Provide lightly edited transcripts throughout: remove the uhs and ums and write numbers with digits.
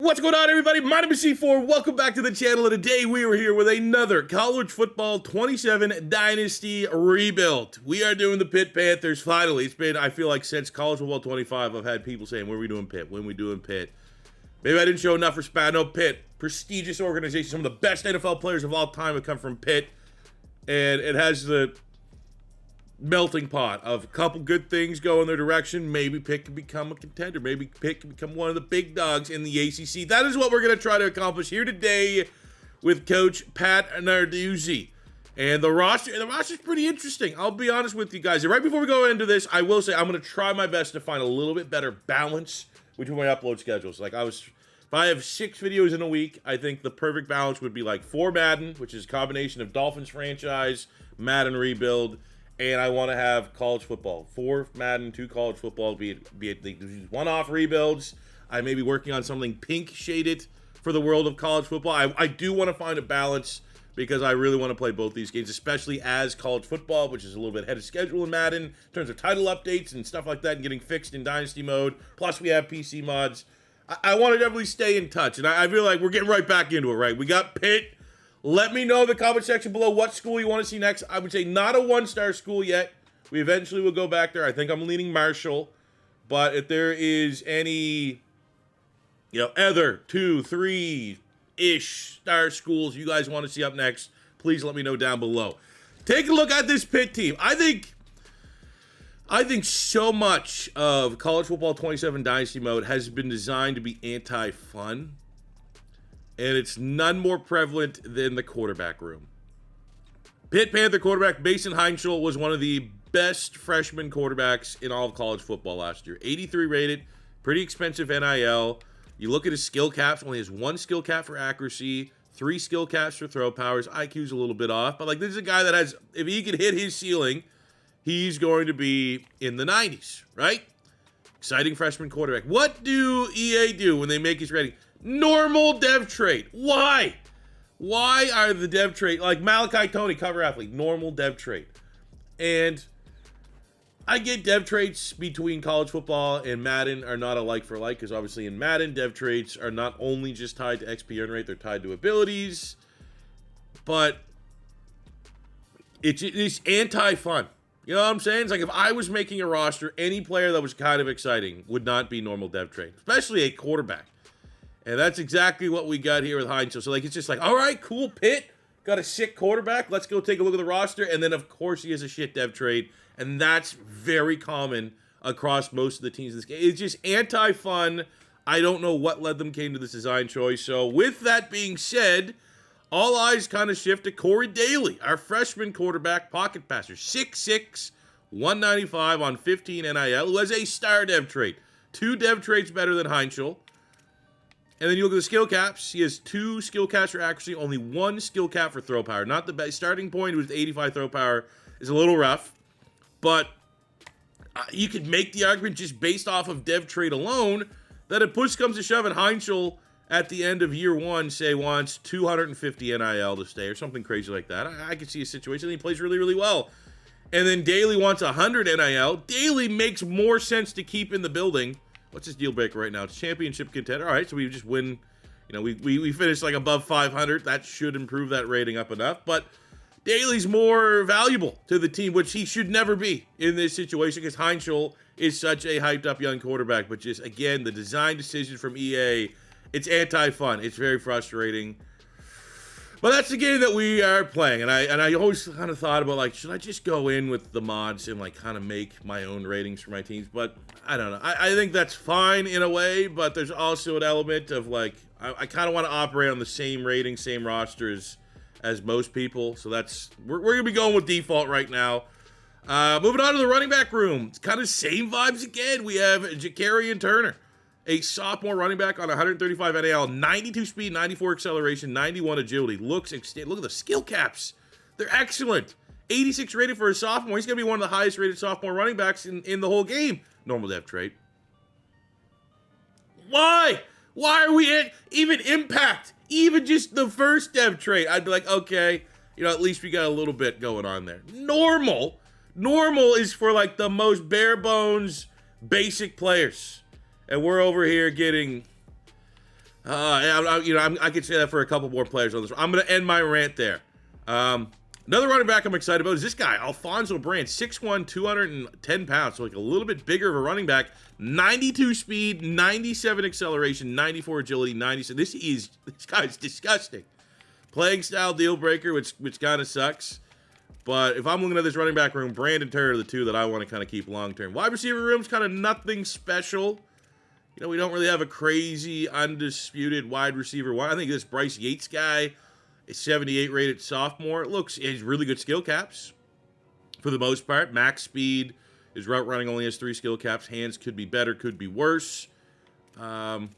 What's going on, everybody? My name is C4. Welcome back to the channel, and today we are here with another College Football 27 Dynasty Rebuild. We are doing the Pitt Panthers, finally. It's been, I feel like, since College Football 25, I've had people saying, when are we doing Pitt? When are we doing Pitt? Maybe I didn't show enough respect. No, Pitt, prestigious organization. Some of the best NFL players of all time have come from Pitt, and it has the melting pot of a couple good things go in their direction. Maybe Pitt can become a contender. Maybe Pitt can become one of the big dogs in the ACC. That is what we're going to try to accomplish here today with Coach Pat Narduzzi. And the roster's pretty interesting. I'll be honest with you guys. And right before we go into this, I will say I'm going to try my best to find a little bit better balance between my upload schedules. If I have 6 videos in a week, I think the perfect balance would be like 4 Madden, which is a combination of Dolphins franchise, Madden Rebuild, and I want to have college football. 4 Madden, 2 college football, be it these one-off rebuilds. I may be working on something pink shaded for the world of college football. I do want to find a balance because I really want to play both these games, especially as college football, which is a little bit ahead of schedule in Madden in terms of title updates and stuff like that and getting fixed in Dynasty mode. Plus, we have PC mods. I want to definitely stay in touch, and I feel like we're getting right back into it, right? We got Pitt. Let me know in the comment section below what school you want to see next. I would say not a 1-star school yet. We eventually will go back there. I think I'm leaning Marshall. But if there is any, other 2, 3-ish star schools you guys want to see up next, please let me know down below. Take a look at this Pitt team. I think so much of College Football 27 Dynasty mode has been designed to be anti-fun. And it's none more prevalent than the quarterback room. Pitt Panther quarterback Mason Heintschel was one of the best freshman quarterbacks in all of college football last year. 83 rated, pretty expensive NIL. You look at his skill caps, only has 1 skill cap for accuracy, 3 skill caps for throw powers. IQ's a little bit off, but this is a guy that has, if he could hit his ceiling, he's going to be in the 90s, right? Exciting freshman quarterback. What do EA do when they make his rating? Normal dev trait. Why? Why are the dev trait, like Malachi Tony, cover athlete, normal dev trait? And I get dev traits between college football and Madden are not alike for alike, because obviously in Madden, dev traits are not only just tied to XP earn rate, they're tied to abilities. But it's anti-fun. You know what I'm saying? It's like if I was making a roster, any player that was kind of exciting would not be normal dev trait, especially a quarterback. And that's exactly what we got here with Heintschel. So, it's just like, all right, cool, Pitt. Got a sick quarterback. Let's go take a look at the roster. And then, of course, he has a shit dev trait. And that's very common across most of the teams in this game. It's just anti-fun. I don't know what led them came to this design choice. So, with that being said, all eyes kind of shift to Corey Daly, our freshman quarterback, pocket passer. 6'6", 195 on 15 NIL, who has a star dev trait. 2 dev traits better than Heintschel. And then you look at the skill caps. He has 2 skill caps for accuracy, only 1 skill cap for throw power. Not the best. Starting point with 85 throw power is a little rough. But you could make the argument just based off of dev trait alone that if push comes to shove and Heintschel at the end of year 1, say, wants 250 NIL to stay or something crazy like that. I could see a situation that he plays really, really well. And then Daly wants 100 NIL. Daly makes more sense to keep in the building. What's his deal breaker right now? It's championship contender. All right, so we just win. We finished above 500. That should improve that rating up enough. But Daly's more valuable to the team, which he should never be in this situation because Heintschel is such a hyped-up young quarterback. But just, again, the design decision from EA, it's anti-fun. It's very frustrating. But that's the game that we are playing, and I always kind of thought about, should I just go in with the mods and, kind of make my own ratings for my teams? But I don't know. I think that's fine in a way, but there's also an element of, I kind of want to operate on the same rating, same rosters as most people. So we're going to be going with default right now. Moving on to the running back room. It's kind of same vibes again. We have Jakarian Turner, a sophomore running back on 135 NAL, 92 speed, 94 acceleration, 91 agility. Look at the skill caps. They're excellent. 86 rated for a sophomore. He's going to be one of the highest rated sophomore running backs in the whole game. Normal dev trait. Why? Why are we at even impact? Even just the first dev trait. I'd be like, okay, at least we got a little bit going on there. Normal is for the most bare bones basic players. And we're over here getting I could say that for a couple more players on this. I'm going to end my rant there. Another running back I'm excited about is this guy, Alfonso Brand, 6'1", 210 pounds, so like a little bit bigger of a running back. 92 speed, 97 acceleration, 94 agility, 97. This guy's disgusting. Playing style deal breaker, which kind of sucks. But if I'm looking at this running back room, Brand and Turner are the two that I want to kind of keep long term. Wide receiver room's kind of nothing special. You know, we don't really have a crazy, undisputed wide receiver one. I think this Bryce Yates guy is 78 rated sophomore. He's really good skill caps for the most part. Max speed. His route running only has 3 skill caps. Hands could be better, could be worse. Sapp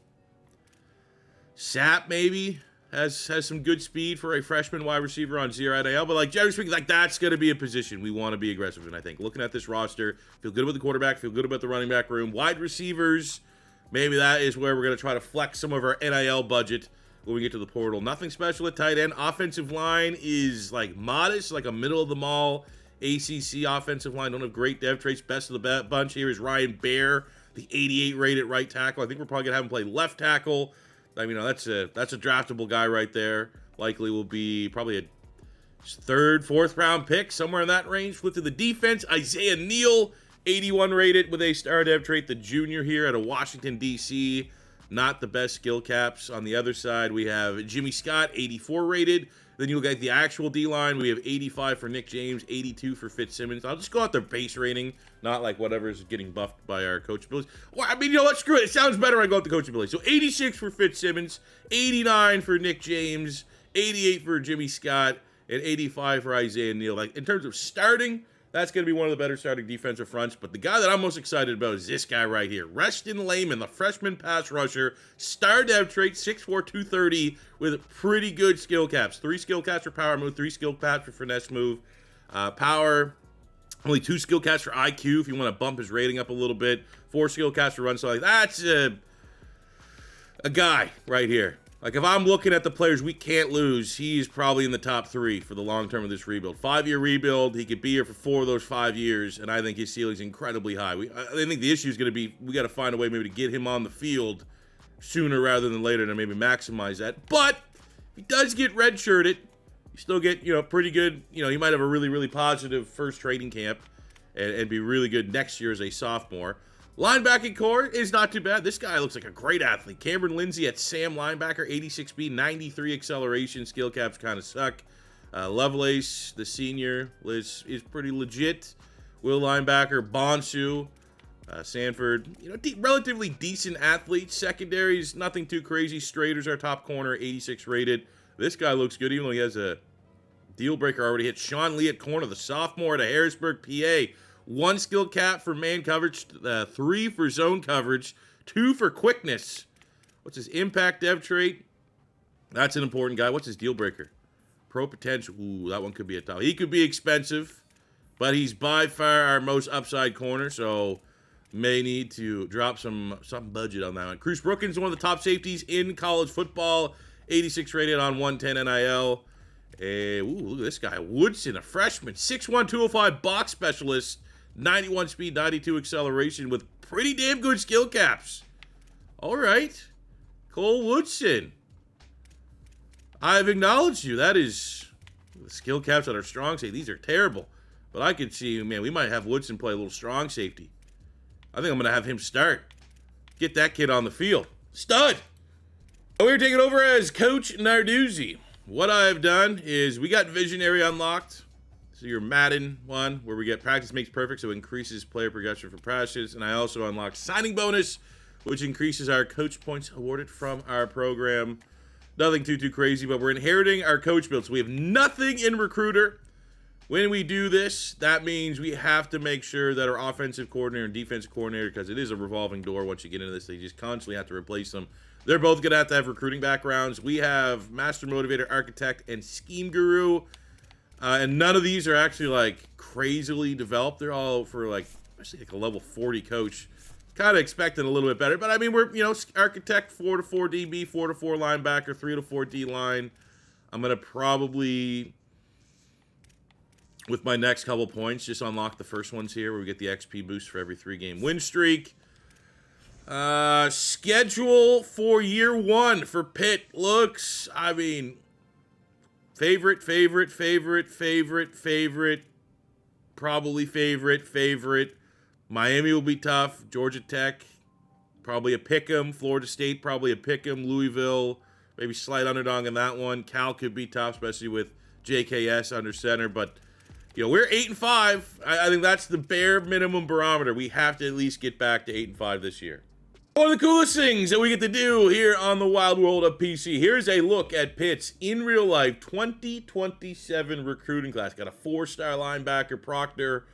maybe has some good speed for a freshman wide receiver on 0 NIL. But like generally speaking, like that's going to be a position we want to be aggressive in, I think. Looking at this roster, feel good about the quarterback, feel good about the running back room. Wide receivers, maybe that is where we're going to try to flex some of our NIL budget when we get to the portal. Nothing special at tight end. Offensive line is like modest, like a middle of the mall ACC offensive line. Don't have great dev traits. Best of the bunch here is Ryan Baer, the 88 rated right tackle. I think we're probably gonna have him play left tackle. I mean, that's a draftable guy right there. Likely will be probably a 3rd, 4th round pick, somewhere in that range. Flip to the defense, Isaiah Neal, 81 rated with a star dev trait. The junior here out of Washington, D.C. Not the best skill caps. On the other side, we have Jimmy Scott, 84 rated. Then you look at the actual D-line. We have 85 for Nick James, 82 for Fitzsimmons. I'll just go out their base rating, not like whatever's getting buffed by our coach abilities. Well, I mean, you know what? Screw it. It sounds better when I go out the coach ability. So 86 for Fitzsimmons, 89 for Nick James, 88 for Jimmy Scott, and 85 for Isaiah Neal. Like, in terms of starting, that's going to be one of the better starting defensive fronts. But the guy that I'm most excited about is this guy right here. Reston Layman, the freshman pass rusher. Star dev trait, 6'4", 230, with pretty good skill caps. 3 skill caps for power move, 3 skill caps for finesse move. Power, only 2 skill caps for IQ if you want to bump his rating up a little bit. 4 skill caps for run. So like, that's a guy right here. Like, if I'm looking at the players we can't lose, he's probably in the top 3 for the long term of this rebuild. 5-year rebuild. He could be here for 4 of those 5 years, and I think his ceiling's incredibly high. I think the issue is going to be we got to find a way maybe to get him on the field sooner rather than later to maybe maximize that. But if he does get redshirted, you still get, pretty good. He might have a really, really positive first training camp and be really good next year as a sophomore. Linebacking core is not too bad. This guy looks like a great athlete. Cameron Lindsay at Sam linebacker, 86 speed, 93 acceleration. Skill caps kind of suck. Lovelace, the senior, is pretty legit. Will linebacker, Bonsu, Sanford, relatively decent athletes. Secondaries, nothing too crazy. Strader's our top corner, 86 rated. This guy looks good, even though he has a deal breaker already hit. Sean Lee at corner, the sophomore to Harrisburg, PA. 1 skill cap for man coverage, 3 for zone coverage, 2 for quickness. What's his impact dev trait? That's an important guy. What's his deal breaker? Pro potential. Ooh, that one could be a top. He could be expensive, but he's by far our most upside corner, so may need to drop some budget on that one. Cruz Brookins, one of the top safeties in college football, 86 rated on 110 NIL. Look at this guy. Woodson, a freshman, 6'1", 205 box specialist. 91 speed, 92 acceleration with pretty damn good skill caps. All right. Cole Woodson. I've acknowledged you. That is the skill caps that are strong safety. These are terrible. But I could see, man, we might have Woodson play a little strong safety. I think I'm going to have him start. Get that kid on the field. Stud. We're taking over as Coach Narduzzi. What I've done is we got Visionary unlocked. So your Madden one, where we get practice makes perfect, so it increases player progression for practice. And I also unlocked signing bonus, which increases our coach points awarded from our program. Nothing too crazy, but we're inheriting our coach build. So we have nothing in recruiter. When we do this, that means we have to make sure that our offensive coordinator and defensive coordinator, because it is a revolving door once you get into this, they just constantly have to replace them. They're both going to have recruiting backgrounds. We have Master Motivator, Architect, and Scheme Guru. And none of these are actually, like, crazily developed. They're all for, like, especially like a level 40 coach. Kind of expecting a little bit better. But, I mean, we're, Architect, 4-4 DB, 4-4 linebacker, 3-4 D-line. I'm going to probably, with my next couple points, just unlock the first ones here where we get the XP boost for every 3-game win streak. Schedule for year one for Pitt looks, I mean, favorite, probably favorite. Miami will be tough. Georgia Tech, probably a pick'em. Florida State, probably a pick'em. Louisville, maybe slight underdog in that one. Cal could be tough, especially with JKS under center. But, you know, we're 8-5. I think that's the bare minimum barometer. We have to at least get back to 8-5 this year. One of the coolest things that we get to do here on the Wild World of PC. Here's a look at Pitt's in real life 2027 recruiting class. Got a 4-star linebacker, Proctor.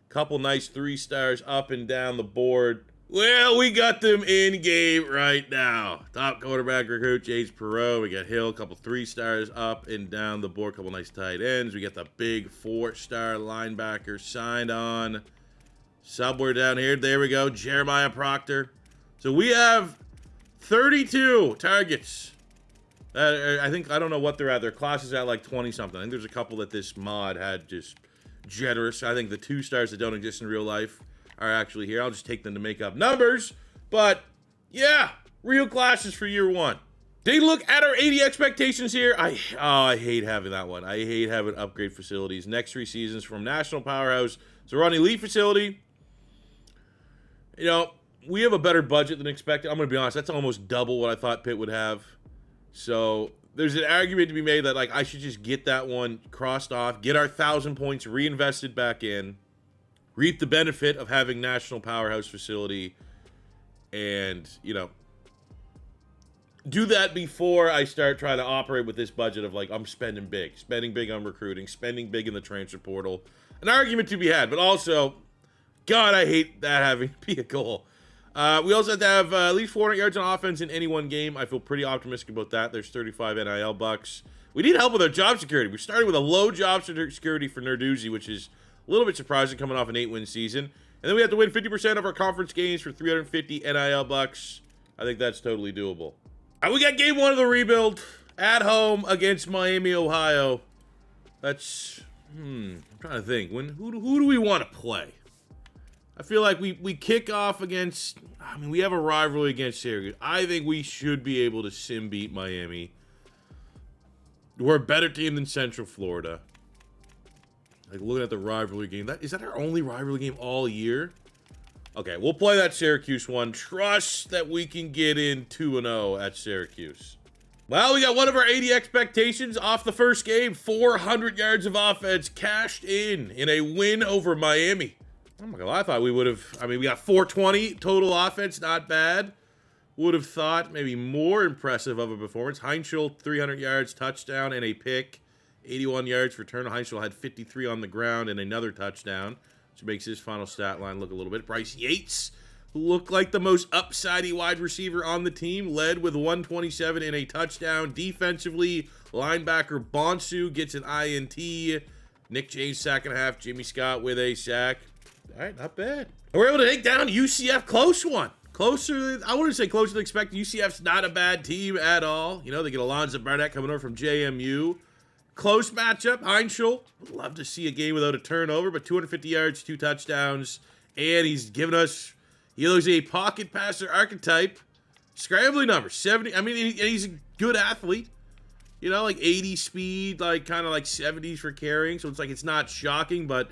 Couple nice 3-stars up and down the board. Well, we got them in game right now. Top quarterback recruit, James Perot. We got Hill, couple 3-stars up and down the board. Couple nice tight ends. We got the big 4-star linebacker signed on. Somewhere down here. There we go. Jeremiah Proctor. So we have 32 targets. I don't know what they're at. Their class is at like 20-something. I think there's a couple that this mod had just generous. I think the 2-stars that don't exist in real life are actually here. I'll just take them to make up numbers. But, yeah, real classes for year one. Take a look at our 80 expectations here. I hate having that one. I hate having upgrade facilities. Next 3 seasons from National Powerhouse. So we're on elite facility. You know, we have a better budget than expected. I'm going to be honest. That's almost double what I thought Pitt would have. So there's an argument to be made that, like, I should just get that one crossed off, get our 1,000 points reinvested back in, reap the benefit of having National Powerhouse facility, and, you know, do that before I start trying to operate with this budget of, like, I'm spending big on recruiting, spending big in the transfer portal. An argument to be had, but also, God, I hate that having to be a goal. We also have to have at least 400 yards on offense in any one game. I feel pretty optimistic about that. There's 35 NIL bucks. We need help with our job security. We started with a low job security for Narduzzi, which is a little bit surprising coming off an 8-win season. And then we have to win 50% of our conference games for 350 NIL bucks. I think that's totally doable. All right, we got game 1 of the rebuild at home against Miami, Ohio. That's, I'm trying to think. Who do we want to play? I feel like we kick off against, I mean, we have a rivalry against Syracuse. I think we should be able to sim beat Miami. We're a better team than Central Florida. Like, looking at the rivalry game, is that our only rivalry game all year? Okay, we'll play that Syracuse one. Trust that we can get in 2-0 at Syracuse. Well, we got one of our 80 expectations off the first game. 400 yards of offense cashed in a win over Miami. I'm not gonna lie, I thought we would have, I mean, we got 420 total offense, not bad. Would have thought maybe more impressive of a performance. Heintschel, 300 yards, touchdown, and a pick. 81 yards for return. Heintschel had 53 on the ground and another touchdown, which makes his final stat line look a little bit. Bryce Yates, who looked like the most upsidey wide receiver on the team, led with 127 and a touchdown. Defensively, linebacker Bonsu gets an INT. Nick James, sack and a half. Jimmy Scott with a sack. All right, not bad. We're able to take down UCF. Close one. Closer, I wouldn't say closer than expected. UCF's not a bad team at all. You know, they get Alonzo Barnett coming over from JMU. Close matchup. Heintschel, would love to see a game without a turnover, but 250 yards, 2 touchdowns, and he's given us, he looks a pocket passer archetype. Scrambling numbers, 70. I mean, he's a good athlete. You know, like 80 speed, like kind of like 70s for carrying. So it's like, it's not shocking, but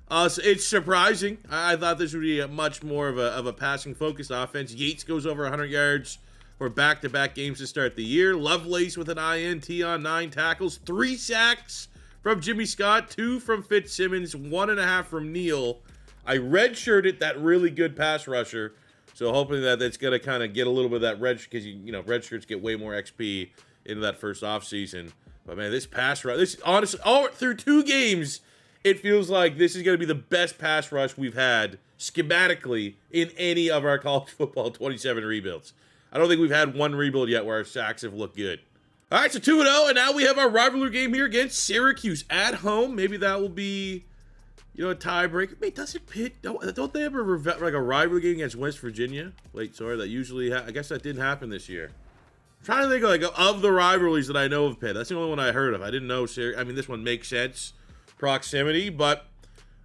so it's surprising. I thought this would be a much more of a passing focused offense. Yates goes over 100 yards for back-to-back games to start the year. Lovelace with an INT on 9 tackles, 3 sacks from Jimmy Scott, 2 from Fitzsimmons, 1.5 from Neal. I redshirted that really good pass rusher, so hoping that that's going to kind of get a little bit of that red, because you know red shirts get way more XP into that first offseason. But man, this pass rush, this honestly, all through 2 games, it feels like this is going to be the best pass rush we've had schematically in any of our college football 27 rebuilds. I don't think we've had one rebuild yet where our sacks have looked good. All right, so 2-0, and now we have our rivalry game here against Syracuse at home. Maybe that will be, you know, a tiebreaker. Wait, doesn't Pitt, don't they have like a rivalry game against West Virginia? Wait, sorry, that usually, I guess that didn't happen this year. I'm trying to think of the rivalries that I know of Pitt. That's the only one I heard of. I didn't know Syracuse. I mean, this one makes sense. Proximity, but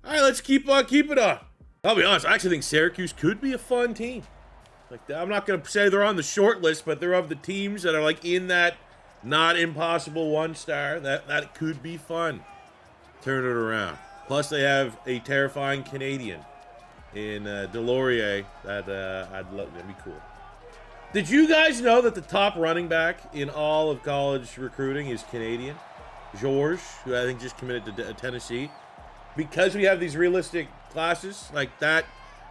all right, let's keep it on. I'll be honest, I actually think Syracuse could be a fun team. Like, I'm not going to say they're on the short list, but they're of the teams that are, like, in that not impossible 1-star. That could be fun. Turn it around. Plus, they have a terrifying Canadian in Delorier. That'd be cool. Did you guys know that the top running back in all of college recruiting is Canadian? George, who I think just committed to Tennessee. Because we have these realistic classes like that,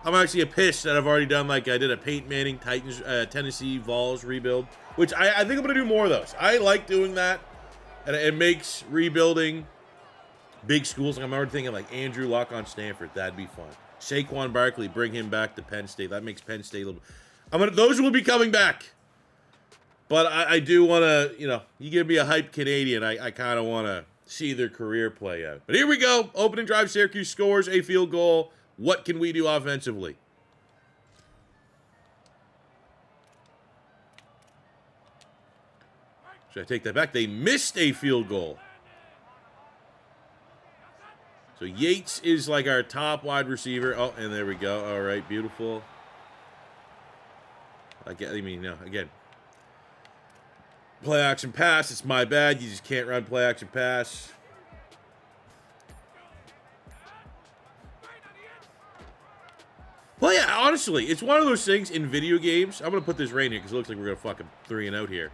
I'm actually pissed that I've already done, like I did a Peyton Manning Titans, Tennessee Vols rebuild, which I think I'm going to do more of those. I like doing that, and it makes rebuilding big schools. Like I'm already thinking like Andrew Luck on Stanford. That'd be fun. Saquon Barkley, bring him back to Penn State. That makes Penn State a little... those will be coming back. But I do want to, you give me a hype Canadian, I kind of want to see their career play out. But here we go. Opening drive, Syracuse scores a field goal. What can we do offensively? Should I take that back? They missed a field goal. So Yates is like our top wide receiver. Oh, and there we go. All right, beautiful. Again. Play action pass. It's my bad. You just can't run play action pass. Well, yeah, honestly, it's one of those things in video games. I'm going to put this right here because it looks like we're going to fucking 3 and out here.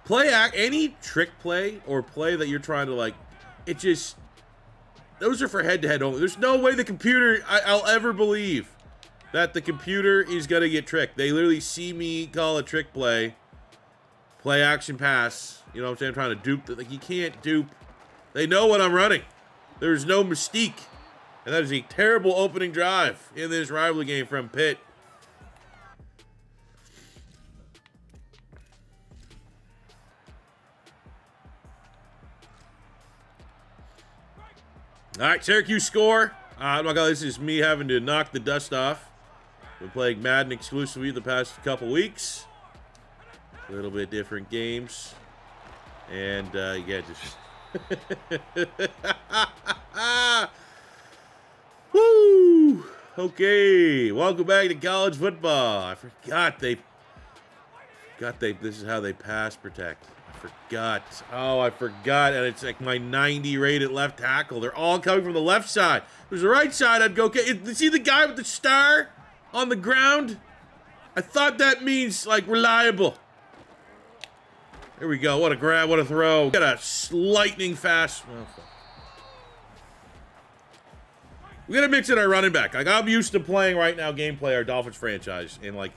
Any trick play or play that you're trying to, like, it just, those are for head-to-head only. There's no way the computer, I'll ever believe that the computer is going to get tricked. They literally see me call a trick play action pass. You know what I'm saying? I'm trying to dupe. Like, you can't dupe. They know what I'm running. There's no mystique. And that is a terrible opening drive in this rivalry game from Pitt. All right, Syracuse score. Oh my God, this is me having to knock the dust off. Been playing Madden exclusively the past couple weeks. A little bit different games. And, yeah, just... Woo! Okay, welcome back to college football. I forgot this is how they pass protect. I forgot. Oh, I forgot. And it's like my 90 rated left tackle. They're all coming from the left side. If it was the right side, I'd go, okay. See the guy with the star on the ground? I thought that means, like, reliable. Here we go. What a grab. What a throw. Got a lightning fast. Oh, we got to mix in our running back. Like, I'm used to playing right now gameplay our Dolphins franchise. And, like,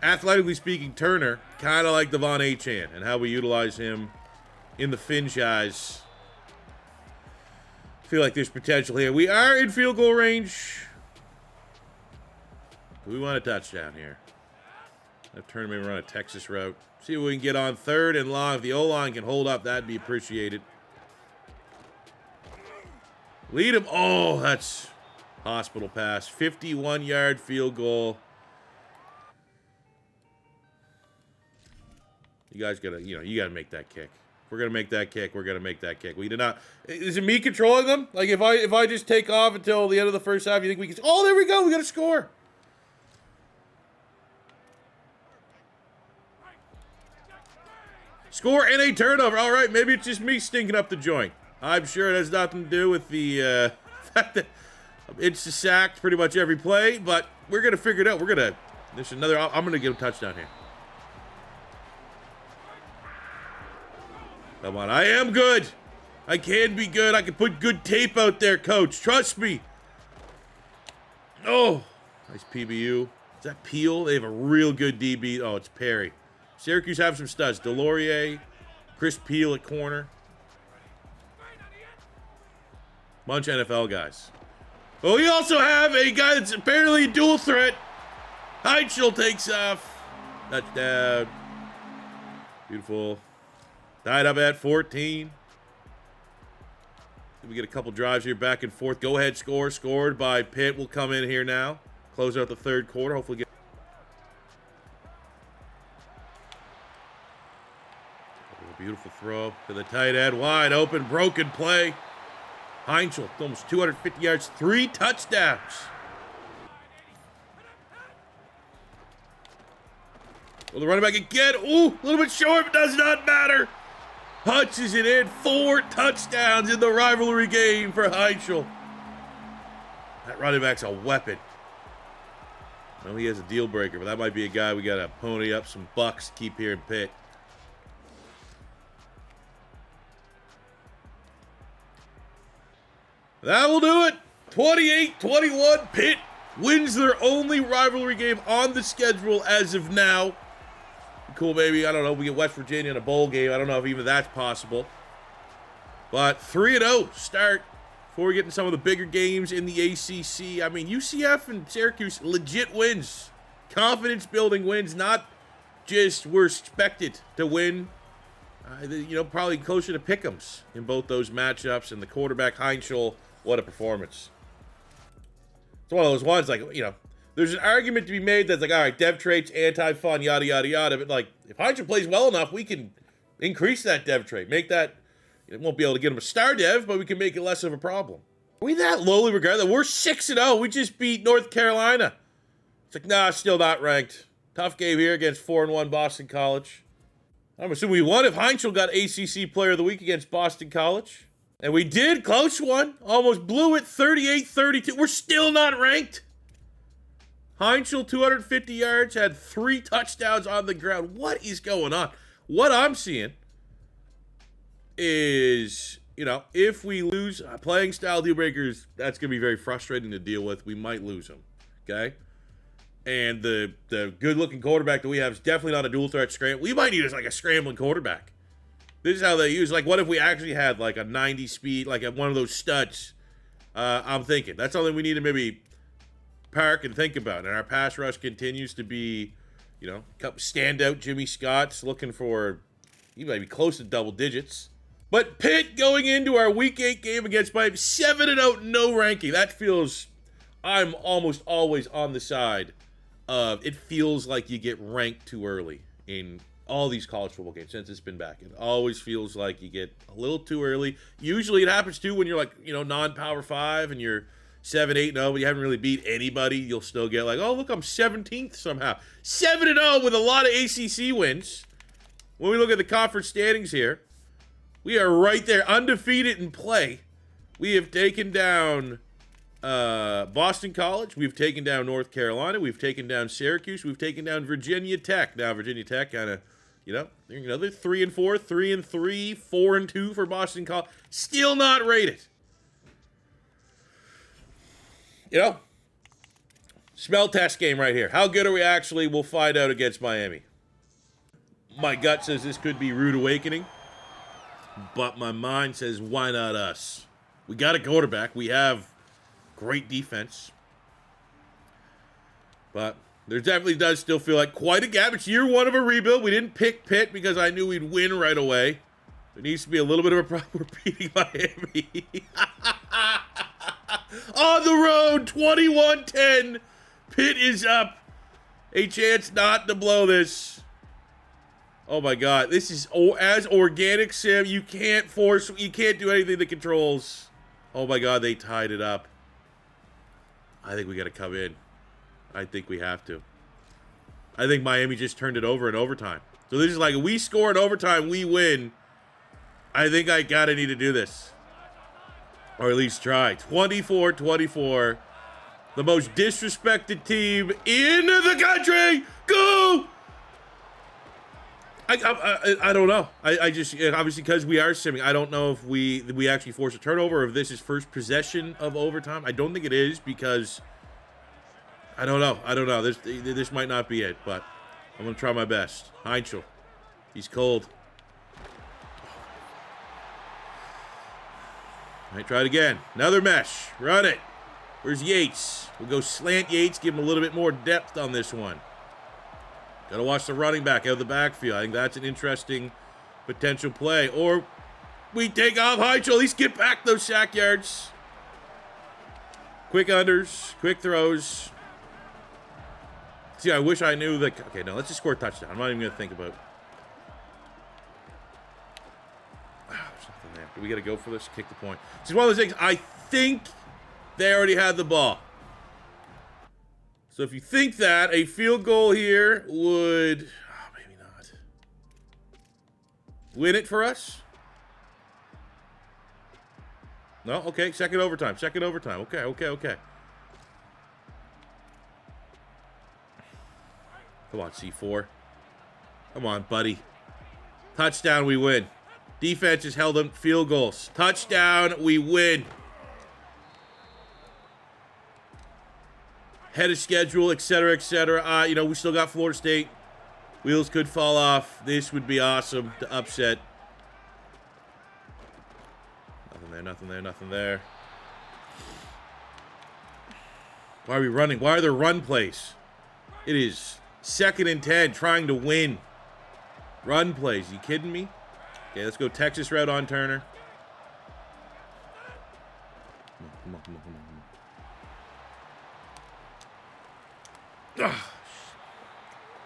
athletically speaking, Turner, kind of like Devon Achane and how we utilize him in the franchise. I feel like there's potential here. We are in field goal range. We want a touchdown here. That Turner may run a Texas route. See if we can get on 3rd and long. If the O-line can hold up, that'd be appreciated. Lead him. Oh, that's hospital pass. 51-yard field goal. You guys gotta, you gotta make that kick. If we're gonna make that kick, we're gonna make that kick. We did not. Is it me controlling them? Like if I just take off until the end of the first half, you think we can? Oh, there we go. We got to score. Score and a turnover. All right, maybe it's just me stinking up the joint. I'm sure it has nothing to do with the fact that it's sacked pretty much every play, but we're going to figure it out. There's another, I'm going to get a touchdown here. Come on, I am good. I can be good. I can put good tape out there, coach. Trust me. Oh, nice PBU. Is that Peel? They have a real good DB. Oh, it's Perry. Syracuse have some studs. Delorier, Chris Peel at corner. Bunch of NFL guys. Well, we also have a guy that's apparently a dual threat. Heintschel takes off. Touchdown. Beautiful. Tied up at 14. We get a couple drives here back and forth. Go ahead score. Scored by Pitt. Will come in here now. Close out the 3rd quarter. Hopefully get. Beautiful throw to the tight end. Wide open. Broken play. Heintschel, almost 250 yards, 3 touchdowns. Well, the running back again. Ooh, a little bit short, but does not matter. Punches it in. 4 touchdowns in the rivalry game for Heintschel. That running back's a weapon. No, he has a deal breaker, but that might be a guy we got to pony up some bucks to keep here in Pitt. That will do it. 28-21. Pitt wins their only rivalry game on the schedule as of now. Cool, maybe, I don't know, we get West Virginia in a bowl game. I don't know if even that's possible. But 3-0 start before we get into some of the bigger games in the ACC. I mean, UCF and Syracuse, legit wins. Confidence-building wins, not just we're expected to win. Probably closer to pick'ems in both those matchups. And the quarterback, Heintschel, what a performance. It's one of those ones, like, there's an argument to be made that's like, all right, dev traits, anti-fun, yada, yada, yada. But, like, if Heintschel plays well enough, we can increase that dev trait. Make that, it won't be able to get him a star dev, but we can make it less of a problem. Are we that lowly regard that we're 6-0? We just beat North Carolina. It's like, nah, still not ranked. Tough game here against 4-1 Boston College. I'm assuming we won if Heintschel got ACC Player of the Week against Boston College. And we did, close one. Almost blew it, 38-32. We're still not ranked. Heintschel, 250 yards, had 3 touchdowns on the ground. What is going on? What I'm seeing is, if we lose playing style deal breakers, that's going to be very frustrating to deal with. We might lose them, okay? And the good-looking quarterback that we have is definitely not a dual threat scramble. We might need a scrambling quarterback. This is how they use. Like, what if we actually had like a 90 speed, like one of those studs? I'm thinking that's something we need to maybe park and think about. And our pass rush continues to be, standout Jimmy Scott's looking for, he might be close to double digits. But Pitt going into our Week 8 game against Miami, 7-0, no ranking. That feels, I'm almost always on the side of, it feels like you get ranked too early in all these college football games since it's been back. It always feels like you get a little too early. Usually it happens too when you're like, non-Power 5 and you're 7-8-0, but you haven't really beat anybody. You'll still get like, oh, look, I'm 17th somehow. 7-0 with a lot of ACC wins. When we look at the conference standings here, we are right there, undefeated in play. We have taken down Boston College. We've taken down North Carolina. We've taken down Syracuse. We've taken down Virginia Tech. Now, Virginia Tech kind of, they're 3-4, 3-3, 4-2 for Boston College. Still not rated. Smell test game right here. How good are we actually? We'll find out against Miami. My gut says this could be rude awakening, but my mind says, why not us? We got a quarterback. We have great defense. But there definitely does still feel like quite a gap. It's year 1 of a rebuild. We didn't pick Pitt because I knew we'd win right away. There needs to be a little bit of a problem. We're beating Miami. On the road, 21-10. Pitt is up. A chance not to blow this. Oh my God. This is as organic, Sam. You can't do anything that controls. Oh my God, they tied it up. I think we got to come in. I think we have to. I think Miami just turned it over in overtime. So this is like, if we score in overtime, we win. I think I got to need to do this. Or at least try. 24-24. The most disrespected team in the country. Go! I don't know. I just, obviously because we are simming, I don't know if we actually force a turnover or if this is first possession of overtime. I don't think it is because I don't know. This might not be it, but I'm going to try my best. Heintschel. He's cold. All right, try it again. Another mesh. Run it. Where's Yates? We'll go slant Yates, give him a little bit more depth on this one. Got to watch the running back out of the backfield. I think that's an interesting potential play. Or we take off Heintschel. At least get back those sack yards. Quick unders, quick throws. See, I wish I knew that. Okay, no, let's just score a touchdown. I'm not even going to think about it. There's nothing there. Do we got to go for this? Kick the point. This is one of those things. I think they already had the ball. So if you think that, a field goal here would... Oh, win it for us? No? Okay, second overtime. Second overtime. Okay. Come on, C4. Come on, buddy. Touchdown, we win. Defense has held them field goals. Touchdown, we win. Head of schedule, etc., etc. You know, we still got Florida State. Wheels could fall off. This would be awesome to upset. Nothing there. Why are we running? Why are there run plays? It is 2nd and 10, trying to win. Run plays. You kidding me? Okay, let's go Texas route on Turner. Come on. Ugh.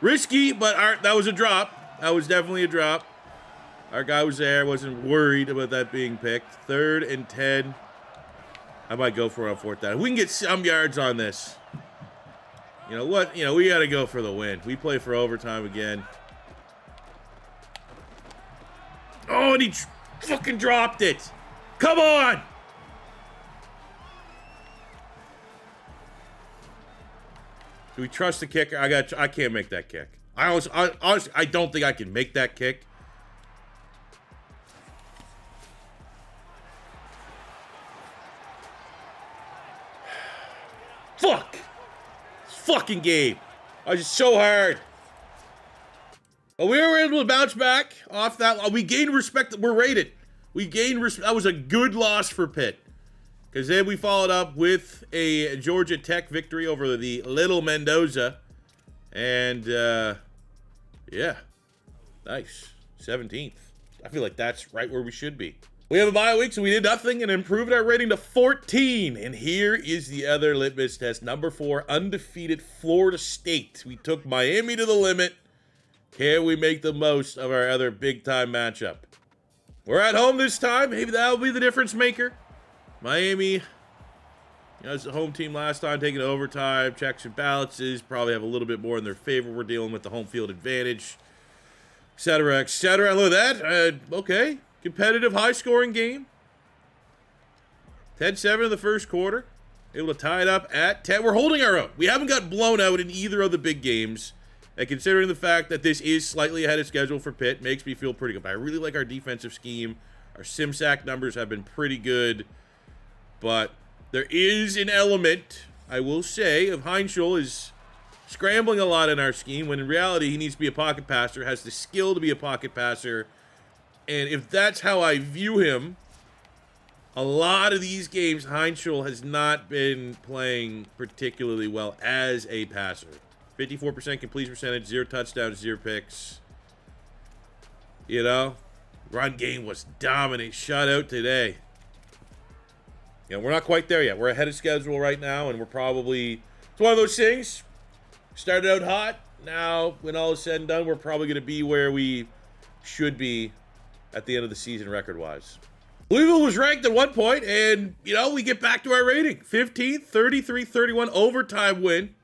Risky, but that was a drop. That was definitely a drop. Our guy was there. Wasn't worried about that being picked. 3rd and 10. I might go for it on 4th down. We can get some yards on this. You know what? You know, we got to go for the win. We play for overtime again. Oh, and he fucking dropped it. Come on. Do we trust the kicker? I can't make that kick. Honestly, I don't think I can make that kick. Fuck. This fucking game. I was just so hard. But we were able to bounce back off that. We gained respect. We're rated. We gained respect. That was a good loss for Pitt. Because then we followed up with a Georgia Tech victory over the Little Mendoza. And, yeah. Nice. 17th. I feel like that's right where we should be. We have a bye week, so we did nothing and improved our rating to 14. And here is the other litmus test. Number 4, undefeated Florida State. We took Miami to the limit. Can we make the most of our other big-time matchup? We're at home this time. Maybe that'll be the difference maker. Miami, you know, it's the home team last time, taking overtime, checks and balances, probably have a little bit more in their favor. We're dealing with the home field advantage, etc., etc. Look at that. Okay. Competitive, high-scoring game. 10-7 in the first quarter. Able to tie it up at 10. We're holding our own. We haven't got blown out in either of the big games. And considering the fact that this is slightly ahead of schedule for Pitt, makes me feel pretty good. But I really like our defensive scheme. Our sim sack numbers have been pretty good. But there is an element, I will say, of Heintschel is scrambling a lot in our scheme, when in reality he needs to be a pocket passer, has the skill to be a pocket passer. And if that's how I view him, a lot of these games, Heintschel has not been playing particularly well as a passer. 54% completion percentage, 0 touchdowns, 0 picks. You know, run game was dominant. Shutout today. You know, we're not quite there yet. We're ahead of schedule right now, and we're probably, it's one of those things. Started out hot. Now, when all is said and done, we're probably going to be where we should be at the end of the season record-wise. Louisville was ranked at one point, and, you know, we get back to our rating. 15th, 33-31 overtime win.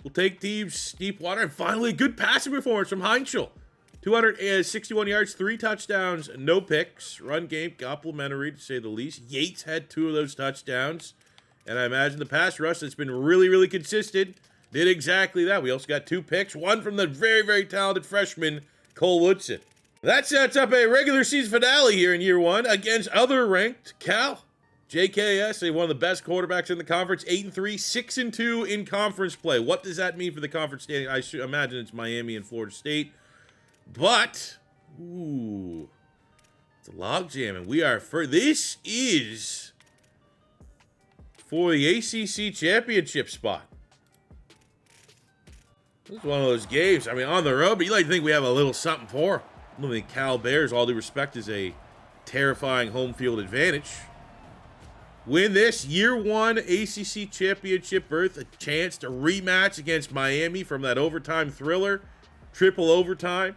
We'll take teams deep water, and finally a good passing performance from Heintschel. 261 yards, 3 touchdowns, no picks. Run game complimentary, to say the least. Yates had 2 of those touchdowns. And I imagine the pass rush that's been really, really consistent did exactly that. We also got 2 picks. One from the very, very talented freshman, Cole Woodson. That sets up a regular season finale here in year 1 against other ranked Cal. JKS, one of the best quarterbacks in the conference, 8-3, 6-2 in conference play. What does that mean for the conference standing? I should imagine it's Miami and Florida State. But, ooh, it's a log jam, and we are for this is for the ACC championship spot. This is one of those games. I mean, on the road, but you like to think we have a little something for. I don't think Cal Bears, all due respect, is a terrifying home field advantage. Win this year 1 ACC championship berth, a chance to rematch against Miami from that overtime thriller, triple overtime.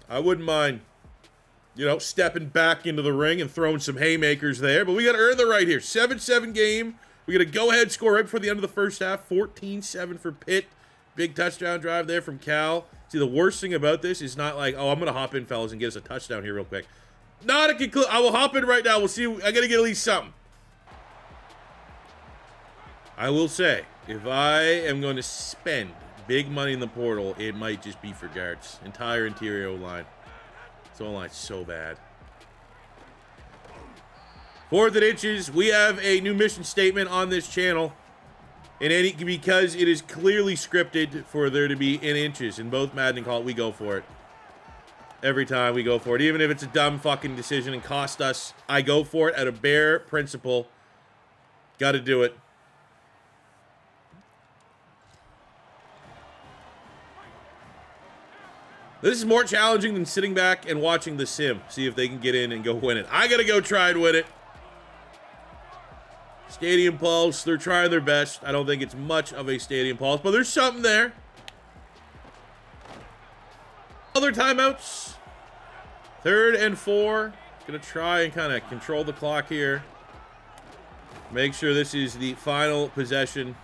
I wouldn't mind, you know, stepping back into the ring and throwing some haymakers there, but we got to earn the right here. 7-7 game. We got a go-ahead score right before the end of the first half, 14-7 for Pitt. Big touchdown drive there from Cal. See, the worst thing about this is not like, oh, I'm going to hop in, fellas, and get us a touchdown here real quick. Not a conclusion. I will hop in right now. We'll see. I got to get at least something. I will say, if I am going to spend big money in the portal, it might just be for guards. Entire interior O-line. This O-line's so bad. 4th and inches. We have a new mission statement on this channel. Because it is clearly scripted for there to be in inches in both Madden and Call, we go for it. Every time we go for it. Even if it's a dumb fucking decision and cost us, I go for it out of bare principle. Got to do it. This is more challenging than sitting back and watching The Sim. See if they can get in and go win it. I got to go try and win it. Stadium Pulse, they're trying their best. I don't think it's much of a Stadium Pulse, but there's something there. Other timeouts. 3rd and 4. Gonna try and kind of control the clock here. Make sure this is the final possession.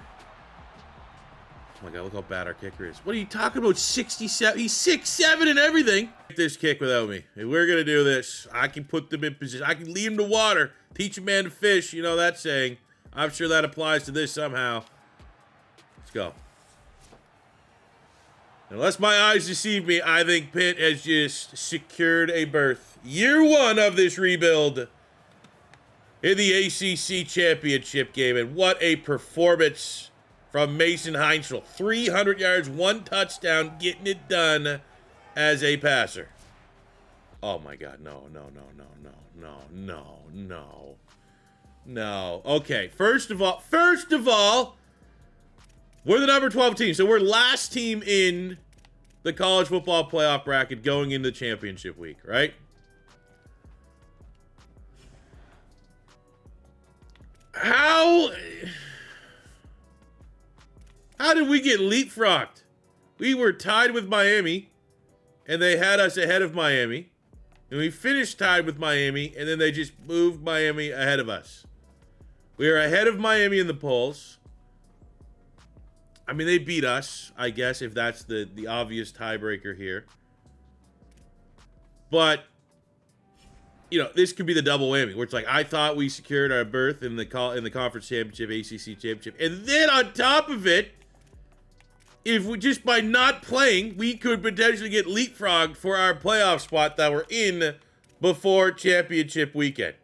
Oh my God, look how bad our kicker is. What are you talking about? 67. He's 6'7" and everything. Get this kick without me. If we're gonna do this, I can put them in position. I can lead them to water. Teach a man to fish. You know that saying. I'm sure that applies to this somehow. Let's go. Unless my eyes deceive me, I think Pitt has just secured a berth. Year 1 of this rebuild in the ACC championship game. And what a performance from Mason Heintschel. 300 yards, 1 touchdown, getting it done as a passer. Oh my God, no. Okay, first of all, we're the number 12 team. So we're last team in the college football playoff bracket going into championship week, right? How did we get leapfrogged? We were tied with Miami, and they had us ahead of Miami. And we finished tied with Miami, and then they just moved Miami ahead of us. We are ahead of Miami in the polls. I mean, they beat us, I guess, if that's the obvious tiebreaker here. But, you know, this could be the double whammy, where it's like, I thought we secured our berth in the conference championship, ACC championship. And then on top of it, if we just by not playing, we could potentially get leapfrogged for our playoff spot that we're in before championship weekend.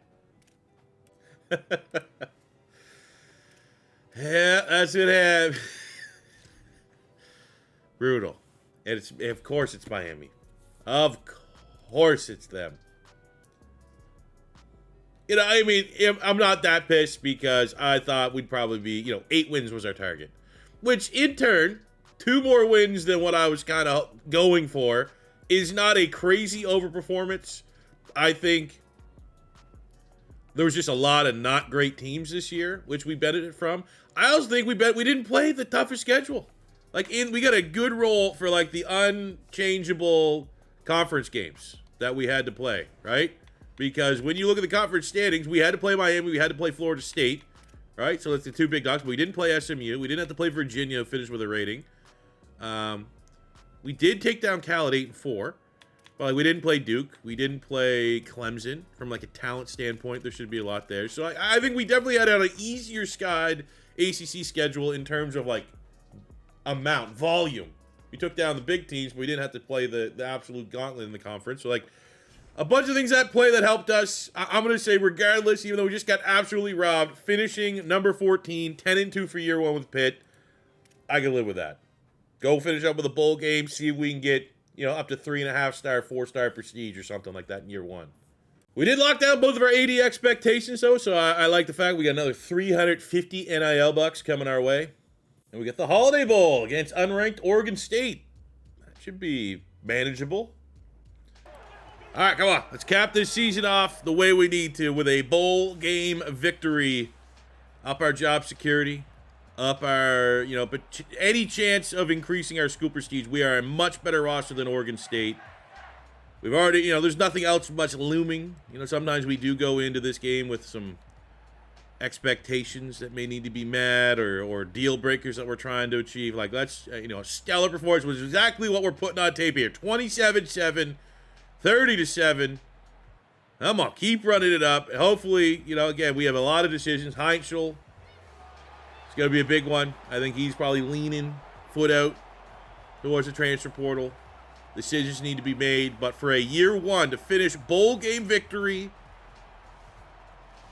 Yeah, that's what happened. Brutal. And of course it's Miami. Of course it's them. You know, I mean, I'm not that pissed because I thought we'd probably be, 8 wins was our target. Which in turn, 2 more wins than what I was kind of going for is not a crazy overperformance. I think there was just a lot of not great teams this year, which we benefited from. I also think we didn't play the toughest schedule. We got a good roll for the unchangeable conference games that we had to play, right? Because when you look at the conference standings, we had to play Miami, we had to play Florida State, right? So that's the 2 big dogs. But we didn't play SMU. We didn't have to play Virginia, finish with a rating. We did take down Cal at 8-4. But we didn't play Duke. We didn't play Clemson. From a talent standpoint, there should be a lot there. So I think we definitely had an easier skied ACC schedule in terms of amount, volume. We took down the big teams, but we didn't have to play the absolute gauntlet in the conference. So a bunch of things at play that helped us. I'm going to say regardless, even though we just got absolutely robbed, finishing number 14, 10-2 for year 1 with Pitt, I can live with that. Go finish up with a bowl game, see if we can get up to 3.5-star, 4-star prestige or something like that in year 1. We did lock down both of our AD expectations, though, so I like the fact we got another 350 NIL bucks coming our way. And we got the Holiday Bowl against unranked Oregon State. That should be manageable. All right, come on. Let's cap this season off the way we need to with a bowl game victory. Up our job security. Up our, but any chance of increasing our school prestige. We are a much better roster than Oregon State. We've already, there's nothing else much looming. Sometimes we do go into this game with some expectations that may need to be met or deal breakers that we're trying to achieve. Like, let's, a stellar performance was exactly what we're putting on tape here. 27-7, 30-7. Come on, keep running it up. Hopefully, again, we have a lot of decisions. Heintschel, it's going to be a big one. I think he's probably leaning foot out towards the transfer portal. Decisions need to be made, but for a year one to finish bowl game victory,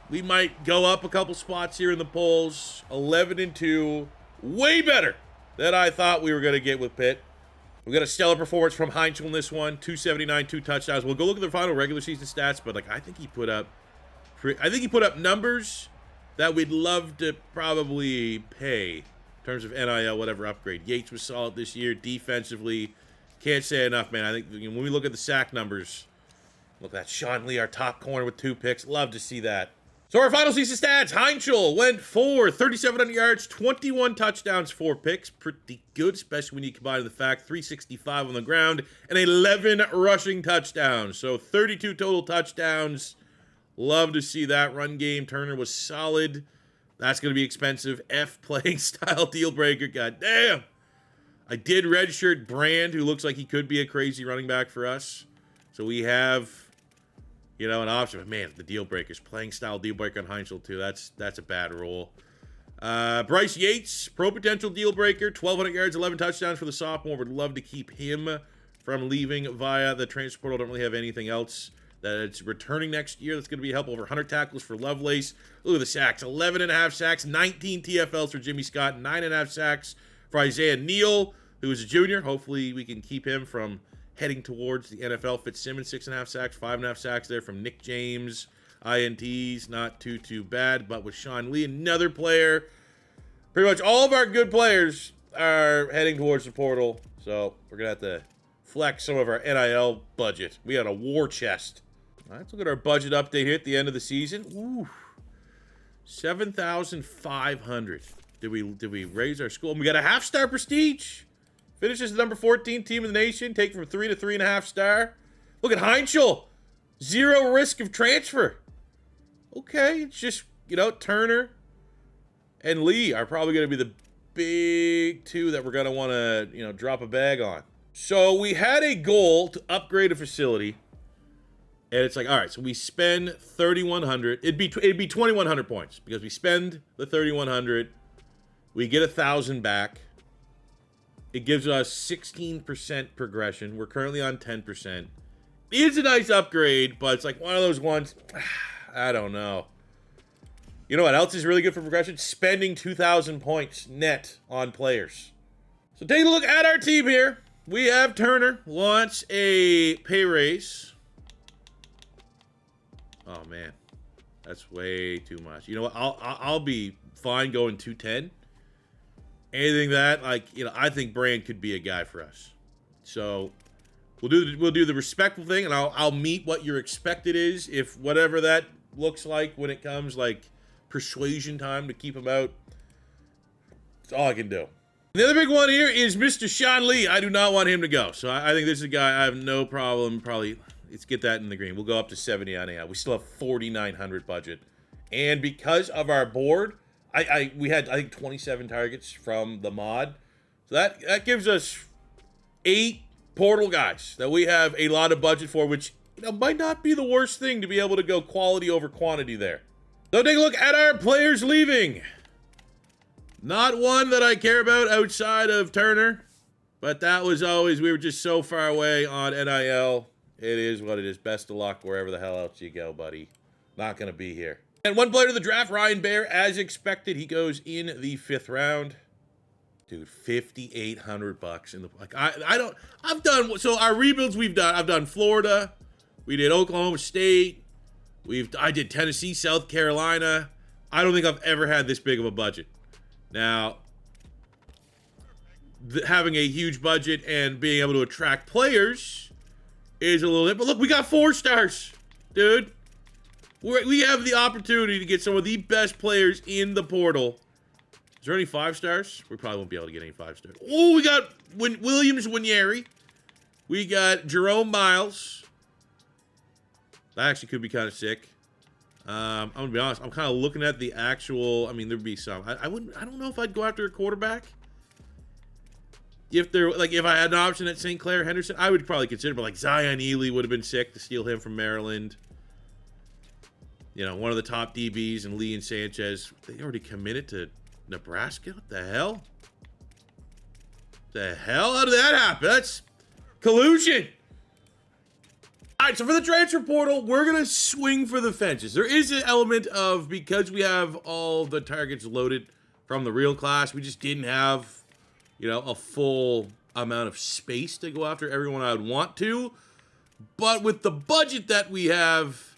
we might go up a couple spots here in the polls. 11-2, way better than I thought we were going to get with Pitt. We got a stellar performance from Heintschel in this one. 279, 2 touchdowns. We'll go look at the final regular season stats, but I think he put up numbers that we'd love to probably pay in terms of NIL, whatever upgrade. Yates was solid this year defensively. Can't say enough, man. I think when we look at the sack numbers, look at that. Sean Lee, our top corner with 2 picks. Love to see that. So our final season stats, Heintschel went for 3,700 yards, 21 touchdowns, 4 picks. Pretty good, especially when you combine the fact 365 on the ground and 11 rushing touchdowns. So 32 total touchdowns. Love to see that. Run game, Turner was solid. That's going to be expensive. F playing style deal breaker. God damn. I did redshirt Brand, who looks like he could be a crazy running back for us. So we have, an option. But man, the deal breakers. Playing style deal breaker on Heintschel, too. That's a bad rule. Bryce Yates, pro potential deal breaker. 1,200 yards, 11 touchdowns for the sophomore. Would love to keep him from leaving via the transfer portal. Don't really have anything else that it's returning next year. That's going to be help. Over 100 tackles for Lovelace. Look at the sacks. 11.5 sacks. 19 TFLs for Jimmy Scott. 9.5 sacks for Isaiah Neal, who is a junior. Hopefully we can keep him from heading towards the NFL. Fitzsimmons, 6.5 sacks, 5.5 sacks there from Nick James. INTs, not too bad. But with Sean Lee, another player. Pretty much all of our good players are heading towards the portal. So we're going to have to flex some of our NIL budget. We had a war chest. All right, let's look at our budget update here at the end of the season. Ooh, 7,500. Did we raise our school? We got a half-star prestige. Finishes the number 14 team in the nation. Take from 3 to 3.5 star. Look at Heintschel. 0 risk of transfer. Okay, it's just, Turner and Lee are probably going to be the big 2 that we're going to want to, drop a bag on. So we had a goal to upgrade a facility. And it's like, all right, so we spend 3,100. It'd be 2,100 points because we spend the 3,100. We get 1,000 back. It gives us 16% progression. We're currently on 10%. It's a nice upgrade, but it's like one of those ones, I don't know. You know what else is really good for progression? Spending 2,000 points net on players. So take a look at our team here. We have Turner launch a pay raise. Oh, man. That's way too much. You know what? I'll be fine going 210. Anything that, I think Brand could be a guy for us. So we'll do the respectful thing, and I'll meet what your expected is, if whatever that looks like when it comes persuasion time to keep him out. That's all I can do. The other big one here is Mr. Sean Lee. I do not want him to go. So I think this is a guy I have no problem. Probably let's get that in the green. We'll go up to 70 on AI. We still have 4,900 budget, and because of our board. We had, I think, 27 targets from the mod. So that gives us 8 portal guys that we have a lot of budget for, which might not be the worst thing to be able to go quality over quantity there. So take a look at our players leaving. Not one that I care about outside of Turner, but that was always, we were just so far away on NIL. It is what it is. Best of luck wherever the hell else you go, buddy. Not going to be here. And one player to the draft, Ryan Baer, as expected, he goes in the 5th round. Dude, $5,800 in the I've done so our rebuilds I've done Florida, we did Oklahoma State, I did Tennessee, South Carolina. I don't think I've ever had this big of a budget. Now, having a huge budget and being able to attract players is a little bit, but look, we got 4 stars, dude. We have the opportunity to get some of the best players in the portal. Is there any 5 stars? We probably won't be able to get any 5 stars. Oh, we got Williams Winyeri. We got Jerome Miles. That actually could be kind of sick. I'm gonna be honest. I'm kind of looking at the actual. I mean, there'd be some. I wouldn't. I don't know if I'd go after a quarterback. If I had an option at St. Clair Henderson, I would probably consider. But like Zion Ely would have been sick to steal him from Maryland. You know, one of the top DBs and Lee and Sanchez. They already committed to Nebraska. What the hell? The hell? How did that happen? That's collusion. All right, so for the transfer portal, we're going to swing for the fences. There is an element of, because we have all the targets loaded from the real class, we just didn't have, you know, a full amount of space to go after everyone I would want to. But with the budget that we have,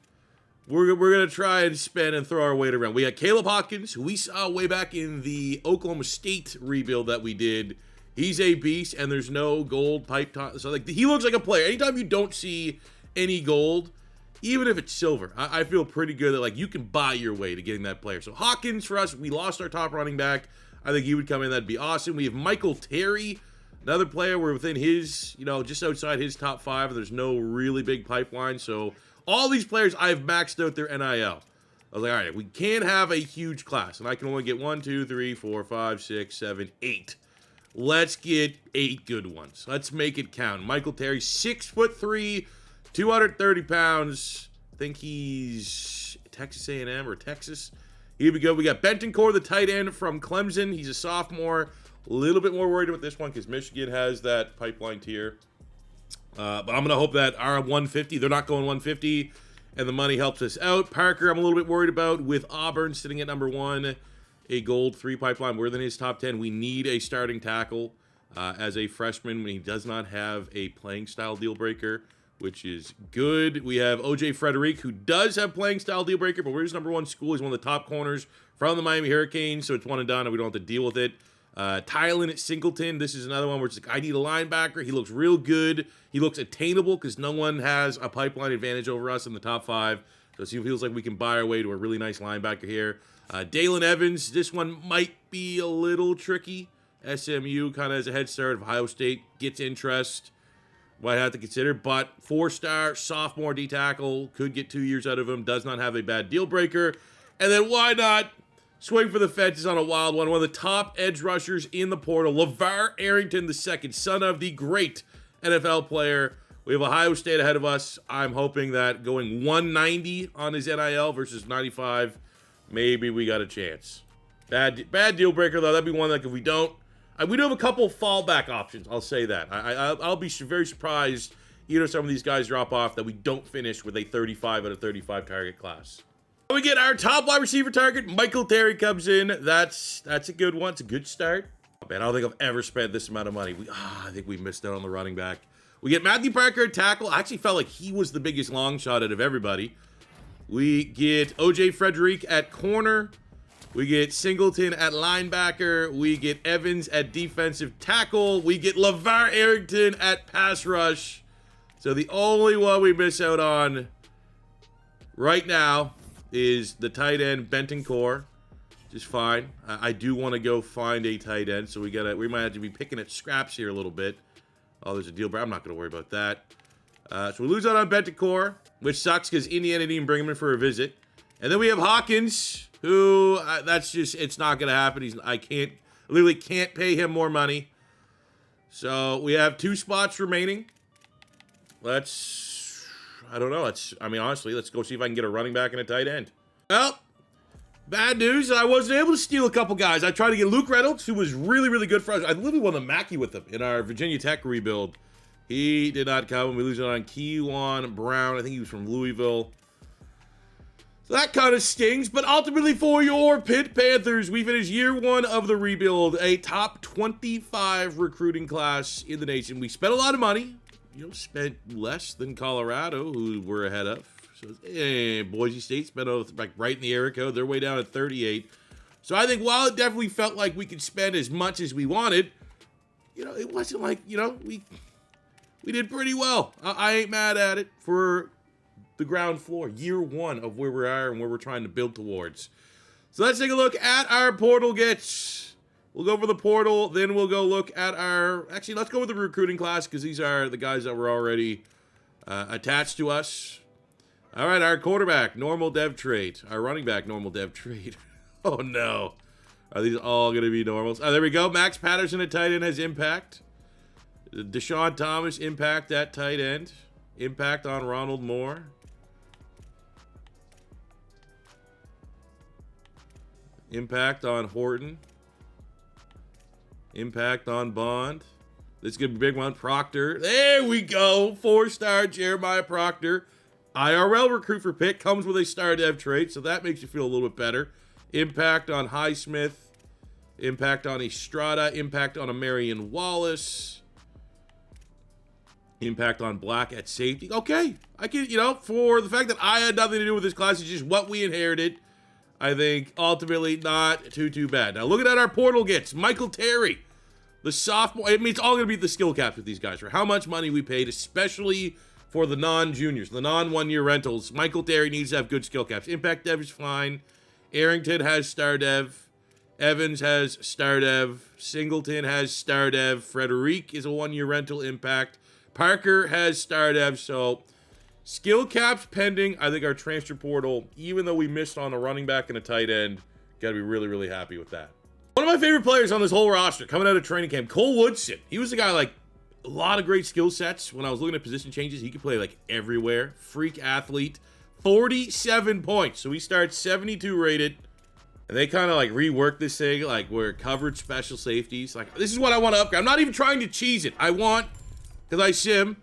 we're going to try and spend and throw our weight around. We got Caleb Hawkins, who we saw way back in the Oklahoma State rebuild that we did. He's a beast, and there's no gold pipe top. So, like, he looks like a player. Anytime you don't see any gold, even if it's silver, I feel pretty good that, like, you can buy your way to getting that player. So, Hawkins, for us, we lost our top running back. I think he would come in. That'd be awesome. We have Michael Terry, another player. We're within his, you know, just outside his top 5. There's no really big pipeline. So, all these players, I've maxed out their NIL. I was like, all right, we can't have a huge class, and I can only get 1, 2, 3, 4, 5, 6, 7, 8. Let's get 8 good ones. Let's make it count. Michael Terry, 6'3", 230 pounds. I think he's Texas A&M or Texas. Here we go. We got Bentoncourt, the tight end from Clemson. He's a sophomore. A little bit more worried about this one because Michigan has that pipeline tier. But I'm going to hope that our 150, they're not going 150, and the money helps us out. Parker, I'm a little bit worried about with Auburn sitting at number 1. A gold 3 pipeline. We're in his top 10. We need a starting tackle as a freshman when he does not have a playing style deal breaker, which is good. We have OJ Frederick, who does have playing style deal breaker, but we're his number 1 school. He's one of the top corners from the Miami Hurricanes, so it's one and done, and we don't have to deal with it. Tylen at Singleton. This is another one where it's like, I need a linebacker. He looks real good. He looks attainable because no one has a pipeline advantage over us in the top 5. So it feels like we can buy our way to a really nice linebacker here. Dalen Evans, this one might be a little tricky. SMU kind of has a head start. If Ohio State gets interest, might have to consider. But 4-star sophomore D-tackle, could get 2 years out of him. Does not have a bad deal breaker. And then why not swing for the fences on a wild one? One of the top edge rushers in the portal, LeVar Arrington II, son of the great NFL player. We have Ohio State ahead of us. I'm hoping that going 190 on his NIL versus 95, maybe we got a chance. Bad deal breaker, though. That'd be one, like, if we don't. We do have a couple fallback options. I'll say that. I'll be very surprised, you know, some of these guys drop off, that we don't finish with a 35 out of 35 target class. We get our top wide receiver target. Michael Terry comes in. That's a good one. It's a good start. Man, I don't think I've ever spent this amount of money. I think we missed out on the running back. We get Matthew Parker at tackle. I actually felt like he was the biggest long shot out of everybody. We get OJ Frederick at corner. We get Singleton at linebacker. We get Evans at defensive tackle. We get LeVar Arrington at pass rush. So the only one we miss out on right now is the tight end Bentoncourt. Just fine. I do want to go find a tight end, so we might have to be picking at scraps here a little bit. Oh, there's a deal, but I'm not going to worry about that. So we lose out on Bentoncourt, which sucks because Indiana didn't even bring him in for a visit. And then we have Hawkins, who that's just, it's not going to happen. I literally can't pay him more money. So we have 2 spots remaining. I don't know. Honestly, let's go see if I can get a running back and a tight end. Well, bad news. I wasn't able to steal a couple guys. I tried to get Luke Reynolds, who was really, really good for us. I literally won the Mackey with him in our Virginia Tech rebuild. He did not come. We lose it on Kejuan Brown. I think he was from Louisville. So that kind of stings. But ultimately for your Pitt Panthers, we finished year 1 of the rebuild. A top 25 recruiting class in the nation. We spent a lot of money. You know, spent less than Colorado, who we're ahead of. So, Boise State spent like right in the area code. They're way down at 38. So I think while it definitely felt like we could spend as much as we wanted, you know, it wasn't like, you know, we did pretty well. I ain't mad at it for the ground floor, year 1 of where we are and where we're trying to build towards. So let's take a look at our portal gets. We'll go for the portal, then we'll go look at our... Actually, let's go with the recruiting class because these are the guys that were already attached to us. All right, our quarterback, normal dev trait. Our running back, normal dev trait. Oh, no. Are these all going to be normals? Oh, there we go. Max Patterson at tight end has impact. Deshaun Thomas, impact at tight end. Impact on Ronald Moore. Impact on Horton. Impact on Bond. This is going to be a big one. Proctor. There we go. 4-star Jeremiah Proctor. IRL recruit for Pitt. Comes with a star dev trait, so that makes you feel a little bit better. Impact on Highsmith. Impact on Estrada. Impact on a Marion Wallace. Impact on Black at safety. Okay. I can, for the fact that I had nothing to do with this class, it's just what we inherited. I think ultimately not too bad. Now looking at our portal gets Michael Terry, the sophomore. I mean, it's all going to be the skill caps with these guys for how much money we paid, especially for the non-juniors, the non-1-year rentals. Michael Terry needs to have good skill caps. Impact dev is fine. Arrington has star dev. Evans has star dev. Singleton has star dev. Frederic is a 1-year rental impact. Parker has star dev. So skill caps pending. I think our transfer portal, even though we missed on a running back and a tight end, got to be really happy with that. One of my favorite players on this whole roster coming out of training camp, Cole Woodson. He was a guy like a lot of great skill sets. When I was looking at position changes, he could play like everywhere. Freak athlete. 47 points. So he starts 72 rated. And they kind of like rework this thing, like where covered special safeties. Like, this is what I want to upgrade. I'm not even trying to cheese it. I want, because I sim,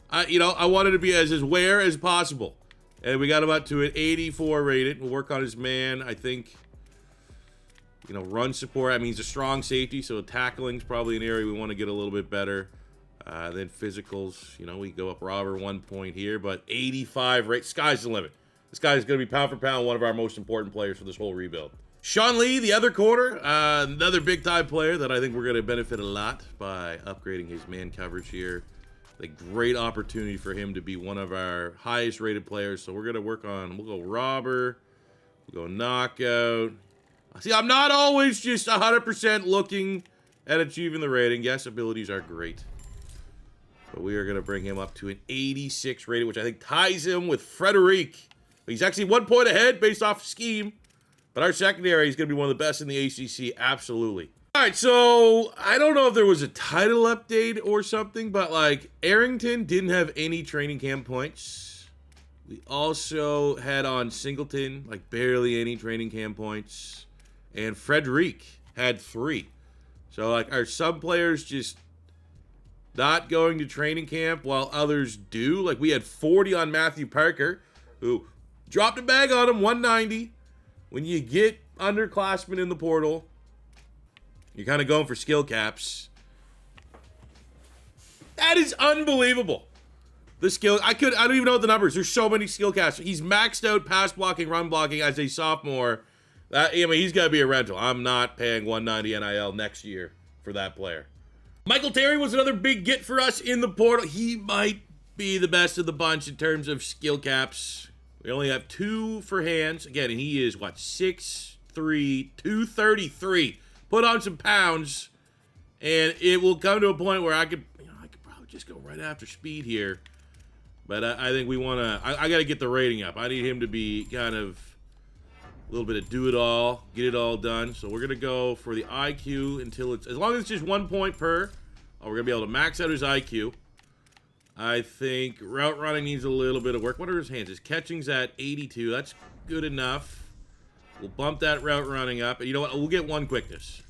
I wanted to be as aware as possible. And we got him up to an 84 rated. We'll work on his man. I think, run support. I mean, he's a strong safety, so tackling's probably an area we want to get a little bit better. Then physicals, we go up Robert 1 point here, but 85 rate. Sky's the limit. This guy is going to be pound for pound one of our most important players for this whole rebuild. Sean Lee, the other quarter, another big-time player that I think we're going to benefit a lot by upgrading his man coverage here. A great opportunity for him to be one of our highest-rated players. So we're going to work on, we'll go robber, we'll go knockout. See, I'm not always just 100% looking at achieving the rating. Yes, abilities are great. But we are going to bring him up to an 86 rated, which I think ties him with Frederic. He's actually 1 point ahead based off scheme. But our secondary is going to be one of the best in the ACC. Absolutely. All right, so I don't know if there was a title update or something, but like Arrington didn't have any training camp points. We also had on Singleton, like barely any training camp points. And Frederic had 3. So like our sub players just not going to training camp while others do. Like we had 40 on Matthew Parker, who dropped a bag on him, 190. When you get underclassmen in the portal, you're kind of going for skill caps. That is unbelievable. The skill, I don't even know what the numbers. There's so many skill caps. He's maxed out pass blocking, run blocking as a sophomore. He's got to be a rental. I'm not paying 190 NIL next year for that player. Michael Terry was another big get for us in the portal. He might be the best of the bunch in terms of skill caps. We only have 2 for hands. Again, and he is, 6'3", 233. Put on some pounds, and it will come to a point where I could probably just go right after speed here. But I think we want to, I got to get the rating up. I need him to be kind of a little bit of do-it-all, get it all done. So we're going to go for the IQ until it's, as long as it's just 1 point per, we're going to be able to max out his IQ. I think route running needs a little bit of work. What are his hands? His catching's at 82. That's good enough. We'll bump that route running up. And you know what? We'll get 1 quickness.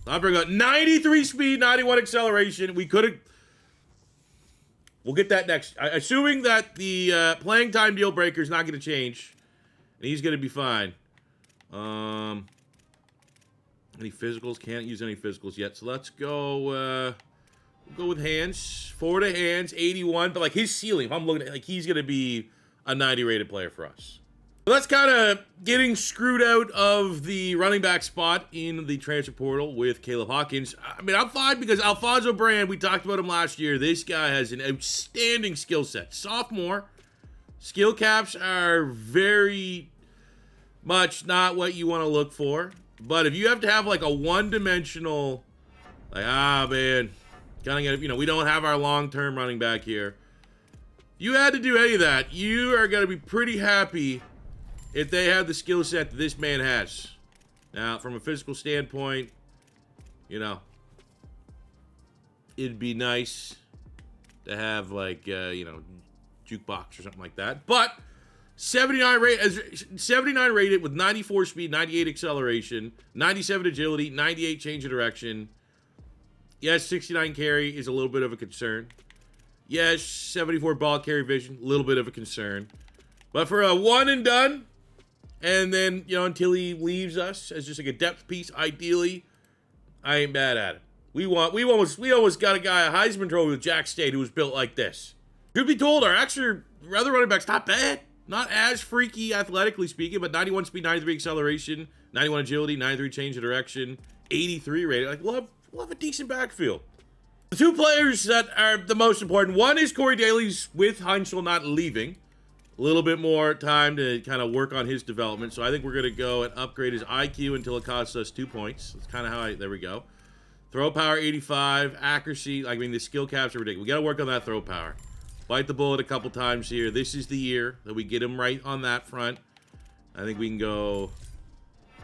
I'll bring up 93 speed, 91 acceleration. We could have... We'll get that next. Assuming that the playing time deal breaker is not going to change. And he's going to be fine. Any physicals? Can't use any physicals yet. So let's go... we'll go with hands. 4 to hands, 81. But like his ceiling, if I'm looking at, like, he's going to be a 90 rated player for us. So that's kind of getting screwed out of the running back spot in the transfer portal with Caleb Hawkins. I mean, I'm fine because Alfonso Brand, we talked about him last year. This guy has an outstanding skill set. Sophomore. Skill caps are very much not what you want to look for. But if you have to have like a one-dimensional, like, man, kind of, we don't have our long-term running back here. You had to do any of that. You are going to be pretty happy if they have the skill set that this man has. Now, from a physical standpoint, you know, it'd be nice to have, like, you know, jukebox or something like that. But 79 rated with 94 speed, 98 acceleration, 97 agility, 98 change of direction. Yes, 69 carry is a little bit of a concern. Yes, 74 ball carry vision, a little bit of a concern. But for a one and done, and then, you know, until he leaves us as just like a depth piece, ideally, I ain't mad at it. We almost got a guy, a Heisman Trophy with Jack State, who was built like this. Truth be told, our other running back's not bad. Not as freaky athletically speaking, but 91 speed, 93 acceleration, 91 agility, 93 change of direction, 83 rating. Like, we'll have a decent backfield. The two players that are the most important, one is Corey Daly's with Heintschel not leaving. A little bit more time to kind of work on his development. So I think we're going to go and upgrade his IQ until it costs us 2 points. That's kind of how there we go. Throw power 85, accuracy. I mean, the skill caps are ridiculous. We got to work on that throw power. Bite the bullet a couple times here. This is the year that we get him right on that front. I think we can go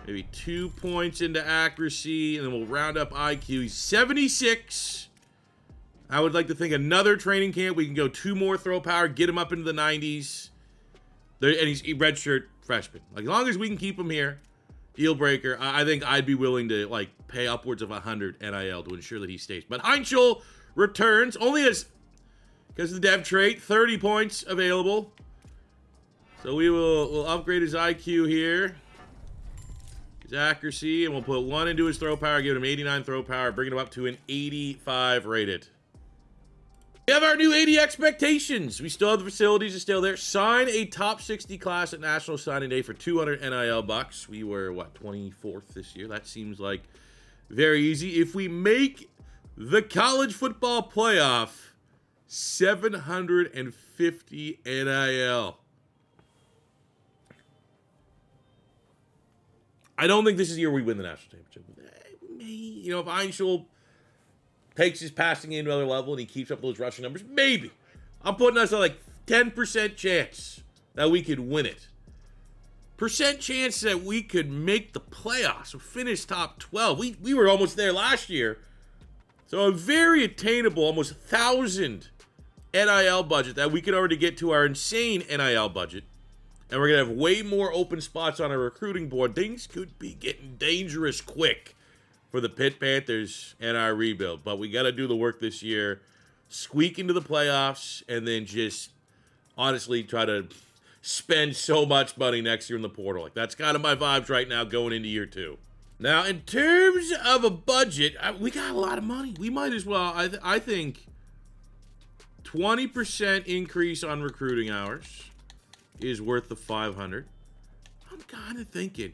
maybe 2 points into accuracy, and then we'll round up IQ. He's 76. I would like to think another training camp. We can go 2 more throw power, get him up into the 90s. And he's a redshirt freshman. Like, as long as we can keep him here, deal breaker. I think I'd be willing to, like, pay upwards of 100 NIL to ensure that he stays. But Heintschel returns only as, because of the dev trait, 30 points available. So we'll upgrade his IQ here, his accuracy, and we'll put 1 into his throw power, give him 89 throw power, bring him up to an 85 rated. We have our new 80 expectations. We still have the facilities are still there. Sign a top 60 class at National Signing Day for 200 NIL bucks. We were, what, 24th this year? That seems like very easy. If we make the college football playoff, 750 NIL. I don't think this is the year we win the national championship. You know, if Heintschel takes his passing game to another level and he keeps up those rushing numbers, maybe. I'm putting us at like 10% chance that we could win it. Percent chance that we could make the playoffs or finish top 12. We were almost there last year. So a very attainable, almost 1,000 NIL budget that we could already get to our insane NIL budget. And we're going to have way more open spots on our recruiting board. Things could be getting dangerous quick for the Pitt Panthers and our rebuild. But we got to do the work this year, squeak into the playoffs, and then just honestly try to spend so much money next year in the portal. Like, that's kind of my vibes right now going into year 2. Now, in terms of a budget, we got a lot of money. We might as well, I think, 20% increase on recruiting hours is worth the 500. I'm kind of thinking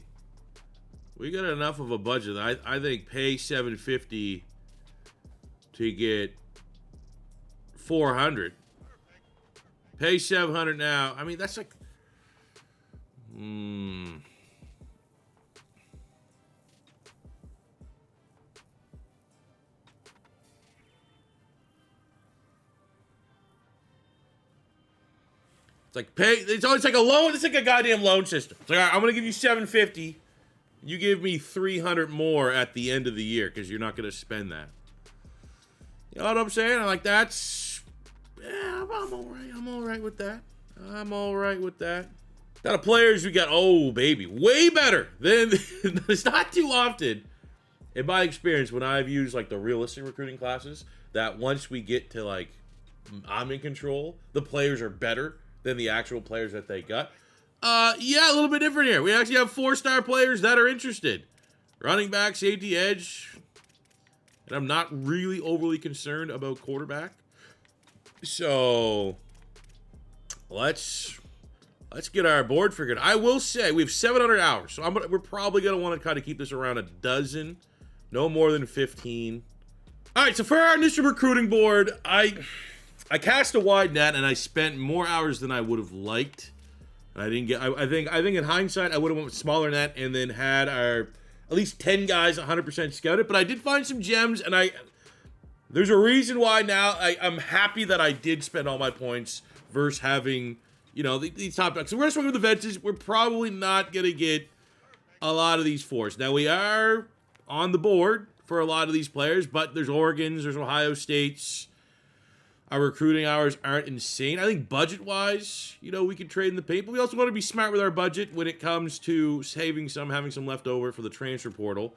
we got enough of a budget. I think pay 750 to get 400. Pay 700 now. I mean, that's like it's like pay. It's always like a loan. It's like a goddamn loan system. It's like, all right, I'm gonna give you 750. You give me 300 more at the end of the year because you're not gonna spend that. You know what I'm saying? I'm like, that's, yeah, I'm all right. I'm all right with that. I'm all right with that. Now the players we got, oh baby, way better than it's not too often in my experience when I've used like the realistic recruiting classes that once we get to like I'm in control, the players are better than the actual players that they got. Yeah, a little bit different here. We actually have 4-star players that are interested. Running back, safety, edge. And I'm not really overly concerned about quarterback. So let's get our board figured. I will say we have 700 hours. So we're probably going to want to kind of keep this around a dozen. No more than 15. All right, so for our initial recruiting board, I cast a wide net and I spent more hours than I would have liked. And I didn't get. I think in hindsight, I would have went with smaller net and then had our at least 10 guys 100% scouted. But I did find some gems, and there's a reason why now I'm happy that I did spend all my points versus having, you know, these top dogs. So we're going to swing with the fences. We're probably not going to get a lot of these fours. Now, we are on the board for a lot of these players, but there's Oregons, there's Ohio States. Our recruiting hours aren't insane. I think budget-wise, you know, we could trade in the paint, but we also want to be smart with our budget when it comes to saving some, having some left over for the transfer portal.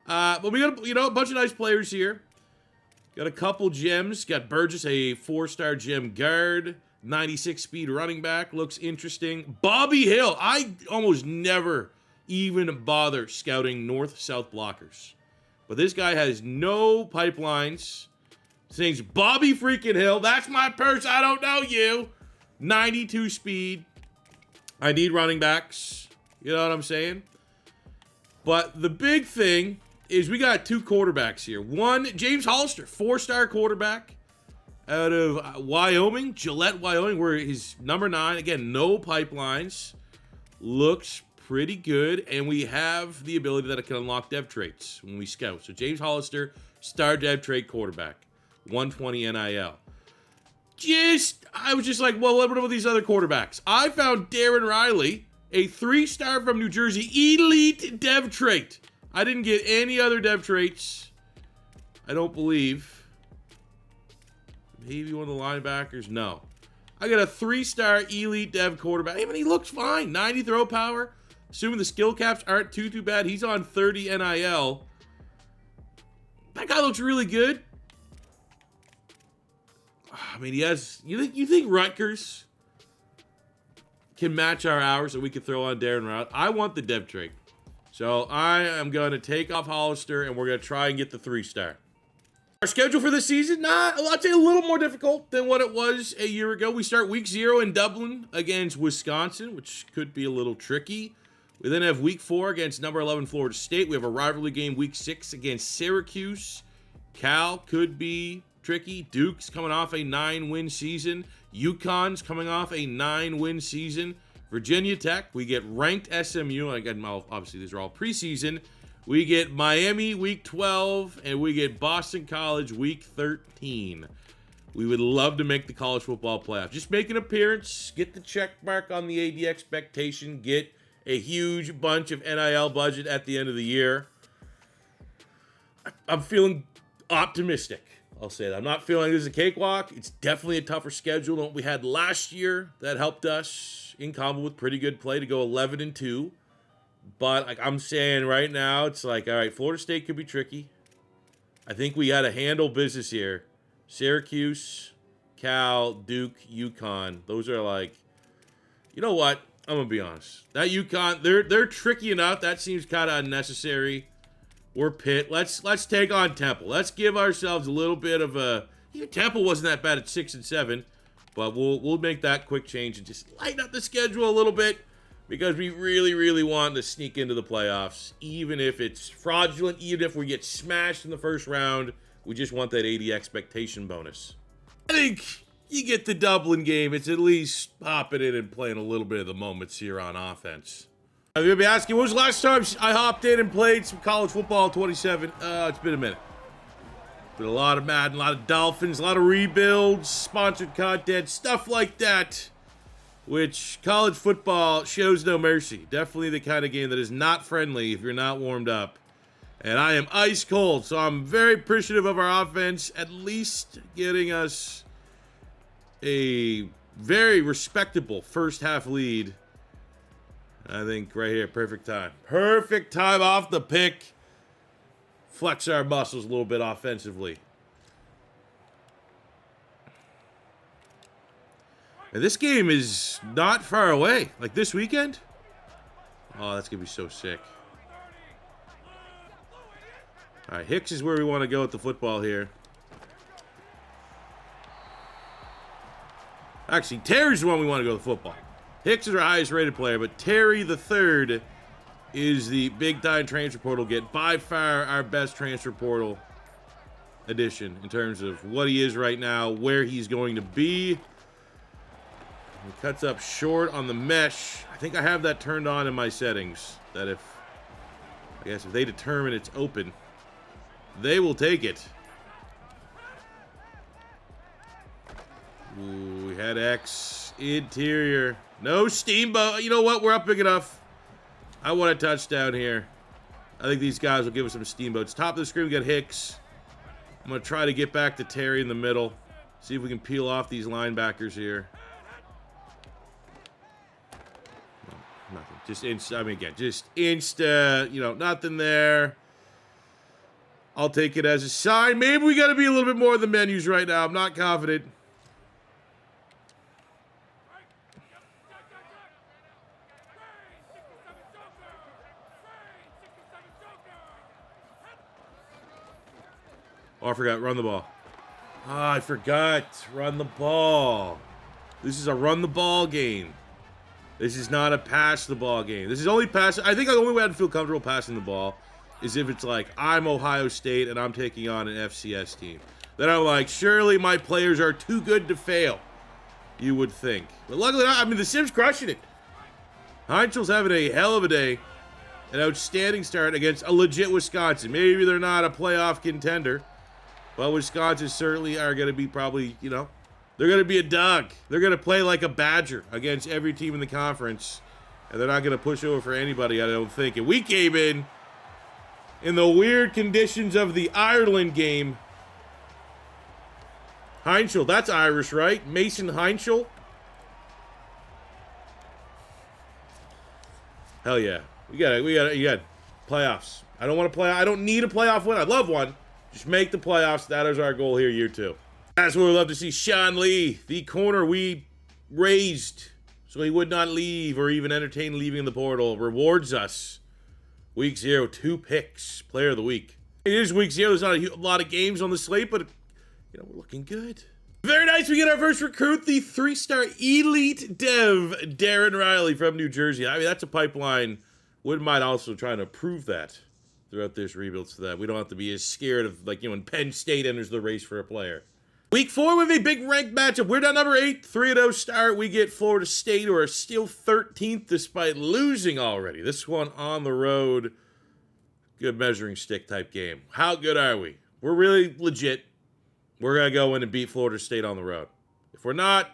But we got, you know, a bunch of nice players here. Got a couple gems. Got Burgess, a 4-star gem guard. 96 speed running back. Looks interesting. Bobby Hill. I almost never even bother scouting north-south blockers. But this guy has no pipelines. His name's Bobby freaking Hill. That's my purse. I don't know you. 92 speed. I need running backs. You know what I'm saying? But the big thing is we got 2 quarterbacks here. One, James Hollister, 4-star quarterback out of Wyoming, Gillette, Wyoming, where he's number 9. Again, no pipelines. Looks pretty good. And we have the ability that it can unlock dev traits when we scout. So James Hollister, star dev trait quarterback. 120 NIL. I was just like, well, what about these other quarterbacks? I found Darren Riley, a 3-star from New Jersey, elite dev trait. I didn't get any other dev traits. I don't believe. Maybe one of the linebackers. No. I got a 3-star elite dev quarterback. I mean, he looks fine. 90 throw power. Assuming the skill caps aren't too bad. He's on 30 NIL. That guy looks really good. I mean, he has. You think Rutgers can match our hours so we could throw on Darren Riley? I want the dev trait. So I am going to take off Hollister, and we're going to try and get the 3-star. Our schedule for this season, I'd say a little more difficult than what it was a year ago. We start week 0 in Dublin against Wisconsin, which could be a little tricky. We then have week 4 against number 11 Florida State. We have a rivalry game week 6 against Syracuse. Cal could be tricky. Duke's coming off a 9-win season. UConn's coming off a 9-win season. Virginia Tech, we get ranked SMU. Again, obviously, these are all preseason. We get Miami week 12, and we get Boston College week 13. We would love to make the college football playoff. Just make an appearance, get the check mark on the AD expectation, get a huge bunch of NIL budget at the end of the year. I'm feeling optimistic. I'll say that. I'm not feeling this is a cakewalk. It's definitely a tougher schedule than what we had last year. That helped us in combo with pretty good play to go 11-2. But like I'm saying right now, it's like, all right, Florida State could be tricky. I think we got to handle business here. Syracuse, Cal, Duke, UConn. Those are like, you know what? I'm gonna be honest. That UConn, they're tricky enough. That seems kind of unnecessary. Or Pitt. Let's take on Temple. Let's give ourselves a little bit of a. Even Temple wasn't that bad at 6-7, but we'll make that quick change and just lighten up the schedule a little bit because we really want to sneak into the playoffs, even if it's fraudulent, even if we get smashed in the first round. We just want that 80 expectation bonus. I think you get the Dublin game. It's at least hopping in and playing a little bit of the moments here on offense. You're going to be asking, when was the last time I hopped in and played some college football 27? It's been a minute. Been a lot of Madden, a lot of Dolphins, a lot of rebuilds, sponsored content, stuff like that. Which college football shows no mercy. Definitely the kind of game that is not friendly if you're not warmed up. And I am ice cold, so I'm very appreciative of our offense at least getting us a very respectable first half lead. I think right here, perfect time. Perfect time off the pick. Flex our muscles a little bit offensively. And this game is not far away. Like this weekend? Oh, that's going to be so sick. All right, Hicks is where we want to go with the football here. Actually, Terry's the one we want to go with the football. Hicks is our highest rated player, but Terry the third is the big time transfer portal get. By far our best transfer portal addition in terms of what he is right now, where he's going to be. He cuts up short on the mesh. I think I have that turned on in my settings. That if they determine it's open, they will take it. Ooh, we had X. Interior. No Steamboat. You know what? We're up big enough. I want a touchdown here. I think these guys will give us some Steamboats. Top of the screen, we got Hicks. I'm going to try to get back to Terry in the middle. See if we can peel off these linebackers here. No, nothing. Just insta, you know, nothing there. I'll take it as a sign. Maybe we got to be a little bit more of the menus right now. I'm not confident. Oh, I forgot. Run the ball. Ah, I forgot. Run the ball. This is a run the ball game. This is not a pass the ball game. This is only pass. I think the only way I'd feel comfortable passing the ball is if it's like I'm Ohio State and I'm taking on an FCS team. Then I'm like, surely my players are too good to fail. You would think. But luckily, I mean, the Sim's crushing it. Heintschel's having a hell of a day. An outstanding start against a legit Wisconsin. Maybe they're not a playoff contender. But Wisconsin certainly are going to be probably, you know, they're going to be a dog. They're going to play like a Badger against every team in the conference. And they're not going to push over for anybody, I don't think. And we came in the weird conditions of the Ireland game. Heintschel, that's Irish, right? Mason Heintschel. Hell yeah. You got playoffs. I don't want to play. I don't need a playoff win. I'd love one. Just make the playoffs. That is our goal here, year 2. That's where we love to see Sean Lee, the corner we raised so he would not leave or even entertain leaving the portal, rewards us. Week 0, 2 picks. Player of the week. It is week 0. There's not a lot of games on the slate, but, you know, we're looking good. Very nice. We get our first recruit, the 3-star elite dev, Darren Riley from New Jersey. I mean, that's a pipeline. Wouldn't mind also trying to prove that throughout this rebuild so that we don't have to be as scared of, like, you know, when Penn State enters the race for a player. Week 4 with a big ranked matchup. We're down number 8, 3-0 start. We get Florida State, who are still 13th despite losing already. This one on the road. Good measuring stick type game. How good are we? We're really legit. We're going to go in and beat Florida State on the road. If we're not,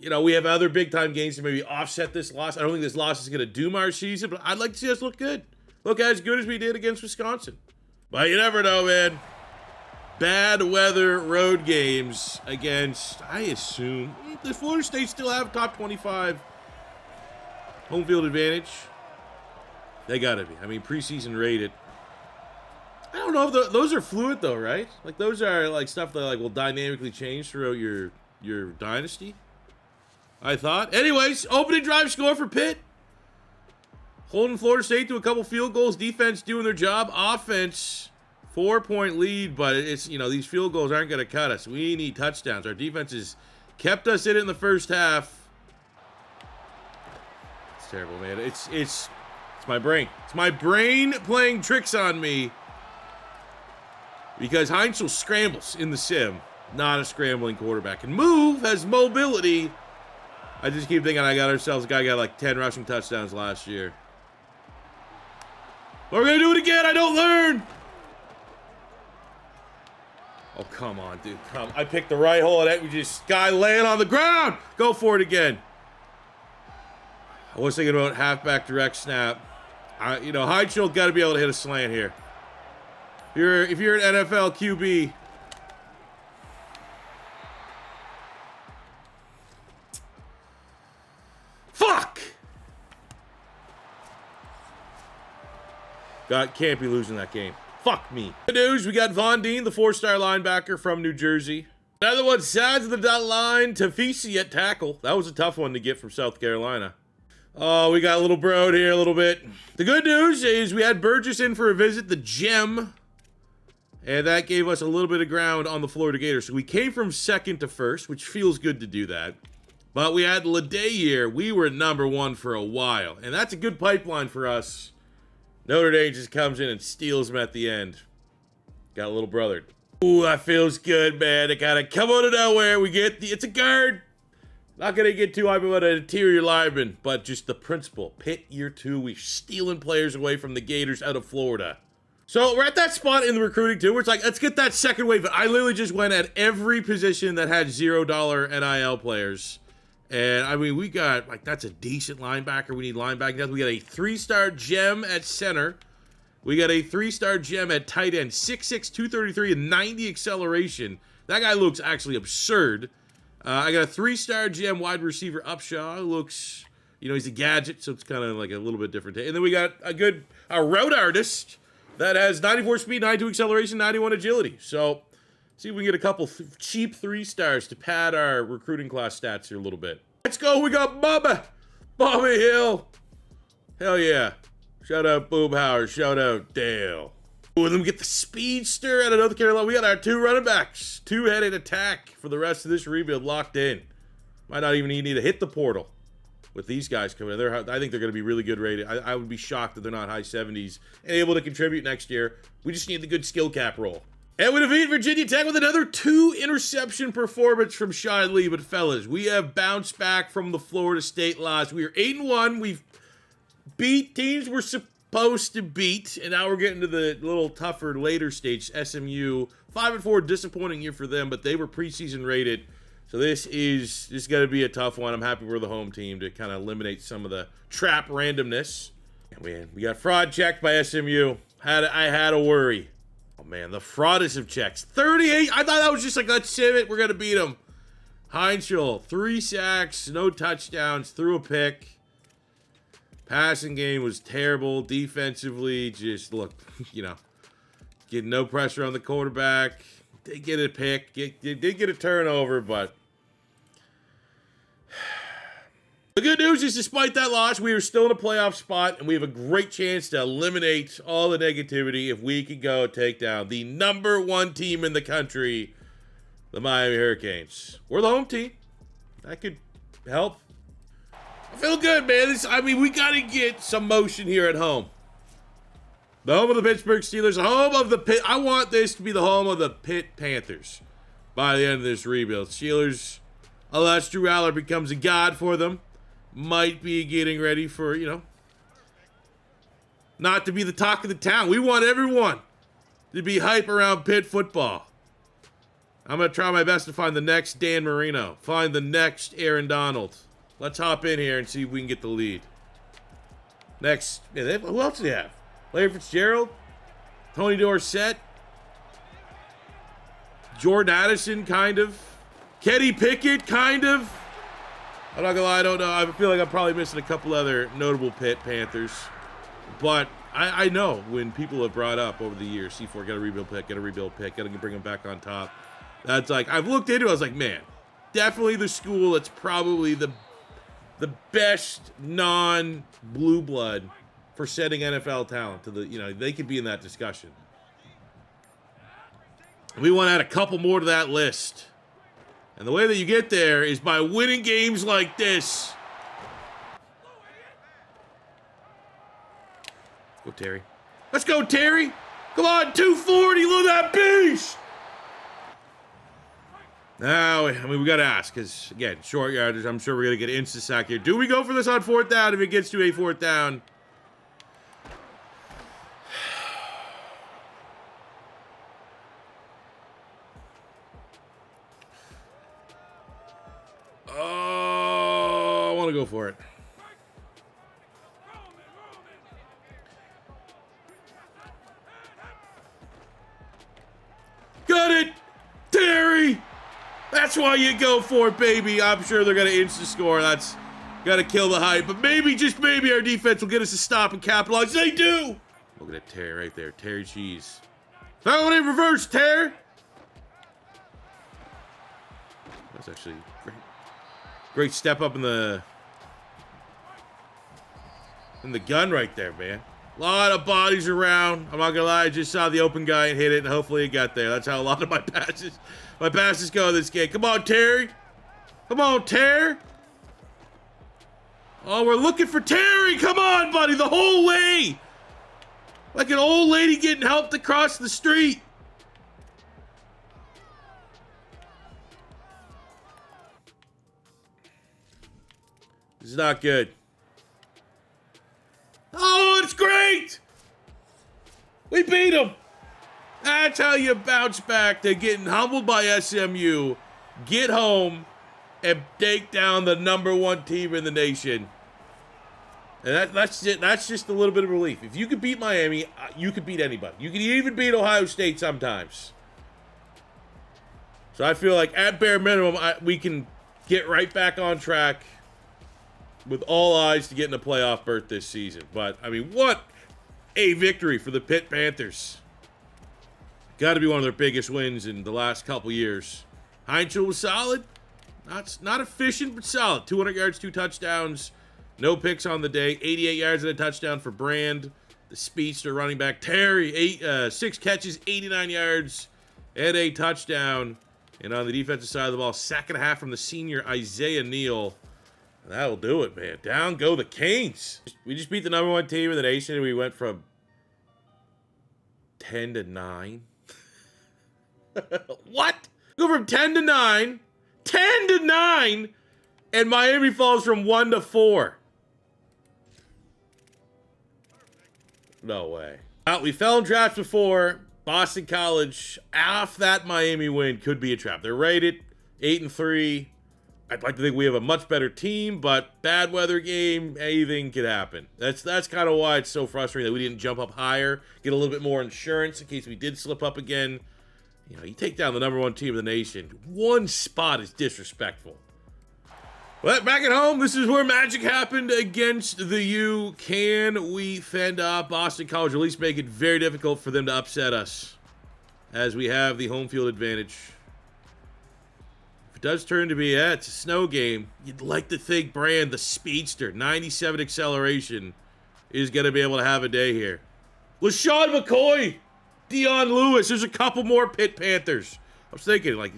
you know, we have other big-time games to maybe offset this loss. I don't think this loss is going to doom our season, but I'd like to see us look good. Look as good as we did against Wisconsin. But you never know, man. Bad weather road games against, I assume, does Florida State still have top 25 home field advantage? They got to be. I mean, preseason rated. I don't know if those are fluid, though, right? Like, those are, like, stuff that, like, will dynamically change throughout your dynasty, I thought. Anyways, opening drive score for Pitt. Holding Florida State to a couple field goals. Defense doing their job. Offense, 4-point lead, but it's, you know, these field goals aren't going to cut us. We need touchdowns. Our defense has kept us in it in the first half. It's terrible, man. It's my brain. It's my brain playing tricks on me because Heintschel scrambles in the sim. Not a scrambling quarterback. And Move has mobility. I just keep thinking I got ourselves a guy who got like 10 rushing touchdowns last year. We're going to do it again. I don't learn. Oh, come on, dude. Come. I picked the right hole. That was just guy laying on the ground. Go for it again. I was thinking about halfback direct snap. You know, Heintschel got to be able to hit a slant here. If you're an NFL QB, fuck. Can't be losing that game. Fuck me. Good news, we got Von Dean, the 4-star linebacker from New Jersey. Another one, sides of the dot line, Tafisi at tackle. That was a tough one to get from South Carolina. Oh, we got a little broed here a little bit. The good news is we had Burgess in for a visit, the gem. And that gave us a little bit of ground on the Florida Gators. So we came from 2nd to 1st, which feels good to do that. But we had Leday here. We were number 1 for a while. And that's a good pipeline for us. Notre Dame just comes in and steals them at the end. Got a little brother. Ooh, that feels good, man. It gotta come out of nowhere. We get it's a guard. Not gonna get too hype about an interior lineman, but just the principle. Pitt year 2, we're stealing players away from the Gators out of Florida. So we're at that spot in the recruiting too, where it's like, let's get that second wave. I literally just went at every position that had $0 NIL players. And I mean, we got, like, that's a decent linebacker. We need linebacker depth. We got a 3-star gem at center. We got a 3-star gem at tight end, 6'6", 233, and 90 acceleration. That guy looks actually absurd. I got a 3-star gem wide receiver, Upshaw. Looks, you know, he's a gadget, so it's kind of like a little bit different. And then we got a route artist that has 94 speed, 92 acceleration, 91 agility. So, see if we can get a couple cheap 3-stars to pad our recruiting class stats here a little bit. Let's go. We got Bobby Hill. Hell yeah. Shout out Boomhauer. Shout out Dale. Ooh, and then we get the speedster out of North Carolina. We got our 2 running backs. 2-headed attack for the rest of this rebuild locked in. Might not even need to hit the portal with these guys coming in. I think they're going to be really good rated. I would be shocked that they're not high 70s and able to contribute next year. We just need the good skill cap roll. And we defeat Virginia Tech with another 2-interception performance from Sean Lee. But fellas, we have bounced back from the Florida State loss. We are 8-1. We've beat teams we're supposed to beat, and now we're getting to the little tougher later stage. SMU 5-4, disappointing year for them, but they were preseason rated. So this is going to be a tough one. I'm happy we're the home team to kind of eliminate some of the trap randomness. And we got fraud checked by SMU. I had a worry. Oh man, the fraudest of checks. 38. I thought that was just like, let's save it. We're going to beat them. Heintschel, 3 sacks, no touchdowns, threw a pick. Passing game was terrible. Defensively, just look, you know, getting no pressure on the quarterback. Did get a pick. Did get a turnover, but the good news is despite that loss, we are still in a playoff spot, and we have a great chance to eliminate all the negativity if we can go take down the #1 team in the country, the Miami Hurricanes. We're the home team. That could help. I feel good, man. We got to get some motion here at home. The home of the Pittsburgh Steelers, the home of the Pitt. I want this to be the home of the Pitt Panthers by the end of this rebuild. Steelers, unless Drew Aller becomes a god for them, might be getting ready for, you know, not to be the talk of the town. We want everyone to be hype around Pitt football. I'm going to try my best to find the next Dan Marino, find the next Aaron Donald. Let's hop in here and see if we can get the lead. Next, who else do they have? Larry Fitzgerald, Tony Dorsett, Jordan Addison, kind of. Kenny Pickett, kind of. I'm not gonna lie, I don't know. I feel like I'm probably missing a couple other notable Pitt Panthers. But I know when people have brought up over the years, C4, get a rebuild pick, gotta bring them back on top. That's like, I've looked into it, I was like, man, definitely the school that's probably the best non-blue blood for setting NFL talent to the, you know, they could be in that discussion. We want to add a couple more to that list. And the way that you get there is by winning games like this. Go, Terry. Let's go, Terry. Come on, 240. Look at that beast. Now, we got to ask, because, again, short yardage, I'm sure we're going to get insta-sack here. Do we go for this on 4th down if it gets to a 4th down? Oh, I want to go for it. Got it! Terry! That's why you go for it, baby. I'm sure they're going to insta-score. That's got to kill the hype. But maybe, just maybe, our defense will get us a stop and capitalize. They do! Look at that Terry right there. Terry Cheese. Throw it in reverse, Terry! That's actually great. Great step up in the gun right there, man. A lot of bodies around. I'm not gonna lie, I just saw the open guy and hit it, and hopefully it got there. That's how a lot of my passes go in this game. Come on, Terry. Come on, Terry. Oh, we're looking for Terry. Come on, buddy, the whole way. Like an old lady getting helped across the street. This is not good. Oh, it's great! We beat him! That's how you bounce back to getting humbled by SMU, get home, and take down the #1 team in the nation. And that's just a little bit of relief. If you could beat Miami, you could beat anybody. You could even beat Ohio State sometimes. So I feel like at bare minimum, we can get right back on track with all eyes to get in a playoff berth this season. But, I mean, what a victory for the Pitt Panthers. Got to be one of their biggest wins in the last couple years. Heintschel was solid. Not efficient, but solid. 200 yards, 2 touchdowns. No picks on the day. 88 yards and a touchdown for Brand. The speedster running back. Terry, 6 catches, 89 yards, and a touchdown. And on the defensive side of the ball, sack and a half from the senior Isaiah Neal. That'll do it, man. Down go the Canes. We just beat the #1 team in the nation, and we went from 10 to 9. What? Go from 10 to 9, 10 to 9, and Miami falls from 1 to 4. No way. We fell in traps before. Boston College, off that Miami win, could be a trap. They're rated 8-3. I'd like to think we have a much better team, but bad weather game, anything could happen. That's kind of why it's so frustrating that we didn't jump up higher, get a little bit more insurance in case we did slip up again. You know, you take down the #1 team of the nation. One spot is disrespectful. But back at home, this is where magic happened against the U. Can we fend off Boston College, or at least make it very difficult for them to upset us, as we have the home field advantage? If it does turn to be, it's a snow game, you'd like to think Brand, the speedster, 97 acceleration, is going to be able to have a day here. LaShawn McCoy, Dion Lewis, there's a couple more Pitt Panthers. I was thinking, like,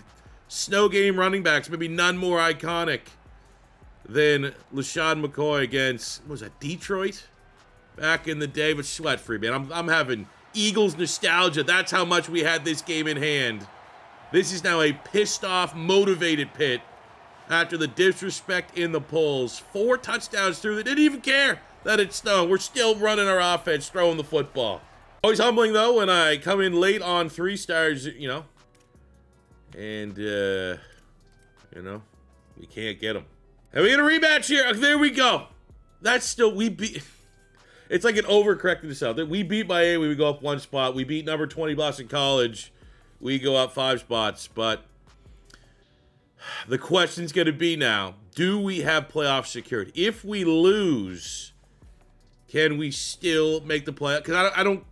snow game running backs, maybe none more iconic than LaShawn McCoy against, what was that, Detroit? Back in the day, but sweat-free, man. I'm having Eagles nostalgia. That's how much we had this game in hand. This is now a pissed-off, motivated Pitt after the disrespect in the polls. 4 touchdowns through. They didn't even care that it snowed. We're still running our offense, throwing the football. Always humbling, though, when I come in late on 3 stars, you know, and, you know, we can't get them. And we get a rematch here. There we go. That's still, we beat. It's like an overcorrecting itself. We beat Miami, we go up 1 spot. We beat #20 Boston College, we go up 5 spots. But the question's going to be now, do we have playoffs secured? If we lose, can we still make the playoff? Because I don't,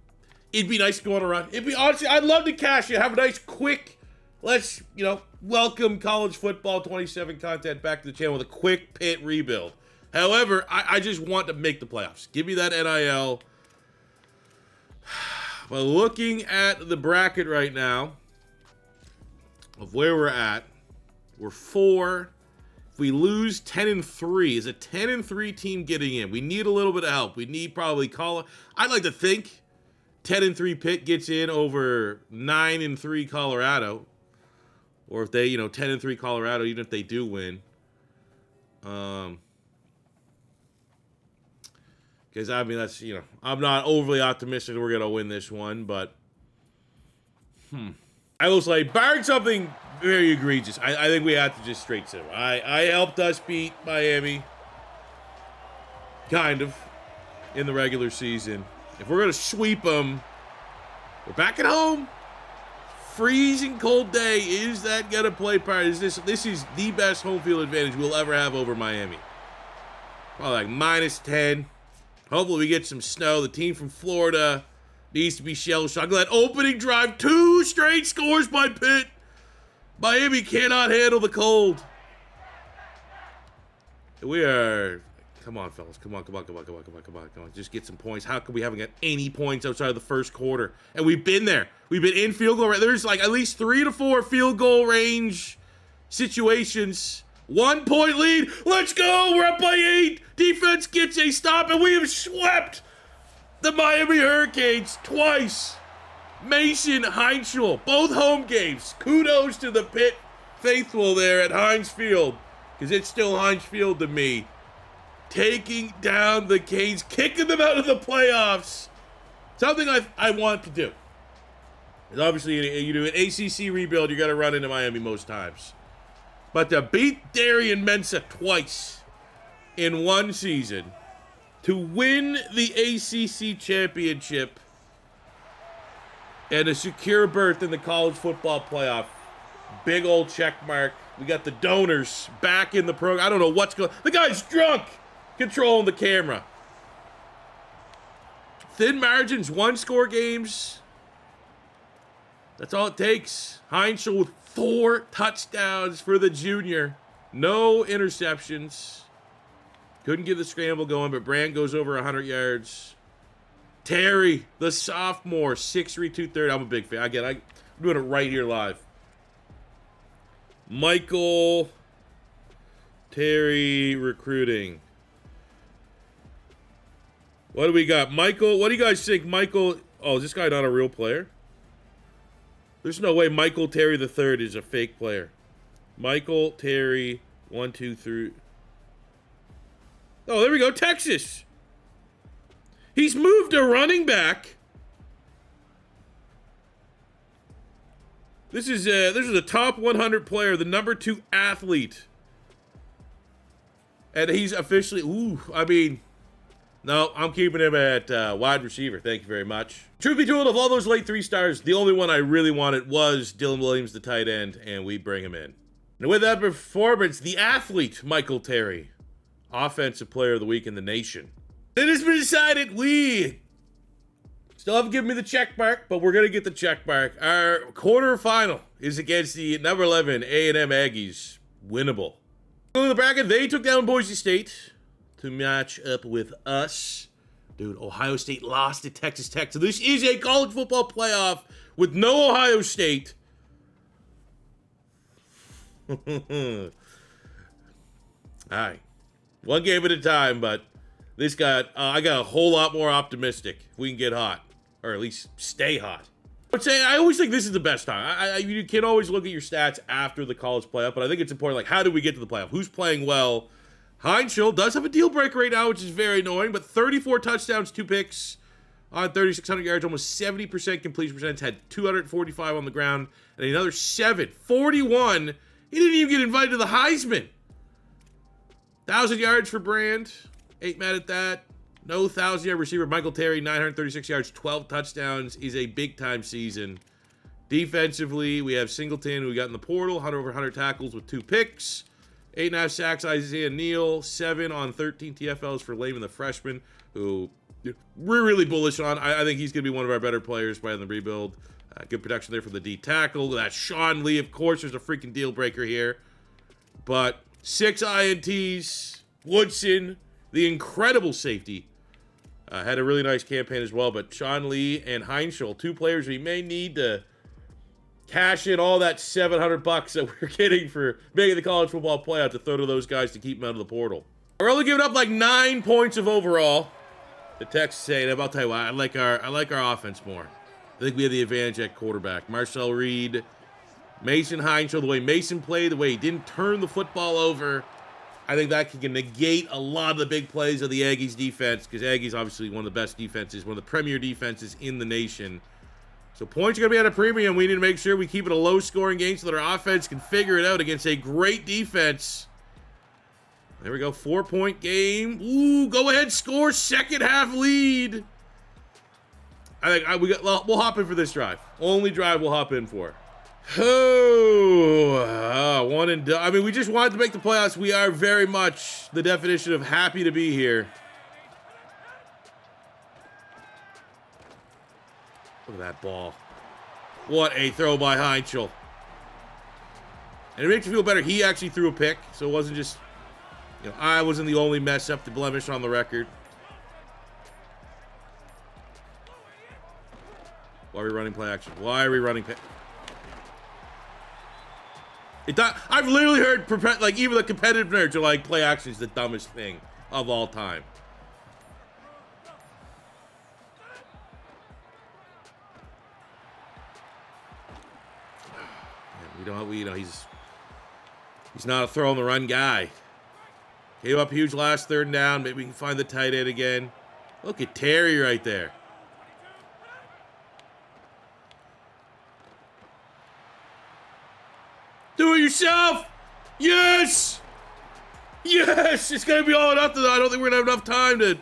it'd be nice to go on a run. It'd be, honestly, I'd love to cash it, have a nice, quick, let's, you know, welcome college football 27 content back to the channel with a quick Pitt rebuild. However, I just want to make the playoffs. Give me that NIL. But looking at the bracket right now of where we're at, we're 4. If we lose 10-3, is a 10-3 team getting in? We need a little bit of help. We need probably I'd like to think 10-3 Pitt gets in over 9-3 Colorado. Or if they, 10-3 Colorado, even if they do win. Because, I mean, that's, I'm not overly optimistic we're going to win this one, but, I will say, barring something very egregious, I think we have to just straight sit. I helped us beat Miami, kind of, in the regular season. If we're going to sweep them, we're back at home. Freezing cold day, is that gonna play part? This is the best home field advantage we'll ever have over Miami. Probably like -10. Hopefully we get some snow. The team from Florida needs to be shell-shocked. That opening drive, 2 straight scores by Pitt. Miami cannot handle the cold. We are, come on, fellas. Come on. Just get some points. How come we haven't got any points outside of the first quarter? And we've been there. We've been in field goal range. There's like at least 3 to 4 field goal range situations. 1 point lead. Let's go. We're up by 8. Defense gets a stop, and we have swept the Miami Hurricanes twice. Mason Heintschel, both home games. Kudos to the Pitt faithful there at Heinz Field, because it's still Heinz Field to me. Taking down the Canes, kicking them out of the playoffs. Something I want to do. Obviously, you do an ACC rebuild, you got to run into Miami most times. But to beat Darien Mensah twice in one season, to win the ACC championship, and a secure berth in the college football playoff, big old check mark. We got the donors back in the program. I don't know what's going on. The guy's drunk, controlling the camera. Thin margins, one-score games. That's all it takes. Heintschel with 4 touchdowns for the junior. No interceptions. Couldn't get the scramble going, but Brand goes over 100 yards. Terry, the sophomore, 6'3", 230. I'm a big fan. I'm doing it right here live. Michael Terry recruiting. What do we got? Michael, what do you guys think? Michael, oh, is this guy not a real player? There's no way Michael Terry III is a fake player. Michael Terry, 1, 2, 3. Oh, there we go, Texas. He's moved to running back. This is a top 100 player, the number 2 athlete. And he's officially, no, I'm keeping him at wide receiver. Thank you very much. Truth be told, of all those late 3 stars, the only one I really wanted was Dylan Williams, the tight end, and we bring him in. And with that performance, the athlete, Michael Terry, Offensive Player of the Week in the nation. It has been decided we still haven't given me the check mark, but we're going to get the check mark. Our quarterfinal is against the number 11 A&M Aggies. Winnable. In the bracket, they took down Boise State to match up with us. Dude, Ohio State lost to Texas Tech. So this is a college football playoff with no Ohio State. All right. One game at a time, but this I got a whole lot more optimistic. We can get hot, or at least stay hot. I always think this is the best time. You can always look at your stats after the college playoff, but I think it's important, like, how do we get to the playoff? Who's playing well? Heintschel does have a deal breaker right now, which is very annoying, but 34 touchdowns, 2 picks on 3,600 yards, almost 70% completion percentage, had 245 on the ground, and another 41. He didn't even get invited to the Heisman. 1,000 yards for Brand. 8 mad at that. No 1,000-yard receiver. Michael Terry, 936 yards, 12 touchdowns. Is a big-time season. Defensively, we have Singleton, who we got in the portal, over 100 tackles with 2 picks. 8.5 sacks, Isaiah Neal. 7 on 13 TFLs for Lehman, the freshman, who we're really bullish on. I think he's going to be one of our better players by the rebuild. Good production there for the D tackle. That Sean Lee, of course, there's a freaking deal breaker here. But 6 INTs. Woodson, the incredible safety, had a really nice campaign as well. But Sean Lee and Heintschel, 2 players we may need to cash in all that $700 that we're getting for making the college football playoff to throw to those guys to keep them out of the portal. We're only giving up like 9 points of overall. The Texas A&M, I'll tell you what, I like our offense more. I think we have the advantage at quarterback. Marcel Reed, Mason Heintschel, the way Mason played, the way he didn't turn the football over, I think that can negate a lot of the big plays of the Aggies defense, because Aggies obviously one of the best defenses, one of the premier defenses in the nation. So points are going to be at a premium. We need to make sure we keep it a low-scoring game so that our offense can figure it out against a great defense. There we go, 4-point game. Ooh, go ahead, score, second half lead. I think we'll hop in for this drive. Only drive we'll hop in for. Oh, one and done. I mean, we just wanted to make the playoffs. We are very much the definition of happy to be here. Look at that ball. What a throw by Heintschel. And it makes you feel better. He actually threw a pick, so it wasn't just, I wasn't the only mess up, the blemish on the record. Why are we running play action? Why are we running play? I've literally heard, even the competitive nerds are like, play action is the dumbest thing of all time. He's not a throw on the run guy. Gave up huge last 3rd down. Maybe we can find the tight end again. Look at Terry right there. yourself! Yes! Yes! It's gonna be all or nothing. I don't think we're gonna have enough time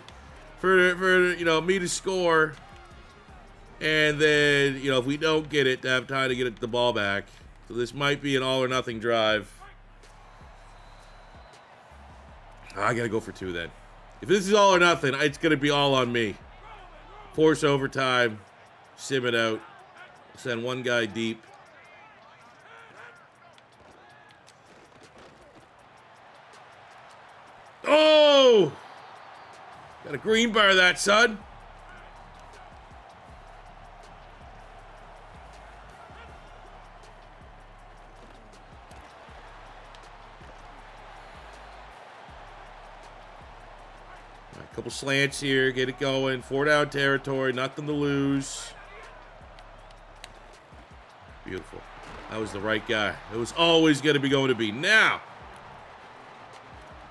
for you know, me to score. And then, you know, if we don't get it, to have time to get the ball back. So this might be an all or nothing drive. I gotta go for 2 then. If this is all or nothing, it's gonna be all on me. Force overtime, sim it out, send one guy deep. Oh! Got a green bar that, son. A couple slants here, get it going. 4 down territory, nothing to lose. Beautiful. That was the right guy. It was always going to be going to be. Now,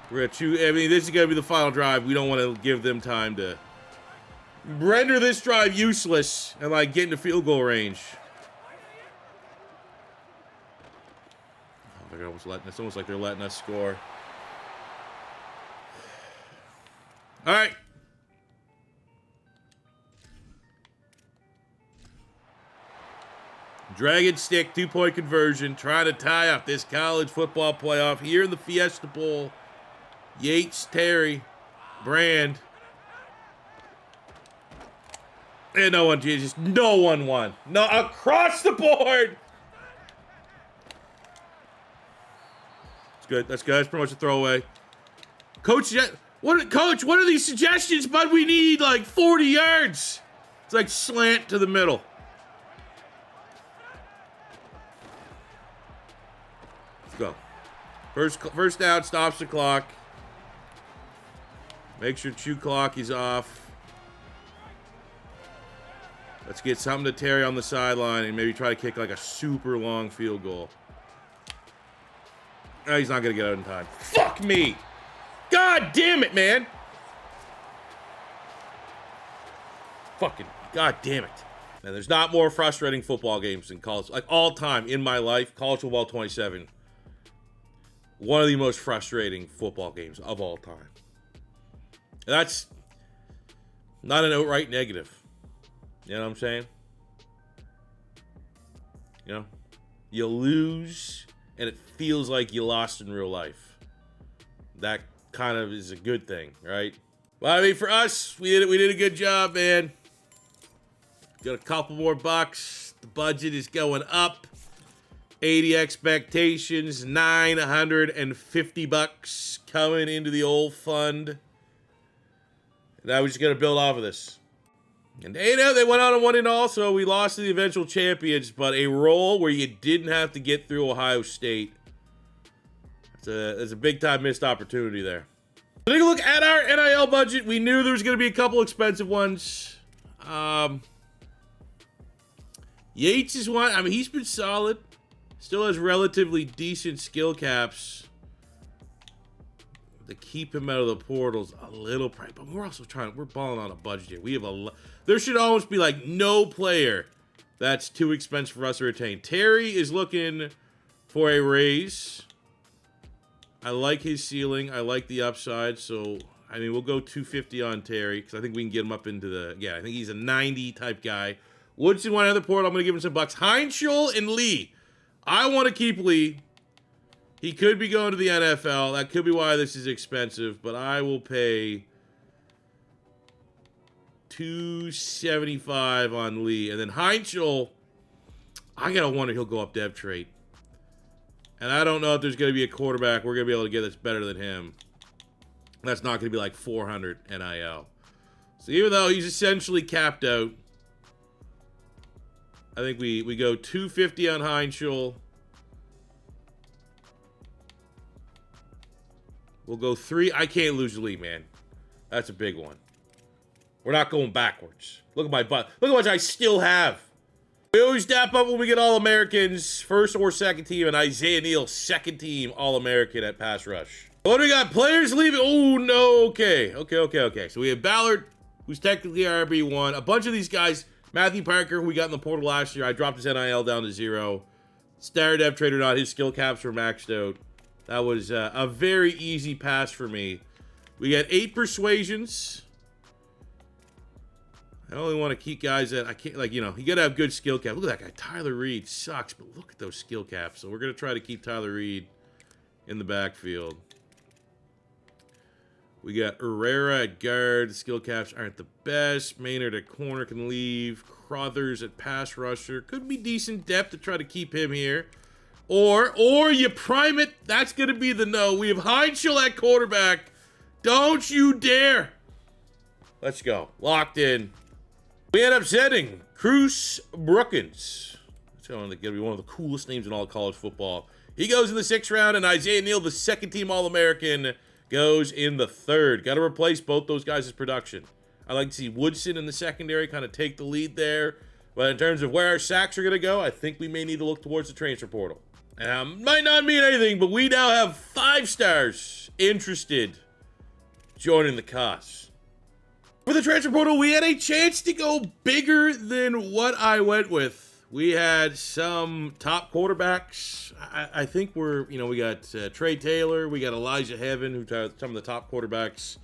we're going to choose. I mean, this is going to be the final drive. We don't want to give them time to render this drive useless and, like, get into field goal range. Oh, they're almost letting us. It's almost like they're letting us score. All right. Dragon stick, 2-point conversion, trying to tie up this college football playoff here in the Fiesta Bowl. Yates, Terry, Brand. And no one, Jesus, no one won. No, across the board. That's good. That's good. That's pretty much a throwaway. Coach, Coach, what are these suggestions, bud? We need like 40 yards. It's like slant to the middle. Let's go. First down, stops the clock. Make sure chew clock is off. Let's get something to Terry on the sideline and maybe try to kick like a super long field goal. Oh, he's not going to get out in time. Fuck me. God damn it, man. Fucking God damn it. And there's not more frustrating football games in college. Like all time in my life, college football 27. One of the most frustrating football games of all time. And that's not an outright negative. You know what I'm saying? You know? You lose, and it feels like you lost in real life. That kind of is a good thing, right? Well, I mean, for us, we did a good job, man. Got a couple more bucks. The budget is going up. 80 expectations, 950 bucks coming into the old fund. Now we're just going to build off of this. And they went out and won it all, so we lost to the eventual champions, but a roll where you didn't have to get through Ohio State. It's a big-time missed opportunity there. Take a look at our NIL budget. We knew there was going to be a couple expensive ones. Yates is one. I mean, he's been solid. Still has relatively decent skill caps. To keep him out of the portals a little pricey, but we're also we're balling on a budget here. We have there should almost be like no player that's too expensive for us to retain. Terry is looking for a raise. I like his ceiling. I like the upside. So, I mean, we'll go 250 on Terry because I think we can get him up into the, yeah, I think he's a 90 type guy. Woodson, one other portal. I'm going to give him some bucks. Heintschel and Lee. I want to keep Lee. He could be going to the NFL. That could be why this is expensive, but I will pay $275 on Lee. And then Heintschel, I got to wonder he'll go up dev trait. And I don't know if there's going to be a quarterback we're going to be able to get that's better than him. That's not going to be like 400 NIL. So even though he's essentially capped out, I think we go 250 on Heintschel. We'll go 3. I can't lose the lead, man. That's a big one. We're not going backwards. Look at my butt. Look how much I still have. We always dap up when we get All-Americans, first or second team, and Isaiah Neal, second team All-American at pass rush. What do we got? Players leaving. Oh, no. Okay. So we have Ballard, who's technically our RB1. A bunch of these guys. Matthew Parker, who we got in the portal last year. I dropped his NIL down to 0. Star dev trade or not, his skill caps were maxed out. That was a very easy pass for me. We got 8 persuasions. I only want to keep guys that I can't, like, you know, you got to have good skill caps. Look at that guy. Tyler Reed sucks, but look at those skill caps. So we're going to try to keep Tyler Reed in the backfield. We got Herrera at guard. Skill caps aren't the best. Maynard at corner can leave. Crothers at pass rusher. Could be decent depth to try to keep him here. Or you prime it. That's going to be the no. We have Heintschel at quarterback. Don't you dare. Let's go. Locked in. We end up setting Cruz Brookins. It's going to be one of the coolest names in all of college football. He goes in the 6th round, and Isaiah Neal, the second-team All-American, goes in the 3rd. Got to replace both those guys' production. I like to see Woodson in the secondary kind of take the lead there. But in terms of where our sacks are going to go, I think we may need to look towards the transfer portal. Might not mean anything, but we now have 5 stars interested joining the cause. For the transfer portal, we had a chance to go bigger than what I went with. We had some top quarterbacks. I think we got Trey Taylor, we got Elijah Heaven, who are some of the top quarterbacks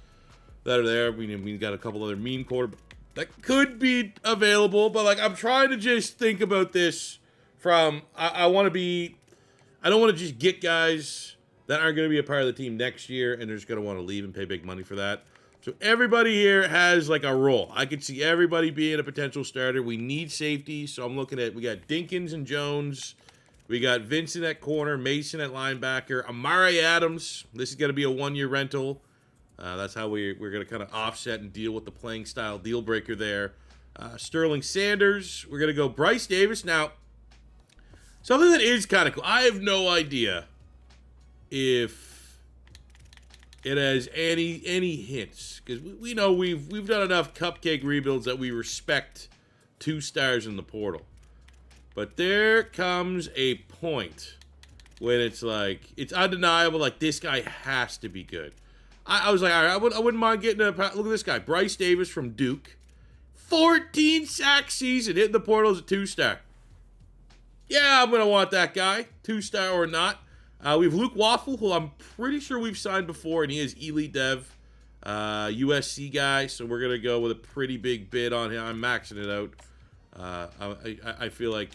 that are there. We got a couple other mean quarterbacks that could be available, but like I'm trying to just think about this from I don't want to just get guys that aren't going to be a part of the team next year and they're just going to want to leave and pay big money for that. So everybody here has like a role. I could see everybody being a potential starter. We need safety, so I'm looking at, we got Dinkins and Jones. We got Vincent at corner, Mason at linebacker, Amari Adams. This is going to be a 1-year rental. That's how we're going to kind of offset and deal with the playing style deal breaker there. Sterling Sanders. We're going to go Bryce Davis. Now, something that is kind of cool. I have no idea if it has any hints, because we know we've done enough cupcake rebuilds that we respect 2 stars in the portal. But there comes a point when it's like, it's undeniable, like this guy has to be good. I was like, all right, I wouldn't mind getting look at this guy, Bryce Davis from Duke. 14 sack season, hitting the portal as a 2-star. Yeah, I'm going to want that guy, 2-star or not. We have Luke Waffle, who I'm pretty sure we've signed before, and he is Elite Dev, USC guy, so we're going to go with a pretty big bid on him. I'm maxing it out. I feel like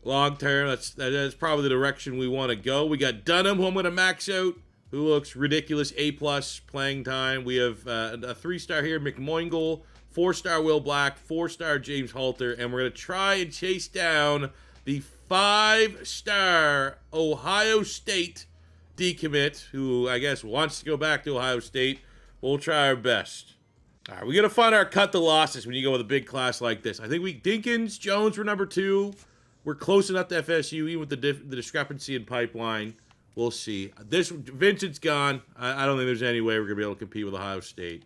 long term, that's probably the direction we want to go. We got Dunham, who I'm going to max out, who looks ridiculous, A+ playing time. We have a 3-star here, McMoingle, 4-star Will Black, 4-star James Halter, and we're going to try and chase down the 5-star Ohio State decommit, who I guess wants to go back to Ohio State. We'll try our best. All right, we got to find our cut the losses when you go with a big class like this. I think Dinkins, Jones were number 2. We're close enough to FSU, even with the discrepancy in pipeline. We'll see. Vincent's gone. I don't think there's any way we're going to be able to compete with Ohio State.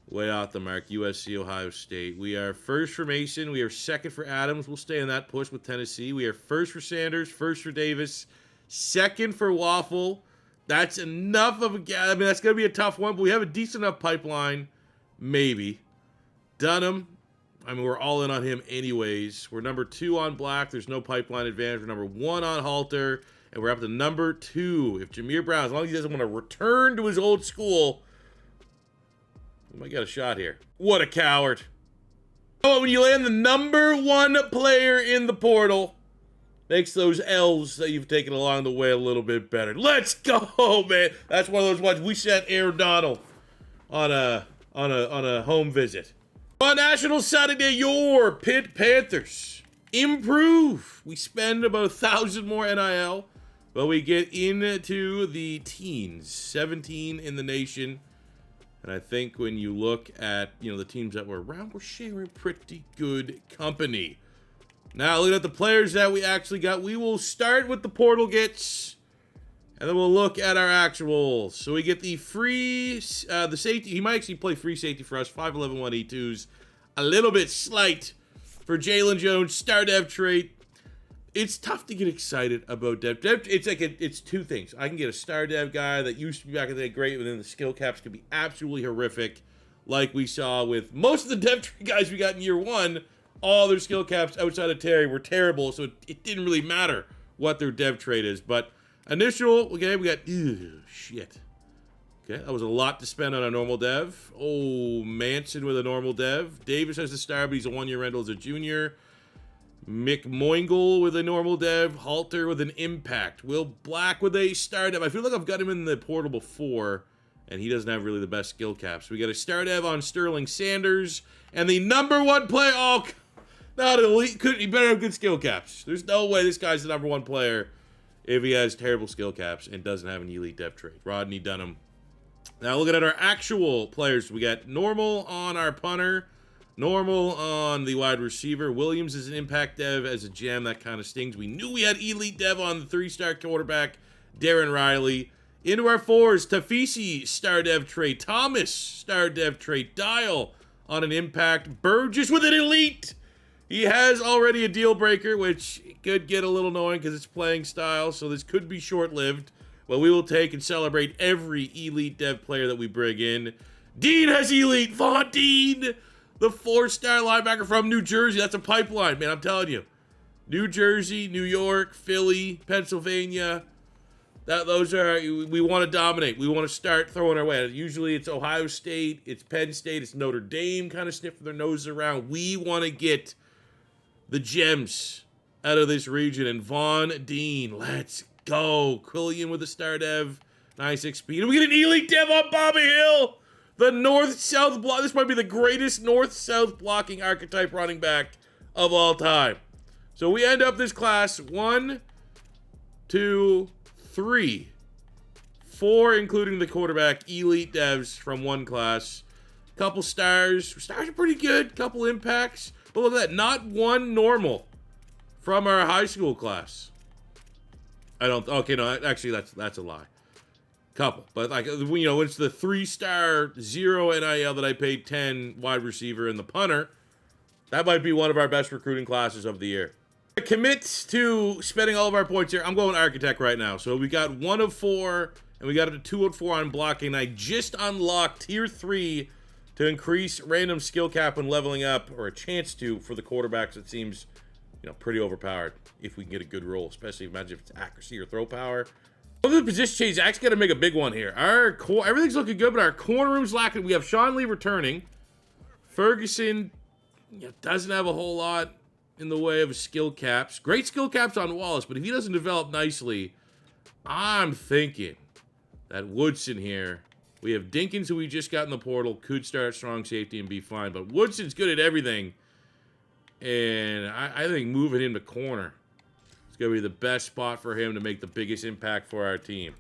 Way off the mark. USC, Ohio State. We are 1st for Mason. We are 2nd for Adams. We'll stay in that push with Tennessee. We are 1st for Sanders. 1st for Davis. 2nd for Waffle. That's enough of a gap. I mean, that's going to be a tough one, but we have a decent enough pipeline. Maybe. Dunham. I mean, we're all in on him anyways. We're number 2 on Black. There's no pipeline advantage. We're number 1 on Halter. And we're up to number 2. If Jameer Brown, as long as he doesn't want to return to his old school, we might get a shot here. What a coward. Oh, when you land the number 1 player in the portal, makes those L's that you've taken along the way a little bit better. Let's go, man. That's one of those ones. We sent Aaron Donald on a home visit. On National Saturday, your Pitt Panthers improve. We spend about 1,000 more NIL, but we get into the teens, 17 in the nation. And I think when you look at, the teams that were around, we're sharing pretty good company. Now, looking at the players that we actually got, we will start with the portal gets, and then we'll look at our actuals. So we get the free, the safety. He might actually play free safety for us, 5'11", 182s. A little bit slight for Jalen Jones, star dev trait. It's tough to get excited about dev. It's like it's 2 things. I can get a star dev guy that used to be back in the day great, but then the skill caps could be absolutely horrific, like we saw with most of the dev trait guys we got in year 1. all their skill caps outside of Terry were terrible, so it didn't really matter what their dev trait is. But initial, okay, we got, shit. Okay, that was a lot to spend on a normal dev. Oh, Manson with a normal dev. Davis has the star, but he's a 1-year rental as a junior. McMoingle with a normal dev. Halter with an impact. Will Black with a star dev. I feel like I've got him in the portal before, and he doesn't have really the best skill caps. We got a star dev on Sterling Sanders, and the #1 player. Oh, not elite. He better have good skill caps. There's no way this guy's the #1 player if he has terrible skill caps and doesn't have an elite dev trait. Rodney Dunham. Now looking at our actual players, we got normal on our punter, normal on the wide receiver. Williams is an impact dev as a gem. That kind of stings. We knew we had elite dev on the 3-star quarterback, Darren Riley. Into our 4s, Tafisi, star dev trait. Thomas, star dev trait. Dial on an impact. Burgess with an elite. He has already a deal breaker, which could get a little annoying because it's playing style, so this could be short-lived. But we will take and celebrate every elite dev player that we bring in. Dean has elite. Von Dean, the 4-star linebacker from New Jersey. That's a pipeline, man, I'm telling you. New Jersey, New York, Philly, Pennsylvania. Those are, we want to dominate. We want to start throwing our way. Usually it's Ohio State, it's Penn State, it's Notre Dame kind of sniffing their noses around. We want to get the gems out of this region. And Von Dean, let's go. Quillian with a star dev, 96 speed. And we get an elite dev on Bobby Hill. The north-south block. This might be the greatest north-south blocking archetype running back of all time. So we end up this class 1, 2, 3, 4, including the quarterback, elite devs from one class. Couple stars. Stars are pretty good. Couple impacts. But look at that. Not one normal from our high school class. Okay, no, actually, that's a lie. Couple. But, like, you know, it's the 3-star 0 NIL that I paid 10 wide receiver and the punter. That might be one of our best recruiting classes of the year. Commit to spending all of our points here. I'm going architect right now. So we got 1 of 4, and we got up to 2 of 4 on blocking. I just unlocked tier 3 to increase random skill cap when leveling up, or a chance to, for the quarterbacks. It seems, you know, pretty overpowered if we can get a good roll, especially imagine if it's accuracy or throw power. Look at the position change. Zach's got to make a big one here. Our core, everything's looking good, but our corner room's lacking. We have Sean Lee returning. Ferguson, you know, doesn't have a whole lot in the way of skill caps. Great skill caps on Wallace, but if he doesn't develop nicely, I'm thinking that Woodson here. We have Dinkins, who we just got in the portal, could start at strong safety and be fine, but Woodson's good at everything. And I think moving him to corner is going to be the best spot for him to make the biggest impact for our team.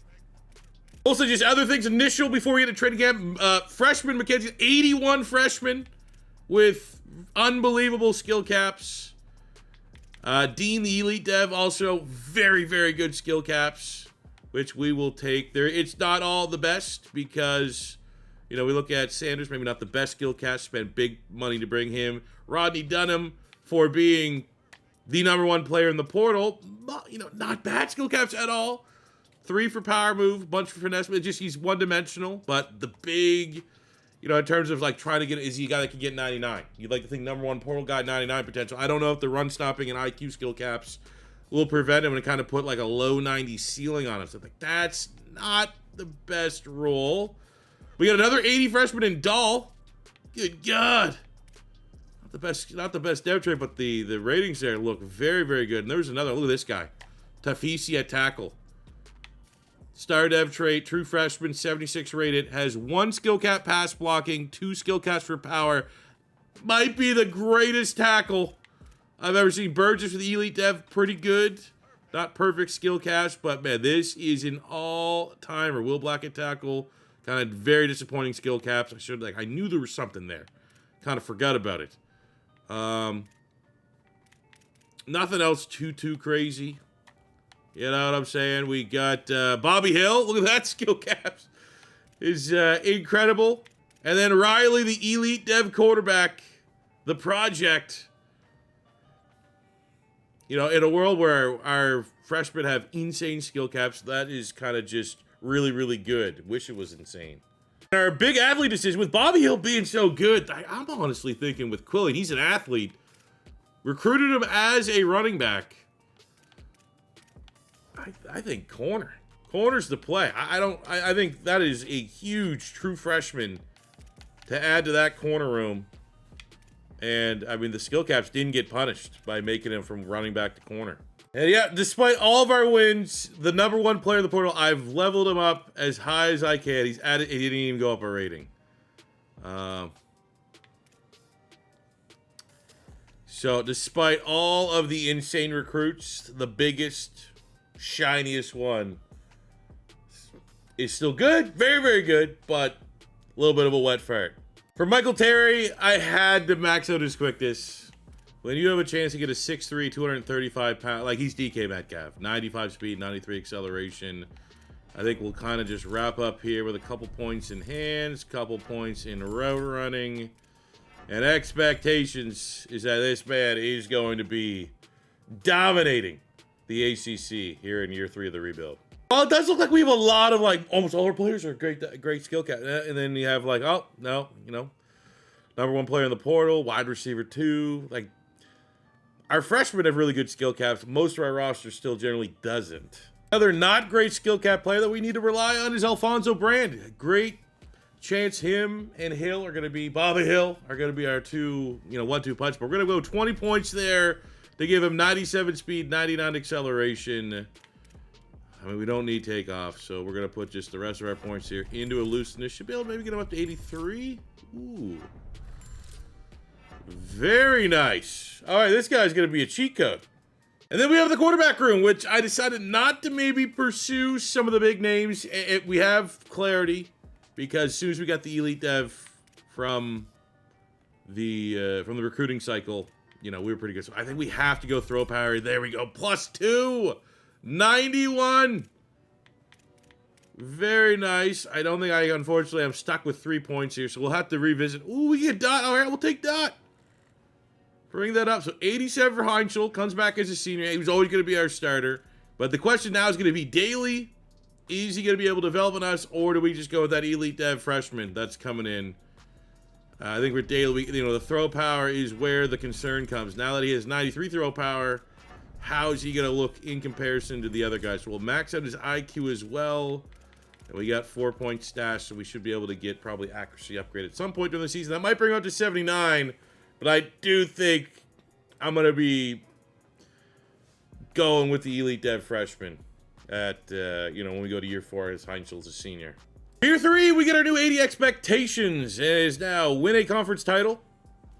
Also, just other things initial before we get to training camp. Freshman McKenzie, 81 freshmen with unbelievable skill caps. Dean, the elite dev, also very, very good skill caps, which we will take there. It's not all the best because, you know, we look at Sanders, maybe not the best skill caps, spent big money to bring him. Rodney Dunham, for being the #1 player in the portal, you know, not bad skill caps at all. 3 for power move, bunch for finesse, but just he's one-dimensional. But the big, you know, in terms of like trying to get, is he a guy that can get 99? You'd like to think #1 portal guy, 99 potential. I don't know if the run stopping and IQ skill caps will prevent him and kind of put like a low 90 ceiling on him. So like, that's not the best roll. We got another 80 freshman in Dahl. Good God. Not the best dev trait, but the ratings there look very, very good. And there's another, look at this guy. Tafisi at tackle. Star dev trait, true freshman, 76 rated, has 1 skill cap pass blocking, 2 skill caps for power. Might be the greatest tackle I've ever seen. Burgess with the elite dev, pretty good. Not perfect skill caps, but man, this is an all-timer. Will Black at tackle, kind of very disappointing skill caps. I knew there was something there. Kind of forgot about it. Nothing else too crazy. You know what I'm saying? We got Bobby Hill. Look at that skill caps. Is incredible. And then Riley, the elite dev quarterback, the project. You know, in a world where our freshmen have insane skill caps, that is kind of just really, really good. Wish it was insane. Our big athlete decision, with Bobby Hill being so good, I'm honestly thinking with Quillian, he's an athlete. Recruited him as a running back. I think corner. Corner's the play. I think that is a huge true freshman to add to that corner room. And, I mean, the skill caps didn't get punished by making him from running back to corner. And, yeah, despite all of our wins, the #1 player in the portal, I've leveled him up as high as I can. He didn't even go up a rating. So, despite all of the insane recruits, the biggest, shiniest one is still good. Very, very good, but a little bit of a wet fart. For Michael Terry, I had to max out his quickness. When you have a chance to get a 6'3", 235 pound, like he's DK Metcalf, 95 speed, 93 acceleration. I think we'll kind of just wrap up here with a couple points in hands, couple points in route running. And expectations is that this man is going to be dominating the ACC here in year 3 of the rebuild. Well, it does look like we have a lot of, like, almost all our players are great skill cap. And then you have, like, oh, no, you know, #1 player in the portal, wide receiver 2. Like, our freshmen have really good skill caps. Most of our roster still generally doesn't. Another not great skill cap player that we need to rely on is Alfonso Brand. Great chance him and Hill are going to be, Bobby Hill, are going to be our 1-2 punch. But we're going to go 20 points there to give him 97 speed, 99 acceleration. I mean, we don't need takeoff, so we're going to put just the rest of our points here into elusiveness. Should be able to maybe get him up to 83. Ooh. Very nice. All right, this guy's going to be a cheat code. And then we have the quarterback room, which I decided not to maybe pursue some of the big names. We have clarity because as soon as we got the elite dev from the recruiting cycle, we were pretty good. So I think we have to go throw power. There we go. +2. 91. Very nice. I don't think unfortunately, I'm stuck with 3 points here, so we'll have to revisit. Ooh, we get Dot. All right, we'll take Dot. Bring that up. So 87 for Heintschel. Comes back as a senior. He was always going to be our starter. But the question now is going to be daily. Is he going to be able to develop on us, or do we just go with that elite dev freshman that's coming in? I think with daily, the throw power is where the concern comes. Now that he has 93 throw power, how is he going to look in comparison to the other guys? So we'll max out his IQ as well. And we got 4 points stashed, so we should be able to get probably accuracy upgrade at some point during the season. That might bring him up to 79, but I do think I'm going to be going with the elite dev freshman at, when we go to year 4 as Heintschel's a senior. Year 3, we get our new 80 expectations. It is now win a conference title,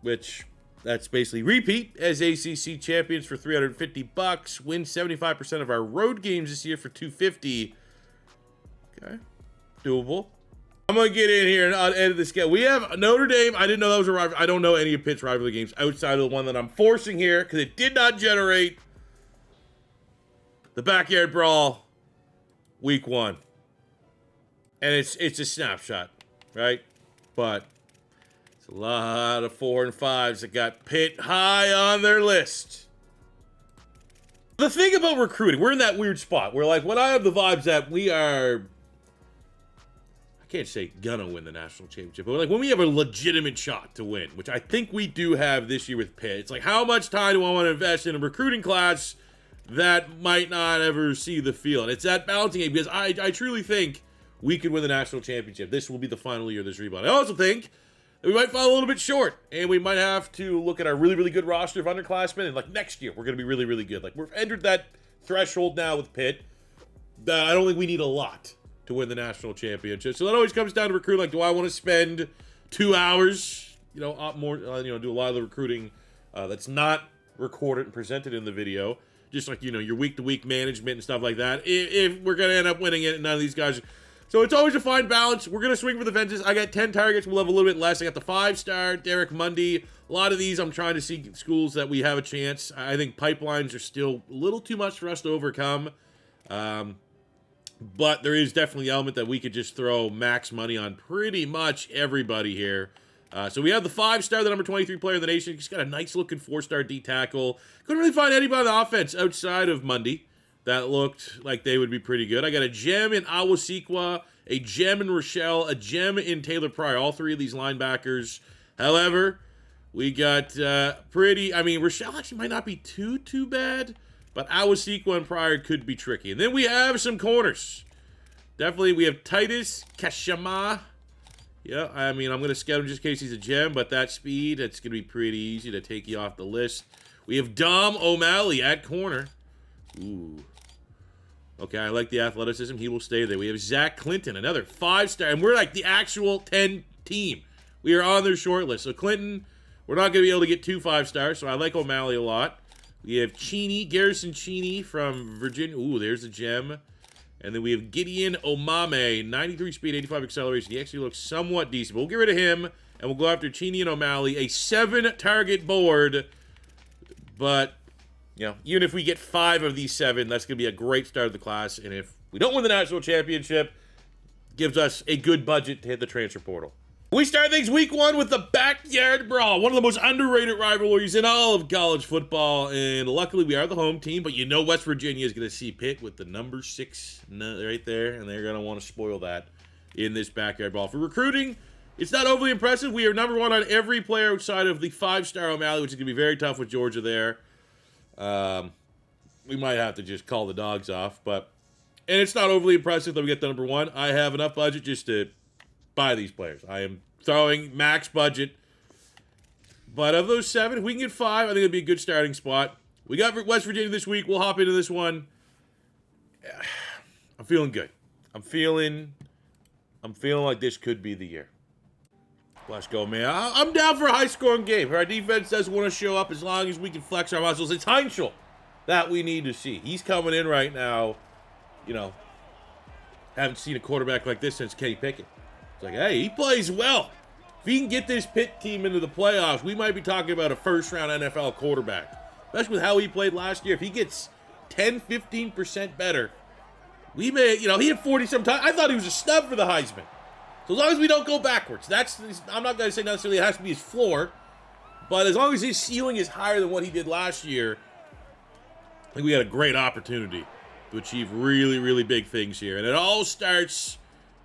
which... that's basically repeat as ACC champions for $350. Win 75% of our road games this year for $250. Okay, doable. I'm gonna get in here and edit this game. We have Notre Dame. I didn't know that was a rivalry. I don't know any of Pitt's rivalry games outside of the one that I'm forcing here because it did not generate the backyard brawl week 1, and it's a snapshot, right? But it's a lot of 4 and 5s that got Pitt high on their list. The thing about recruiting, we're in that weird spot where, like, when I have the vibes that we are, I can't say gonna win the national championship, but like when we have a legitimate shot to win, which I think we do have this year with Pitt, it's like, how much time do I want to invest in a recruiting class that might not ever see the field? It's that balancing act because I truly think we could win the national championship. This will be the final year of this rebuild. I also think we might fall a little bit short, and we might have to look at our really, really good roster of underclassmen, and like next year, we're going to be really, really good. Like, we've entered that threshold now with Pitt. I don't think we need a lot to win the national championship. So that always comes down to recruiting. Like, do I want to spend 2 hours, do a lot of the recruiting that's not recorded and presented in the video, just like, your week-to-week management and stuff like that, if we're going to end up winning it and none of these guys... So it's always a fine balance. We're going to swing for the fences. I got 10 targets. We'll have a little bit less. I got the 5-star, Derek Mundy. A lot of these, I'm trying to see schools that we have a chance. I think pipelines are still a little too much for us to overcome. But there is definitely an element that we could just throw max money on pretty much everybody here. So we have the 5-star, the number 23 player in the nation. He's got a nice-looking 4-star D tackle. Couldn't really find anybody on the offense outside of Mundy that looked like they would be pretty good. I got a gem in Awasikwa, a gem in Rochelle, a gem in Taylor Pryor, all 3 of these linebackers. However, We got pretty, I mean, Rochelle actually might not be too bad, but Awasika and Pryor could be tricky. And then we have some corners. Definitely, we have Titus Kashama. Yeah, I mean, I'm going to scout him just in case he's a gem, but that speed, it's going to be pretty easy to take you off the list. We have Dom O'Malley at corner. Ooh. Okay, I like the athleticism. He will stay there. We have Zach Clinton, another 5-star, and we're like the actual 10 team. We are on their short list. So Clinton, we're not going to be able to get 2 5-stars, so I like O'Malley a lot. We have Cheney, Garrison Cheney from Virginia. Ooh, there's a gem. And then we have Gideon Omame, 93 speed, 85 acceleration. He actually looks somewhat decent. But we'll get rid of him, and we'll go after Cheney and O'Malley. A 7-target board. But, you know, even if we get 5 of these 7, that's going to be a great start of the class. And if we don't win the national championship, gives us a good budget to hit the transfer portal. We start things week 1 with the Backyard Brawl, one of the most underrated rivalries in all of college football, and luckily we are the home team, but you know West Virginia is going to see Pitt with the number 6 right there, and they're going to want to spoil that in this Backyard Brawl. For recruiting, it's not overly impressive. We are number 1 on every player outside of the 5-star O'Malley, which is going to be very tough with Georgia there. We might have to just call the dogs off, and it's not overly impressive that we get the number 1. I have enough budget just to buy these players. I am throwing max budget. But of those 7, if we can get 5, I think it'd be a good starting spot. We got West Virginia this week. We'll hop into this one. I'm feeling good. I'm feeling like this could be the year. Let's go, man. I'm down for a high-scoring game. Our defense doesn't want to show up as long as we can flex our muscles. It's Heintschel that we need to see. He's coming in right now. You know, haven't seen a quarterback like this since Kenny Pickett. It's like, hey, he plays well. If he can get this Pitt team into the playoffs, we might be talking about a first-round NFL quarterback. Especially with how he played last year. If he gets 10, 15% better, we may, you know, he had 40-some times. I thought he was a snub for the Heisman. So as long as we don't go backwards, I'm not going to say necessarily it has to be his floor, but as long as his ceiling is higher than what he did last year, I think we got a great opportunity to achieve really, really big things here. And it all starts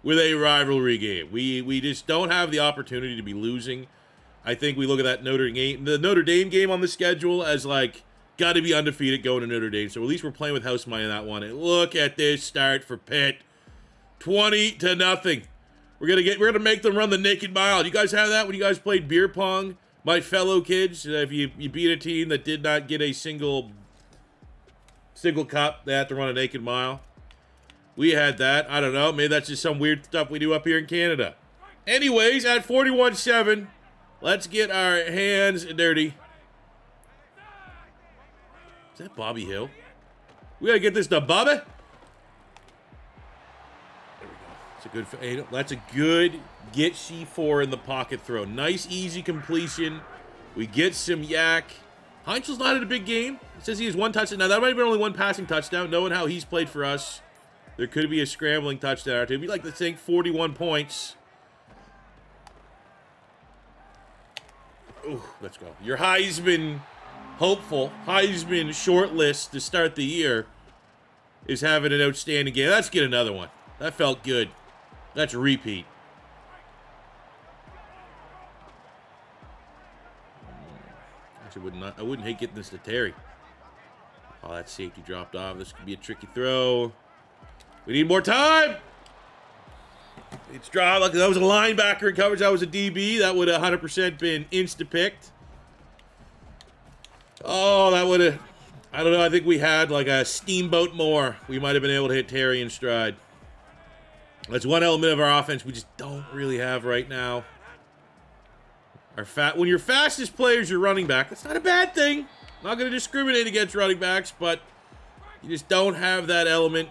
with a rivalry game. We just don't have the opportunity to be losing. I think we look at that the Notre Dame game on the schedule as like, got to be undefeated going to Notre Dame. So at least we're playing with house money in that one. And look at this start for Pitt. 20-0. We're gonna make them run the naked mile. Do you guys have that when you guys played beer pong? My fellow kids, if you beat a team that did not get a single cup, they have to run a naked mile. We had that. I don't know. Maybe that's just some weird stuff we do up here in Canada. Anyways, at 41-7, let's get our hands dirty. Is that Bobby Hill? We gotta get this to Bobby. That's a good get C4 in the pocket throw. Nice, easy completion. We get some yak. Heintschel's not in a big game. It says he has 1 touchdown. Now, that might have been only 1 passing touchdown. Knowing how he's played for us, there could be a scrambling touchdown or two. We like to think 41 points. Ooh, let's go. Your Heisman hopeful, Heisman short list to start the year is having an outstanding game. Let's get another one. That felt good. That's a repeat. Actually, I wouldn't hate getting this to Terry. Oh, that safety dropped off. This could be a tricky throw. We need more time. It's dropped. Like that was a linebacker in coverage. That was a DB. That would have 100% been insta-picked. Oh, that would have... I don't know. I think we had like a steamboat more. We might have been able to hit Terry in stride. That's one element of our offense we just don't really have right now. When your fastest player is your running back, that's not a bad thing. I'm not going to discriminate against running backs, but you just don't have that element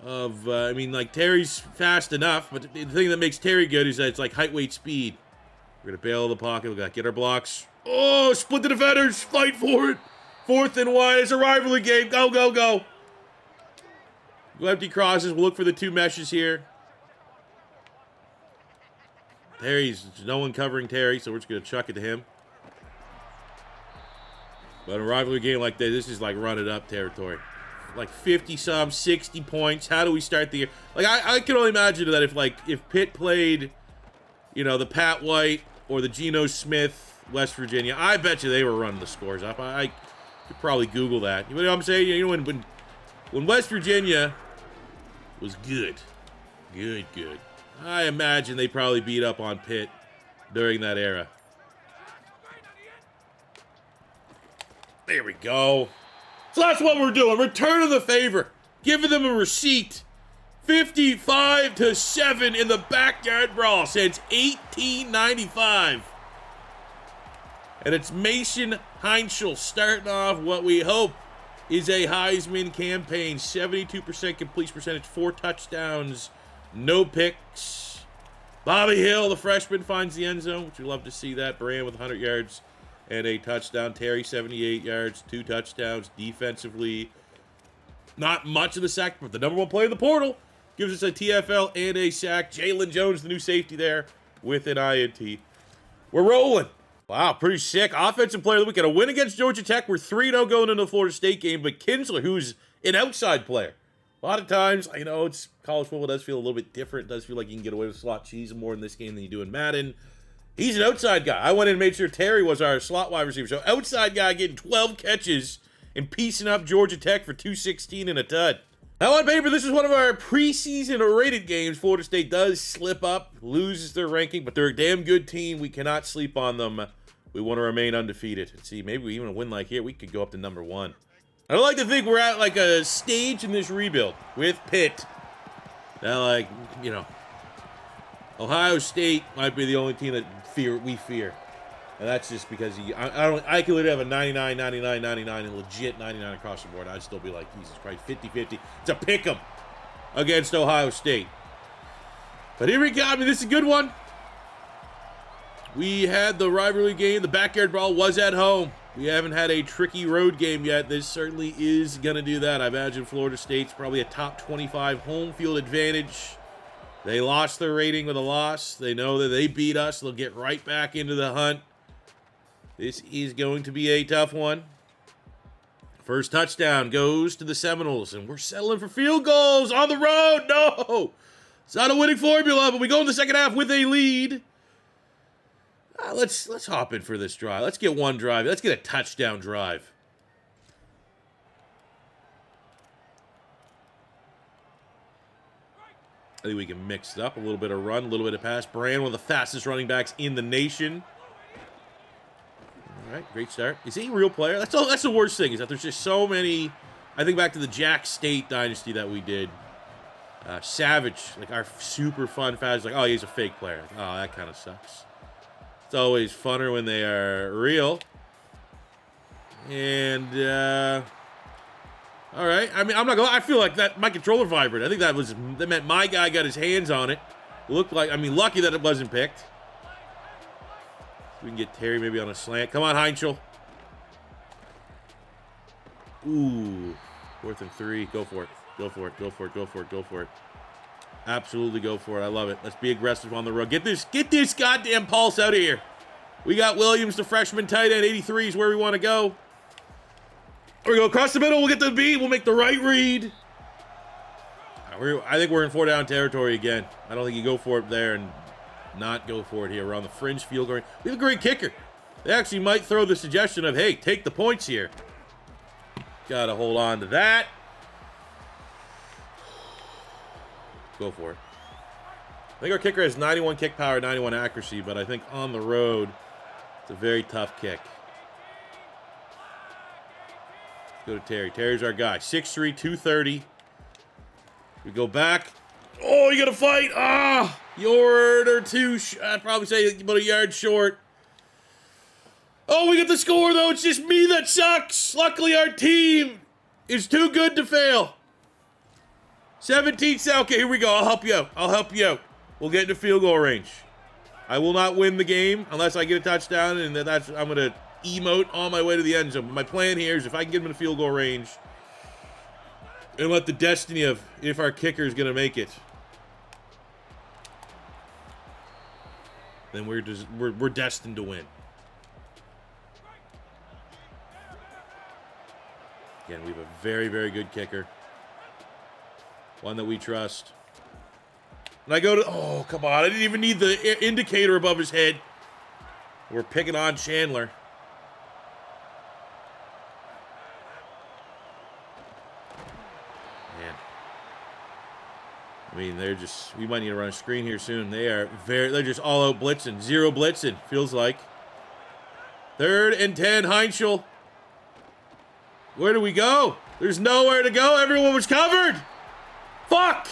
of, I mean, like Terry's fast enough, but the thing that makes Terry good is that it's like height, weight, speed. We're going to bail the pocket. We've got to get our blocks. Oh, split the defenders. Fight for it. 4th and 1. It's a rivalry game. Go, go, go. Go empty crosses. We'll look for the 2 meshes here. There's no one covering Terry, so we're just going to chuck it to him. But a rivalry game like this is like run it up territory. Like 50-some, 60 points. How do we start the year? Like, I can only imagine that if Pitt played, you know, the Pat White or the Geno Smith, West Virginia. I bet you they were running the scores up. I could probably Google that. You know what I'm saying? You know, when West Virginia was good, I imagine they probably beat up on Pitt during that era. There we go. So that's what we're doing. Returning the favor. Giving them a receipt. 55-7 in the backyard brawl since 1895. And it's Mason Heintschel starting off what we hope is a Heisman campaign. 72% completion percentage, 4 touchdowns, no picks. Bobby Hill, the freshman, finds the end zone, which we love to see that. Brand with 100 yards and a touchdown. Terry, 78 yards, 2 touchdowns. Defensively, not much of the sack, but the number 1 player in the portal gives us a TFL and a sack. Jalen Jones, the new safety there, with an INT. We're rolling. Wow, pretty sick. Offensive player of the week. Got a win against Georgia Tech. We're 3-0 going into the Florida State game, but Kinsler, who's an outside player. A lot of times, you know, it's college football does feel a little bit different. It does feel like you can get away with slot cheese more in this game than you do in Madden. He's an outside guy. I went in and made sure Terry was our slot wide receiver. So outside guy getting 12 catches and piecing up Georgia Tech for 216 and a tud. Now on paper, this is one of our preseason rated games. Florida State does slip up, loses their ranking, but they're a damn good team. We cannot sleep on them. We want to remain undefeated. And see, maybe we even win like here, we could go up to number 1. I like to think we're at like a stage in this rebuild with Pitt. That, like, you know, Ohio State might be the only team that we fear. And that's just because I could literally have a 99, 99, 99, and legit 99 across the board. I'd still be like, Jesus Christ, 50-50. It's a pick 'em against Ohio State. But here we go. I mean, this is a good one. We had the rivalry game. The backyard brawl was at home. We haven't had a tricky road game yet. This certainly is going to do that. I imagine Florida State's probably a top 25 home field advantage. They lost their rating with a loss. They know that they beat us. They'll get right back into the hunt. This is going to be a tough one. First touchdown goes to the Seminoles, and we're settling for field goals on the road. No! It's not a winning formula, but we go in the second half with a lead. Let's hop in for this drive. Let's get one drive. Let's get a touchdown drive. I think we can mix it up. A little bit of run, a little bit of pass. Brand, one of the fastest running backs in the nation. All right, great start. Is he a real player? That's the worst thing, is that there's just so many. I think back to the Jack State Dynasty that we did. Savage, like our super fun fans, like, oh, he's a fake player. Like, oh, that kind of sucks. It's always funner when they are real. And, all right. I mean, I'm not gonna lie. I feel like that my controller vibrated. I think that meant my guy got his hands on it. Looked like, I mean, lucky that it wasn't picked. We can get Terry maybe on a slant. Come on, Heintschel. Ooh, 4th and 3. Go for it. Go for it. Go for it. Go for it. Go for it. Absolutely go for it. I love it. Let's be aggressive on the road. Get this goddamn pulse out of here. We got Williams, the freshman tight end. 83 is where we want to go. There we go. Across the middle. We'll get the B. We'll make the right read. I think we're in 4-down territory again. I don't think you go for it there and not go for it here. We're on the fringe field goal. We have a great kicker. They actually might throw the suggestion of, hey, take the points here. Got to hold on to that. Go for it. I think our kicker has 91 kick power, 91 accuracy, but I think on the road, it's a very tough kick. Let's go to Terry. Terry's our guy. 6'3", 230. We go back. Oh, you got to fight. Ah, yard or two. I'd probably say about a yard short. Oh, we get the score, though. It's just me that sucks. Luckily, our team is too good to fail. 17 seconds. Okay, here we go. I'll help you out. I'll help you out. We'll get into field goal range. I will not win the game unless I get a touchdown, and I'm going to emote on my way to the end zone. But my plan here is if I can get him in the field goal range and let the destiny of if our kicker is going to make it, then we're destined to win. Again, we have a very, very good kicker. One that we trust. And I go to, oh, come on. I didn't even need the indicator above his head. We're picking on Chandler. Man. I mean, they're just, we might need to run a screen here soon. They're just all out blitzing. Zero blitzing, feels like. 3rd and 10, Heintschel. Where do we go? There's nowhere to go. Everyone was covered. Fuck.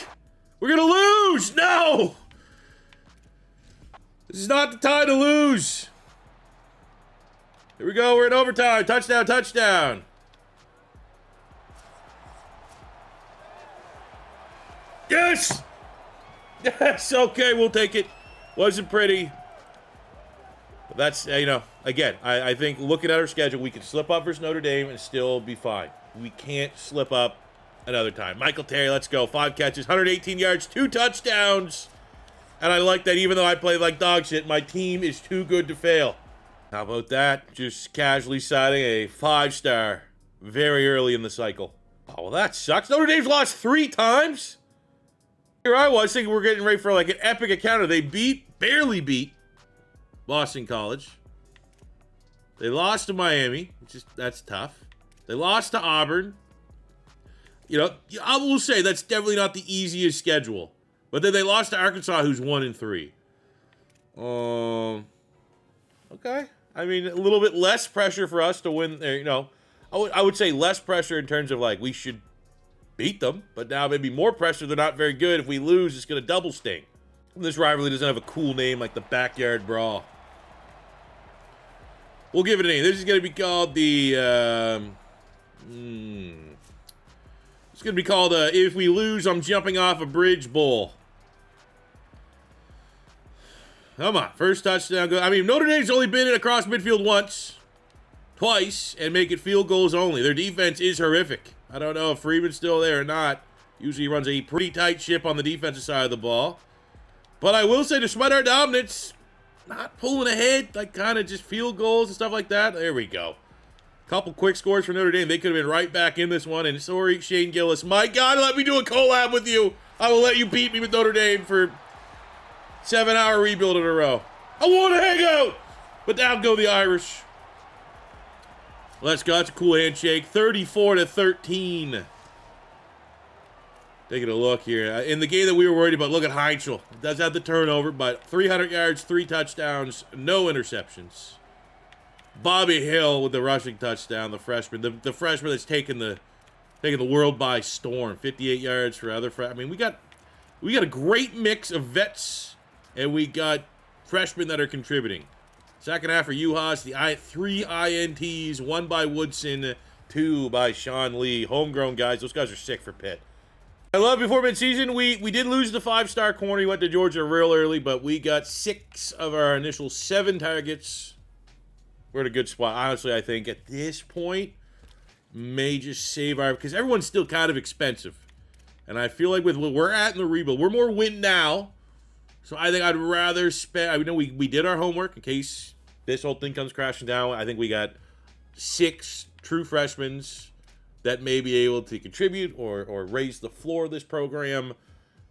We're going to lose. No. This is not the time to lose. Here we go. We're in overtime. Touchdown, touchdown. Yes. Yes. Okay, we'll take it. Wasn't pretty. But that's, you know, again, I think looking at our schedule, we could slip up versus Notre Dame and still be fine. We can't slip up another time. Michael Terry, let's go. 5 catches, 118 yards, 2 touchdowns. And I like that even though I play like dog shit, my team is too good to fail. How about that? Just casually citing a 5-star very early in the cycle. Oh, well, that sucks. Notre Dame's lost 3 times? Here I was thinking we're getting ready for like an epic encounter. They barely beat Boston College. They lost to Miami, that's tough. They lost to Auburn. You know, I will say that's definitely not the easiest schedule. But then they lost to Arkansas, who's 1-3. Okay. I mean, a little bit less pressure for us to win. You know, I would say less pressure in terms of like we should beat them. But now maybe more pressure. They're not very good. If we lose, it's going to double sting. This rivalry doesn't have a cool name like the Backyard Brawl. We'll give it a name. This is going to be called the, it's going to be called, If We Lose, I'm Jumping Off a Bridge Bowl. Come on. First touchdown. Go. I mean, Notre Dame's only been in across midfield twice, and make it field goals only. Their defense is horrific. I don't know if Freeman's still there or not. Usually runs a pretty tight ship on the defensive side of the ball. But I will say, despite our dominance, not pulling ahead, like kind of just field goals and stuff like that. There we go. Couple quick scores for Notre Dame. They could have been right back in this one. And sorry, Shane Gillis. My God, let me do a collab with you. I will let you beat me with Notre Dame for 7-hour rebuild in a row. I want to hang out. But down go the Irish. Let's go. That's a cool handshake. 34-13. Taking a look here. In the game that we were worried about, look at Heintschel. Does have the turnover, but 300 yards, 3 touchdowns, no interceptions. Bobby Hill with the rushing touchdown, the freshman. The freshman that's taking the world by storm. 58 yards for other freshmen. I mean, we got a great mix of vets, and we got freshmen that are contributing. Second half for UHAS, the 3 INTs, 1 by Woodson, 2 by Sean Lee. Homegrown guys. Those guys are sick for Pitt. I love before midseason, we did lose the 5-star corner. He went to Georgia real early, but we got 6 of our initial 7 targets. We're in a good spot. Honestly, I think at this point, may just save our... Because everyone's still kind of expensive. And I feel like with where we're at in the rebuild, we're more win now. So I think I'd rather spend... I know we did our homework in case this whole thing comes crashing down. I think we got 6 true freshmen that may be able to contribute or raise the floor of this program.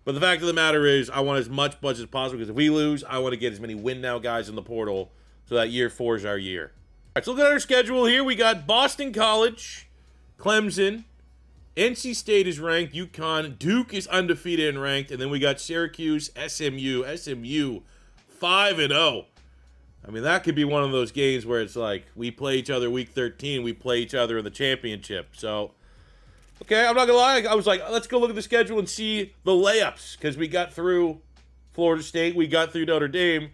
But the fact of the matter is, I want as much budget as possible, because if we lose, I want to get as many win now guys in the portal so that year 4 is our year. All right, so look at our schedule here. We got Boston College, Clemson, NC State is ranked, UConn, Duke is undefeated and ranked, and then we got Syracuse, SMU 5-0. I mean, that could be one of those games where it's like, we play each other week 13, we play each other in the championship. So, okay, I'm not going to lie. I was like, let's go look at the schedule and see the layups, because we got through Florida State, we got through Notre Dame.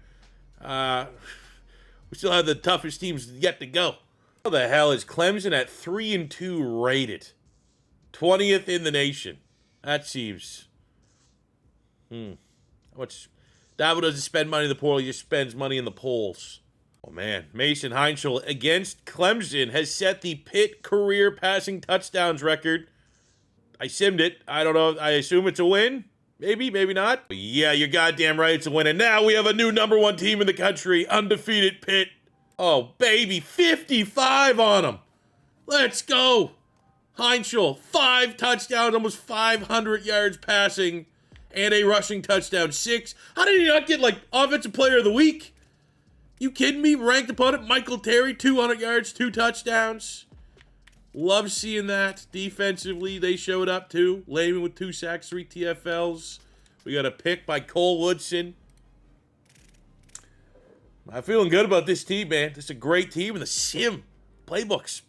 We still have the toughest teams yet to go. How the hell is Clemson at 3-2 rated? 20th in the nation. That seems... How much... Davo doesn't spend money in the portal, he just spends money in the polls. Oh, man. Mason Heintschel against Clemson has set the Pitt career passing touchdowns record. I simmed it. I don't know. I assume it's a win. Maybe, maybe not. But yeah, you're goddamn right it's a win. And now we have a new #1 team in the country, undefeated Pitt. Oh, baby, 55 on them. Let's go. Heintschel, 5 touchdowns, almost 500 yards passing. And a rushing touchdown, 6. How did he not get, like, Offensive Player of the Week? You kidding me? Ranked opponent, Michael Terry, 200 yards, 2 touchdowns. Love seeing that. Defensively, they showed up too. Lehman with 2 sacks, 3 TFLs. We got a pick by Cole Woodson. I'm feeling good about this team, man. This is a great team, and the sim playbooks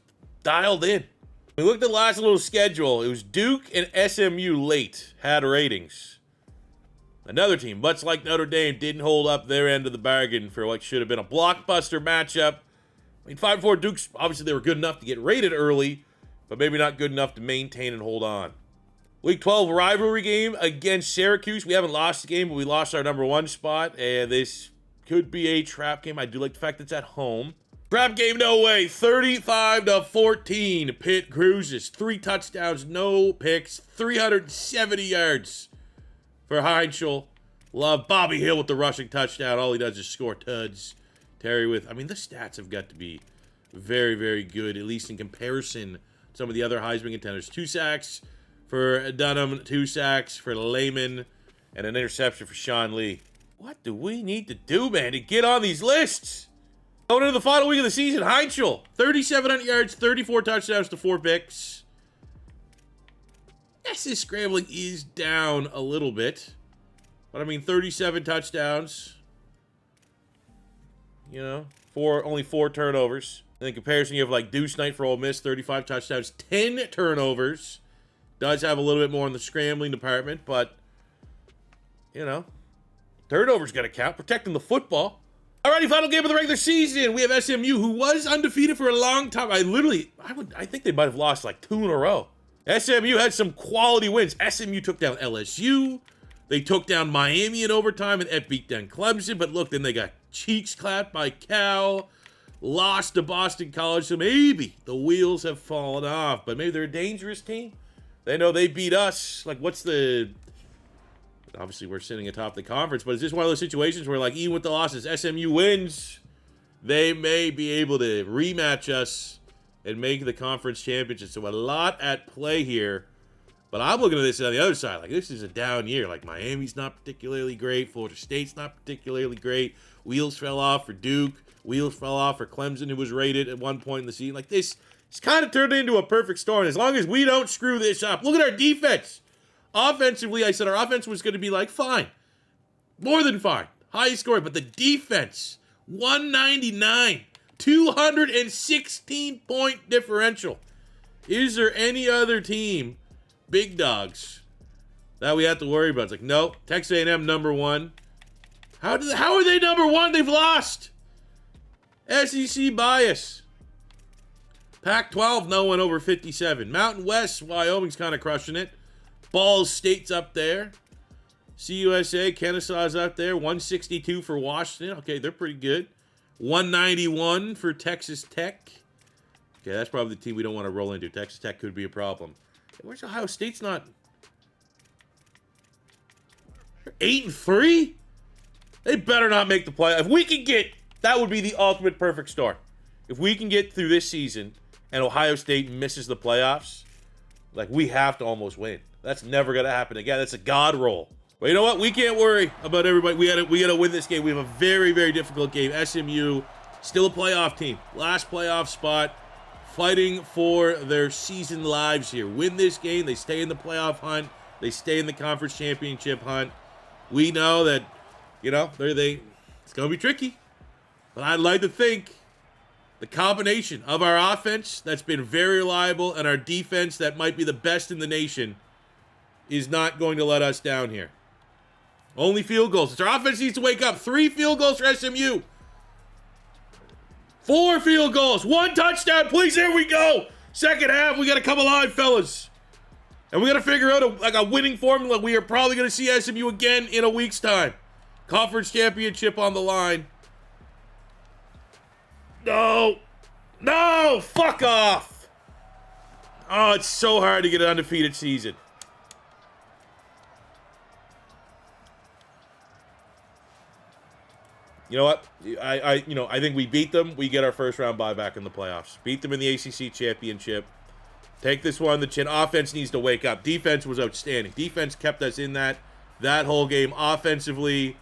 dialed in. We looked at the last little schedule. It was Duke and SMU late had ratings. Another team, much like Notre Dame, didn't hold up their end of the bargain for what should have been a blockbuster matchup. I mean, 5-4 Dukes, obviously they were good enough to get rated early, but maybe not good enough to maintain and hold on. Week 12 rivalry game against Syracuse. We haven't lost the game, but we lost our #1 spot, and this could be a trap game. I do like the fact it's at home. Trap game, no way. 35-14. Pitt cruises. 3 touchdowns, no picks. 370 yards for Heintschel. Love Bobby Hill with the rushing touchdown. All he does is score tuds. Terry with, I mean, the stats have got to be very, very good, at least in comparison to some of the other Heisman contenders. 2 sacks for Dunham, 2 sacks for Lehman, and an interception for Sean Lee. What do we need to do, man, to get on these lists? Going into the final week of the season, Heintschel, 3,700 yards, 34 touchdowns to 4 picks. Yes, his scrambling is down a little bit. But, I mean, 37 touchdowns. You know, only 4 turnovers. In comparison, you have, like, Deuce Knight for Ole Miss, 35 touchdowns, 10 turnovers. Does have a little bit more in the scrambling department, but, you know, turnovers got to count. Protecting the football. Alrighty, final game of the regular season. We have SMU, who was undefeated for a long time. I think they might have lost like 2 in a row. SMU had some quality wins. SMU took down LSU. They took down Miami in overtime and beat down Clemson. But look, then they got cheeks clapped by Cal. Lost to Boston College. So maybe the wheels have fallen off. But maybe they're a dangerous team. They know they beat us. Like, what's the... Obviously, we're sitting atop the conference, but is this one of those situations where, like, even with the losses, SMU wins, they may be able to rematch us and make the conference championship? So a lot at play here, but I'm looking at this on the other side. Like, this is a down year. Like, Miami's not particularly great. Florida State's not particularly great. Wheels fell off for Duke. Wheels fell off for Clemson, who was rated at one point in the season. Like, this it's kind of turned into a perfect storm. And as long as we don't screw this up, look at our defense. Offensively, I said our offense was going to be like fine. More than fine. High scoring. But the defense, 199. 216-point differential. Is there any other team, big dogs, that we have to worry about? It's like, nope. Texas A&M #1. How are they #1? They've lost. SEC bias. Pac-12, no one over 57. Mountain West, Wyoming's kind of crushing it. Ball State's up there. CUSA, Kennesaw's up there. 162 for Washington. Okay, they're pretty good. 191 for Texas Tech. Okay, that's probably the team we don't want to roll into. Texas Tech could be a problem. Where's Ohio State's not? 8-3? They better not make the play. If we can get, that would be the ultimate perfect storm. If we can get through this season and Ohio State misses the playoffs, like, we have to almost win. That's never going to happen again. That's a God roll. But you know what? We can't worry about everybody. We got to win this game. We have a very, very difficult game. SMU, still a playoff team. Last playoff spot. Fighting for their season lives here. Win this game. They stay in the playoff hunt. They stay in the conference championship hunt. We know that, you know, it's going to be tricky. But I'd like to think the combination of our offense that's been very reliable and our defense that might be the best in the nation is not going to let us down here. Only field goals. It's our offense needs to wake up. 3 field goals for SMU. 4 field goals. 1 touchdown, please. There we go. Second half, we got to come alive, fellas. And we got to figure out a winning formula. We are probably going to see SMU again in a week's time. Conference championship on the line. No. No. Fuck off. Oh, it's so hard to get an undefeated season. You know what? I think we beat them. We get our first round bye back in the playoffs. Beat them in the ACC championship. Take this one on the chin. Offense needs to wake up. Defense was outstanding. Defense kept us in that whole game. Offensively,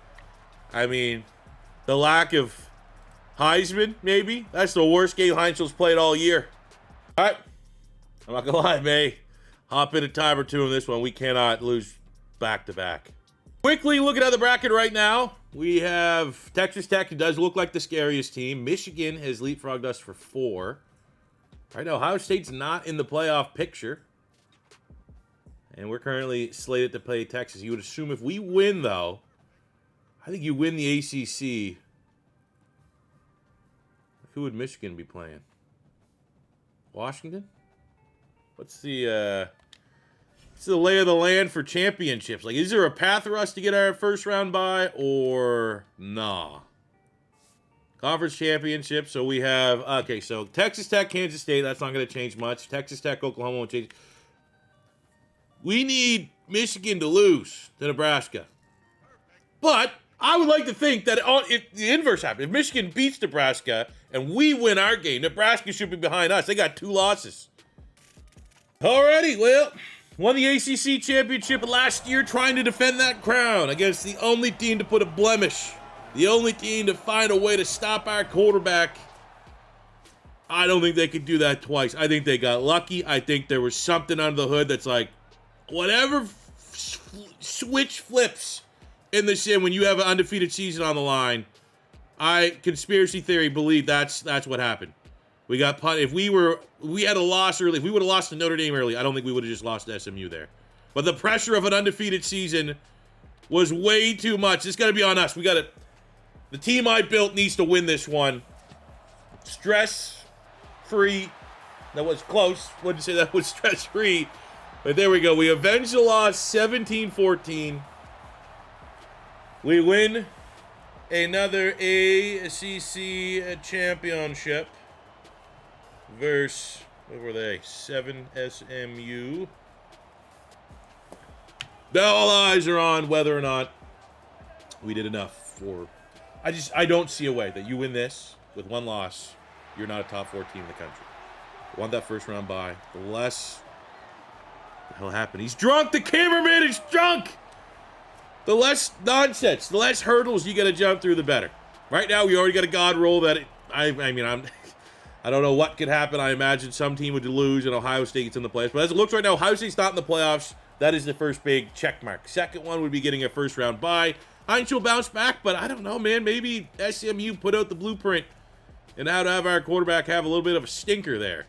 I mean, the lack of Heisman, maybe. That's the worst game Heintschel's played all year. All right. I'm not going to lie, May. Hop in a time or two in this one. We cannot lose back-to-back. Quickly looking at the bracket right now. We have Texas Tech. It does look like the scariest team. Michigan has leapfrogged us for 4. Right now, Ohio State's not in the playoff picture. And we're currently slated to play Texas. You would assume if we win, though, I think you win the ACC. Who would Michigan be playing? Washington? What's the lay of the land for championships? Like, is there a path for us to get our first round bye or nah? Conference championship. So we have, okay, so Texas Tech, Kansas State. That's not going to change much. Texas Tech, Oklahoma won't change. We need Michigan to lose to Nebraska. But I would like to think that if the inverse happens, if Michigan beats Nebraska and we win our game, Nebraska should be behind us. They got 2 losses. Alrighty, well, won the ACC championship last year trying to defend that crown against the only team to put a blemish. The only team to find a way to stop our quarterback. I don't think they could do that twice. I think they got lucky. I think there was something under the hood that's like, whatever switch flips in the sim when you have an undefeated season on the line, I conspiracy theory believe that's what happened. We got punt. If we had a loss early, if we would have lost to Notre Dame early, I don't think we would have just lost to SMU there. But the pressure of an undefeated season was way too much. It's got to be on us. We got to. The team I built needs to win this one. Stress-free. That was close. Wouldn't say that was stress-free. But there we go. We avenged the loss 17-14. We win another ACC championship versus, what were they? 7 SMU. Now all eyes are on whether or not we did enough for... I don't see a way that you win this with 1 loss. You're not a top 4 team in the country. Want that first round bye. The less... What the hell happened? He's drunk! The cameraman is drunk! The less nonsense, the less hurdles you got to jump through, the better. Right now, we already got a God roll that I don't know what could happen. I imagine some team would lose and Ohio State gets in the playoffs. But as it looks right now, Ohio State's not in the playoffs. That is the first big check mark. Second one would be getting a first round bye. Heintschel bounce back, but I don't know, man. Maybe SMU put out the blueprint and how to have our quarterback have a little bit of a stinker there.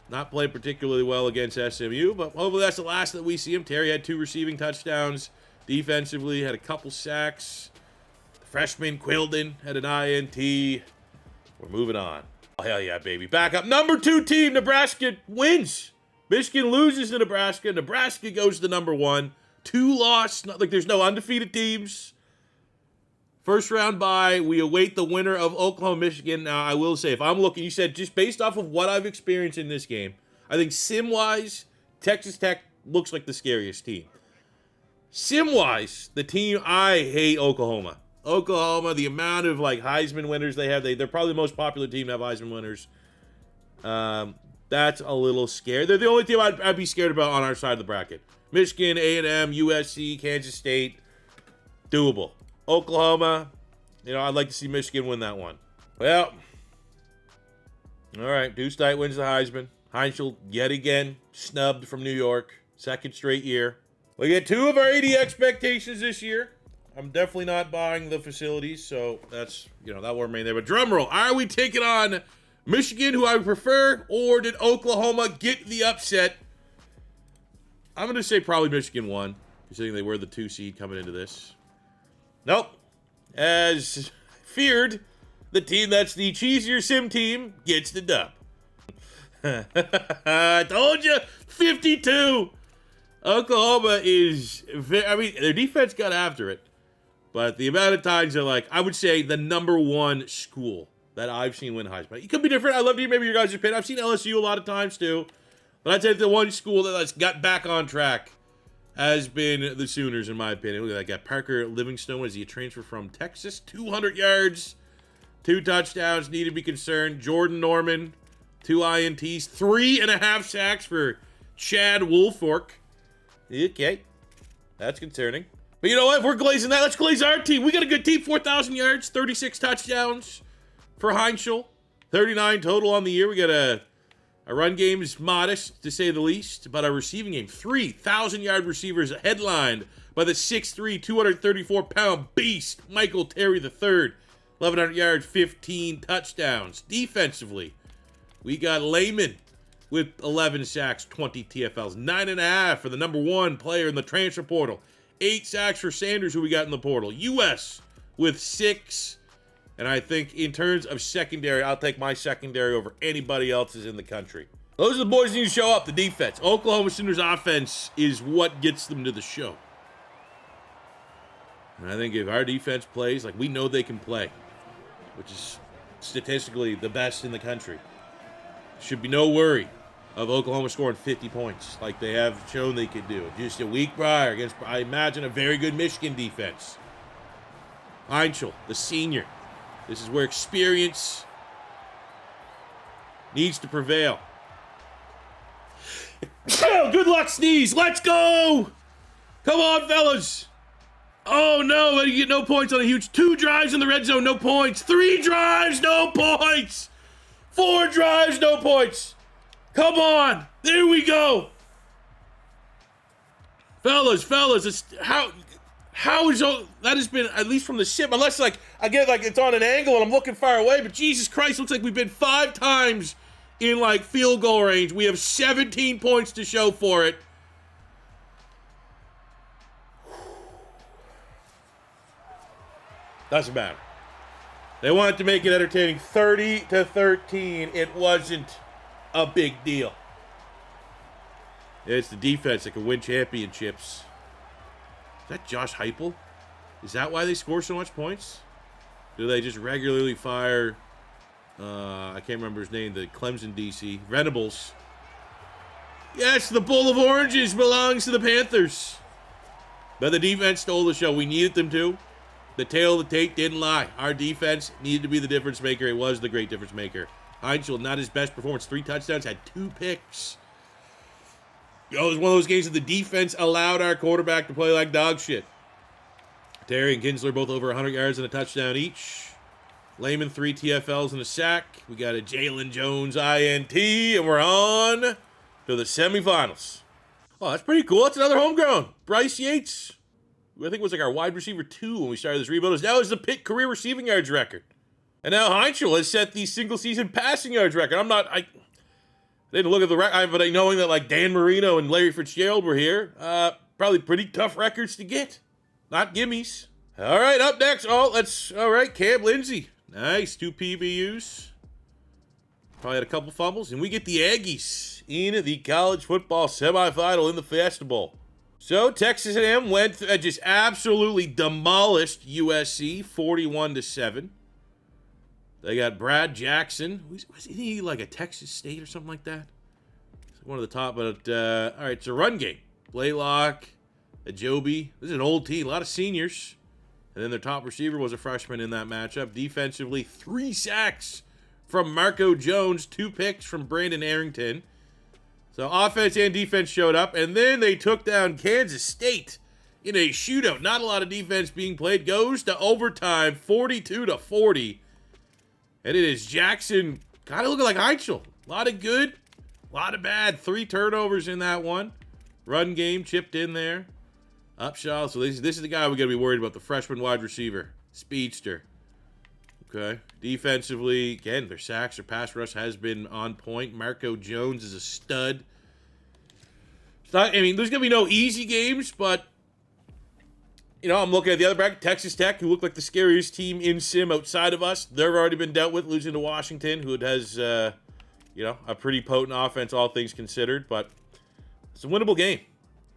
Not play particularly well against SMU, but hopefully that's the last that we see him. Terry had 2 receiving touchdowns. Defensively, had a couple sacks. The freshman Quilden had an INT. We're moving on. Oh, hell yeah, baby. Back up. Number 2 team, Nebraska wins. Michigan loses to Nebraska. Nebraska goes to number 1. 2 loss. Not like there's no undefeated teams. First round bye. We await the winner of Oklahoma, Michigan. Now, I will say, if I'm looking, you said just based off of what I've experienced in this game, I think sim-wise, Texas Tech looks like the scariest team. Sim-wise, the team, I hate Oklahoma. Oklahoma, the amount of like Heisman winners they have, they're probably the most popular team to have Heisman winners. That's a little scary. They're the only team I'd be scared about on our side of the bracket. Michigan, A&M, USC, Kansas State, doable. Oklahoma, I'd like to see Michigan win that one. Well, all right, Deuce Knight wins the Heisman. Heintschel, yet again, snubbed from New York. 2nd straight year. We get 2 of our 80 expectations this year. I'm definitely not buying the facilities, so that's, that will remain there. But drum roll, are we taking on Michigan, who I would prefer, or did Oklahoma get the upset? I'm going to say probably Michigan won, considering they were the 2 seed coming into this. Nope. As feared, the team that's the cheesier sim team gets the dub. I told you, 52. Oklahoma is, their defense got after it. But the amount of times they're like, I would say the number 1 school that I've seen win Heisman. It could be different. I'd love to hear maybe your guys' opinion. I've seen LSU a lot of times too. But I'd say the one school that's got back on track has been the Sooners, in my opinion. Look at that guy. Parker Livingstone, is he a transfer from Texas? 200 yards, 2 touchdowns, need to be concerned. Jordan Norman, 2 INTs, 3.5 sacks for Chad Woolfork. Okay, that's concerning. But you know what? If we're glazing that, let's glaze our team. We got a good team. 4,000 yards, 36 touchdowns, for Heintschel. 39 total on the year. We got a run game is modest, to say the least, but our receiving game, 3,000-yard receivers headlined by the 6'3", 234-pound beast, Michael Terry III. 1,100 yards, 15 touchdowns. Defensively, we got Lehman with 11 sacks, 20 TFLs. 9.5 for the number 1 player in the transfer portal. 8 sacks for Sanders, who we got in the portal. U.S. with 6. And I think in terms of secondary, I'll take my secondary over anybody else's in the country. Those are the boys who need to show up, the defense. Oklahoma Sooners offense is what gets them to the show. And I think if our defense plays like we know they can play, which is statistically the best in the country, should be no worry of Oklahoma scoring 50 points like they have shown they could do. Just a week prior against, I imagine, a very good Michigan defense. Heintschel, the senior. This is where experience needs to prevail. Good luck, Sneeze. Let's go. Come on, fellas. Oh, no. You get no points on a huge 2 drives in the red zone. No points. 3 drives. No points. 4 drives. No points. Come on. There we go. Fellas. It's, how is that has been, at least from the ship, unless like I get like it's on an angle and I'm looking far away, but Jesus Christ, looks like we've been 5 times in like field goal range. We have 17 points to show for it. Doesn't matter. They wanted to make it entertaining. 30-13. It wasn't a big deal. It's the defense that can win championships. Is that Josh Heupel? Is that why they score so much points? Do they just regularly fire, I can't remember his name, the Clemson DC, Venables? Yes, the bowl of oranges belongs to the Panthers. But the defense stole the show. We needed them to. The tail of the tape didn't lie. Our defense needed to be the difference maker. It was the great difference maker. Heintschel, not his best performance. 3 touchdowns, had 2 picks. It was one of those games that the defense allowed our quarterback to play like dog shit. Terry and Kinsler both over 100 yards and a touchdown each. Lehman 3 TFLs and a sack. We got a Jalen Jones INT, and we're on to the semifinals. Oh, that's pretty cool. That's another homegrown. Bryce Yates, who I think was like our wide receiver 2 when we started this rebuild, now is the Pitt career receiving yards record. And now Heintschel has set the single season passing yards record. I didn't look at the record, but knowing that like Dan Marino and Larry Fitzgerald were here, probably pretty tough records to get. Not gimmies. All right, up next. All right, Cam Lindsey. Nice, 2 PBUs. Probably had a couple fumbles. And we get the Aggies in the college football semifinal in the Fiesta Bowl. So Texas A&M went just absolutely demolished USC 41-7. They got Brad Jackson. Was he like a Texas State or something like that? One of the top, but all right, it's a run game. Blaylock, Ajobi. This is an old team, a lot of seniors. And then their top receiver was a freshman in that matchup. Defensively, 3 sacks from Marco Jones, 2 picks from Brandon Arrington. So offense and defense showed up, and then they took down Kansas State in a shootout. Not a lot of defense being played. Goes to overtime, 42-40. And it is Jackson, kind of looking like Heintschel. A lot of good, a lot of bad. 3 turnovers in that one. Run game chipped in there. Upshaw. So this is the guy we got to be worried about, the freshman wide receiver. Speedster. Okay. Defensively, again, their sacks or pass rush has been on point. Marco Jones is a stud. It's not, there's going to be no easy games, but I'm looking at the other bracket, Texas Tech, who look like the scariest team in sim outside of us. They've already been dealt with, losing to Washington, who has, a pretty potent offense, all things considered. But it's a winnable game.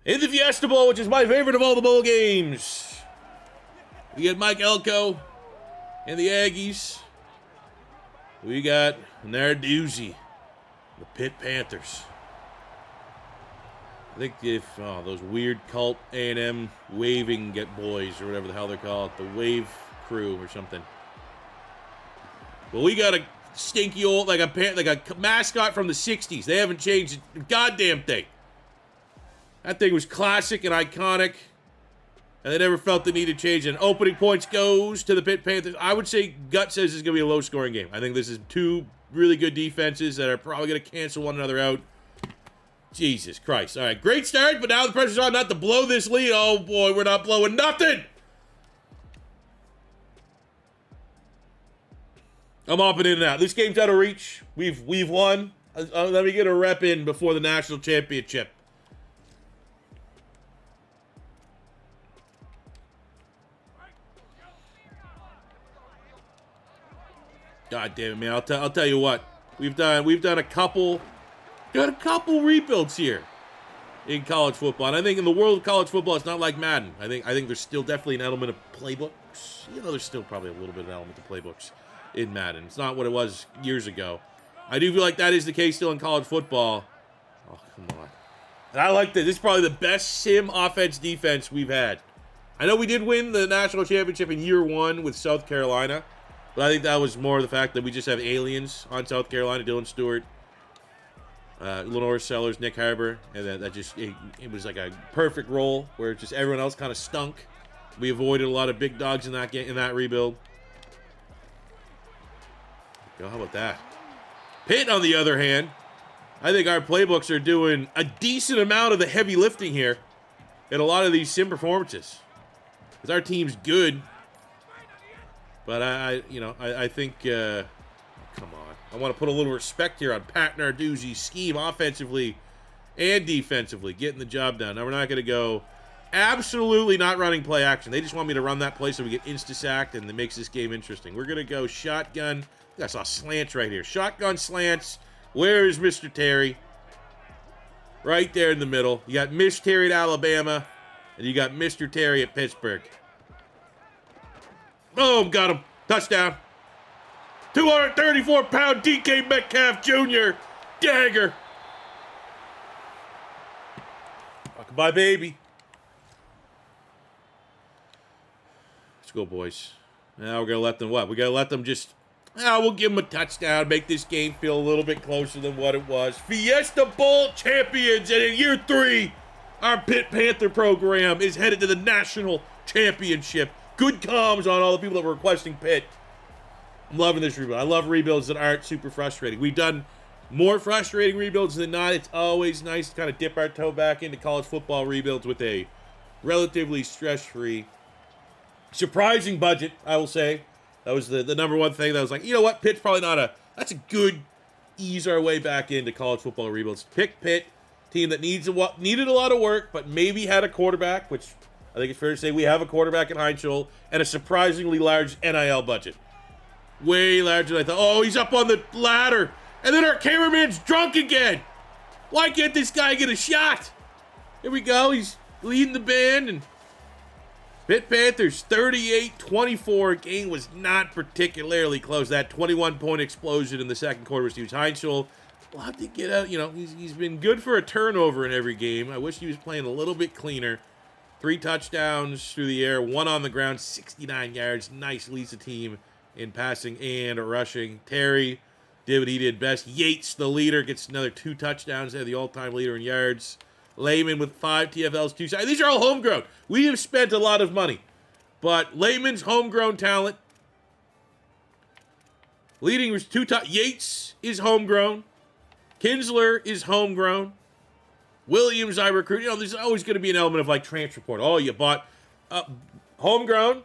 In the Fiesta Bowl, which is my favorite of all the bowl games, we get Mike Elko and the Aggies. We got Narduzzi, the Pitt Panthers. I think if those weird cult A&M waving get boys or whatever the hell they're called, the wave crew or something. Well, we got a stinky old like a mascot from the 60s. They haven't changed a goddamn thing. That thing was classic and iconic. And they never felt the need to change it. Opening points goes to the Pitt Panthers. I would say gut says it's going to be a low-scoring game. I think this is two really good defenses that are probably going to cancel one another out. Jesus Christ. All right, great start, but now the pressure's on not to blow this lead. Oh, boy, we're not blowing nothing. I'm hopping in and out. This game's out of reach. We've won. Let me get a rep in before the national championship. God damn it, man! I'll tell you what. We've done a couple rebuilds here in college football, and I think in the world of college football, it's not like Madden. I think there's still definitely an element of playbooks. You know, there's still probably a little bit of an element of playbooks in Madden. It's not what it was years ago. I do feel like that is the case still in college football. Oh, come on. And I like this. This is probably the best sim offense defense we've had. I know we did win the national championship in year 1 with South Carolina, but I think that was more the fact that we just have aliens on South Carolina. Dylan Stewart, Lenore Sellers, Nick Harbor, and that just it was like a perfect role where just everyone else kind of stunk. We avoided a lot of big dogs in that rebuild. How about that? Pitt, on the other hand, I think our playbooks are doing a decent amount of the heavy lifting here in a lot of these sim performances. Because our team's good, but I think, come on. I want to put a little respect here on Pat Narduzzi's scheme offensively and defensively, getting the job done. Now, we're not going to go absolutely not running play action. They just want me to run that play so we get insta-sacked, and it makes this game interesting. We're going to go shotgun. I saw slants right here. Shotgun slants. Where is Mr. Terry? Right there in the middle. You got Miss Terry at Alabama, and you got Mr. Terry at Pittsburgh. Boom, got him. Touchdown. 234-pound DK Metcalf Jr. Dagger. Goodbye, baby. Let's go, boys. Now we're going to let them what? We got to let them just... we'll give them a touchdown, make this game feel a little bit closer than what it was. Fiesta Bowl champions, and in year 3, our Pitt Panther program is headed to the national championship. Good comms on all the people that were requesting Pitt. I'm loving this rebuild. I love rebuilds that aren't super frustrating. We've done more frustrating rebuilds than not. It's always nice to kind of dip our toe back into college football rebuilds with a relatively stress-free, surprising budget, I will say. That was the number one thing that was like, you know what, Pitt's probably not that's a good ease our way back into college football rebuilds. Pick Pitt, team that needed a lot of work, but maybe had a quarterback, which I think it's fair to say we have a quarterback in Heintschel, and a surprisingly large NIL budget. Way larger than I thought. Oh, he's up on the ladder, and then our cameraman's drunk again. Why can't this guy get a shot? Here we go, he's leading the band, and Pitt Panthers 38-24. Game was not particularly close. That 21-point explosion in the second quarter was huge. Heintschel, we'll have to get out. You know, he's been good for a turnover in every game. I wish he was playing a little bit cleaner. 3 touchdowns through the air, 1 on the ground, 69 yards. Nice leads the team in passing and rushing. Terry did what he did best. Yates, the leader, gets another 2 touchdowns. They're the all-time leader in yards. Lehman with 5 TFLs, 2 sacks. These are all homegrown. We have spent a lot of money. But Lehman's homegrown talent. Leading was 2 Yates is homegrown. Kinsler is homegrown. Williams, I recruit. You know, there's always going to be an element of, like, transfer portal. Oh, you bought homegrown.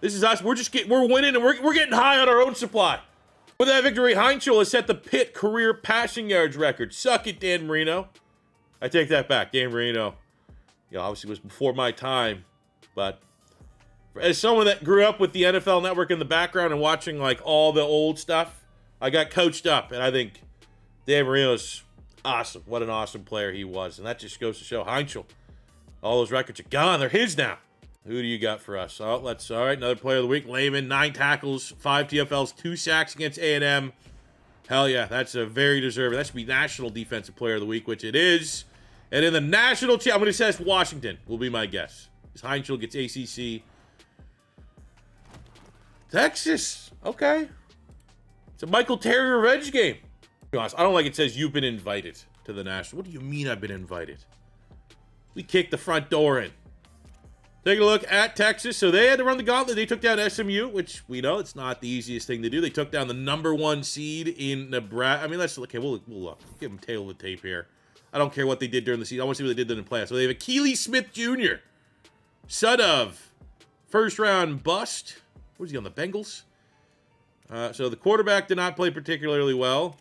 This is us. We're winning, and we're getting high on our own supply. With that victory, Heintschel has set the Pitt career passing yards record. Suck it, Dan Marino. I take that back. Dan Marino, obviously was before my time. But as someone that grew up with the NFL Network in the background and watching, like, all the old stuff, I got coached up. And I think Dan Marino's awesome. What an awesome player he was. And that just goes to show Heintschel. All those records are gone. They're his now. Who do you got for us? All right, another player of the week. Lehman, 9 tackles, 5 TFLs, 2 sacks against A&M. Hell yeah, that's a very deserving. That should be National Defensive Player of the Week, which it is. And in the national I'm going to say Washington will be my guess. Heintschel gets ACC. Texas, okay. It's a Michael Terry revenge game. To be honest, I don't like it says you've been invited to the national. What do you mean I've been invited? We kicked the front door in. Take a look at Texas. So they had to run the gauntlet. They took down SMU, which we know it's not the easiest thing to do. They took down the #1 seed in Nebraska. I mean, let's look. Okay, we'll look. Give them tail of the tape here. I don't care what they did during the season. I want to see what they did in the playoffs. So they have Akili Smith Jr., son of first-round bust. What was he on, the Bengals? So the quarterback did not play particularly well.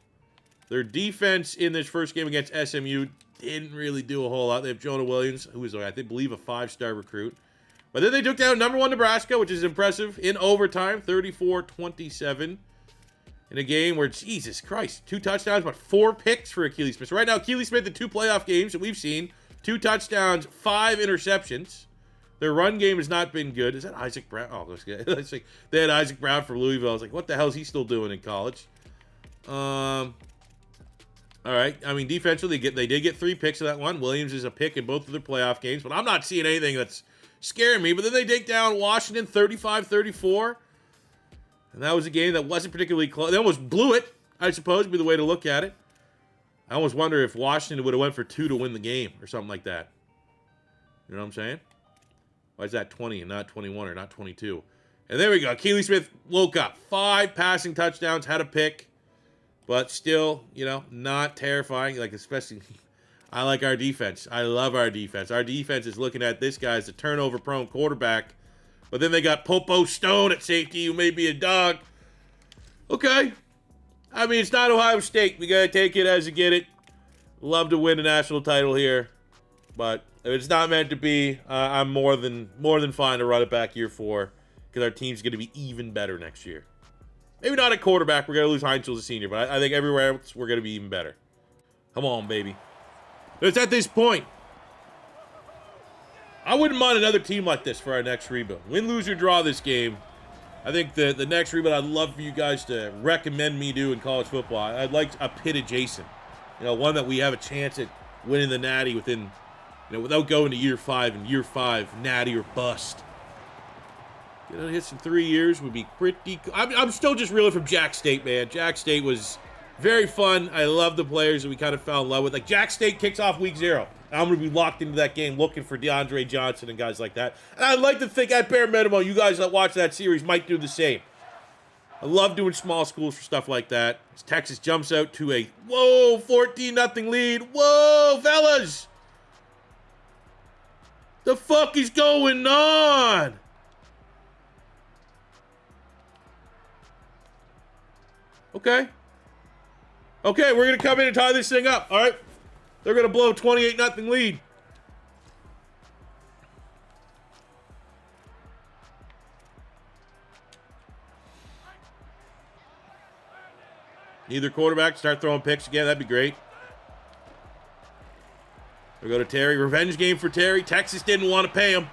Their defense in this first game against SMU didn't really do a whole lot. They have Jonah Williams, who is, I believe, a 5-star recruit. But then they took down #1 Nebraska, which is impressive, in overtime, 34-27. In a game where, Jesus Christ, 2 touchdowns, but 4 picks for Akili Smith. So right now, Akili Smith, the 2 playoff games that we've seen, 2 touchdowns, 5 interceptions. Their run game has not been good. Is that Isaac Brown? Oh, that's good. They had Isaac Brown for Louisville. I was like, what the hell is he still doing in college? All right. I mean, defensively, they did get 3 picks in that one. Williams is a pick in both of their playoff games, but I'm not seeing anything that's scaring me. But then they take down Washington 35-34. And that was a game that wasn't particularly close. They almost blew it, I suppose, would be the way to look at it. I almost wonder if Washington would have went for 2 to win the game or something like that. You know what I'm saying? Why is that 20 and not 21 or not 22? And there we go. Akili Smith woke up. 5 passing touchdowns, had a pick. But still, you know, not terrifying. Like, especially, I like our defense. I love our defense. Our defense is looking at this guy as a turnover-prone quarterback. But then they got Popo Stone at safety, who may be a dog. Okay. I mean, it's not Ohio State. We got to take it as you get it. Love to win a national title here. But if it's not meant to be, I'm more than fine to run it back year 4. Because our team's going to be even better next year. Maybe not at quarterback. We're going to lose Heintschel as a senior. But I think everywhere else, we're going to be even better. Come on, baby. It's at this point. I wouldn't mind another team like this for our next rebuild. Win, lose, or draw this game. I think the next rebuild I'd love for you guys to recommend me do in college football. I'd like a Pitt adjacent. You know, one that we have a chance at winning the Natty within, you know, without going to year 5 and year 5, Natty or bust. You know, hit some 3 years would be pretty cool. I'm still just reeling from Jack State, man. Jack State was very fun. I love the players that we kind of fell in love with. Like, Jack State kicks off week 0. I'm going to be locked into that game looking for DeAndre Johnson and guys like that. And I'd like to think at bare minimum, you guys that watch that series might do the same. I love doing small schools for stuff like that. As Texas jumps out to a, 14-0 lead. Whoa, fellas. The fuck is going on? Okay. Okay, we're going to come in and tie this thing up, all right? They're going to blow a 28-0 lead. Neither quarterback start throwing picks again. That'd be great. We'll go to Terry. Revenge game for Terry. Texas didn't want to pay him.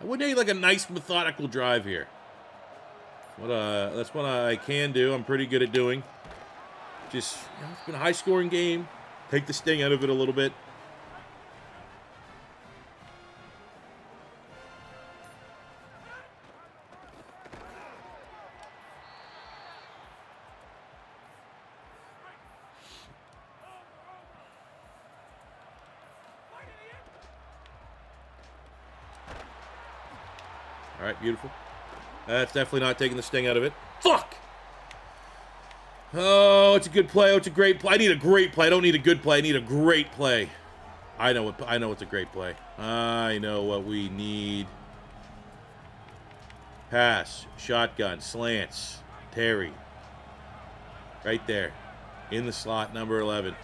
I would need like a nice methodical drive here. That's what I can do. I'm pretty good at doing. Just, you know, it's been a high-scoring game. Take the sting out of it a little bit. All right, beautiful. That's definitely not taking the sting out of it. Fuck! Oh, it's a good play. Oh, it's a great play. I need a great play. I don't need a good play. I need a great play. I know it's a great play. I know what we need. Pass, shotgun, slants, Terry. Right there. In the slot, number 11.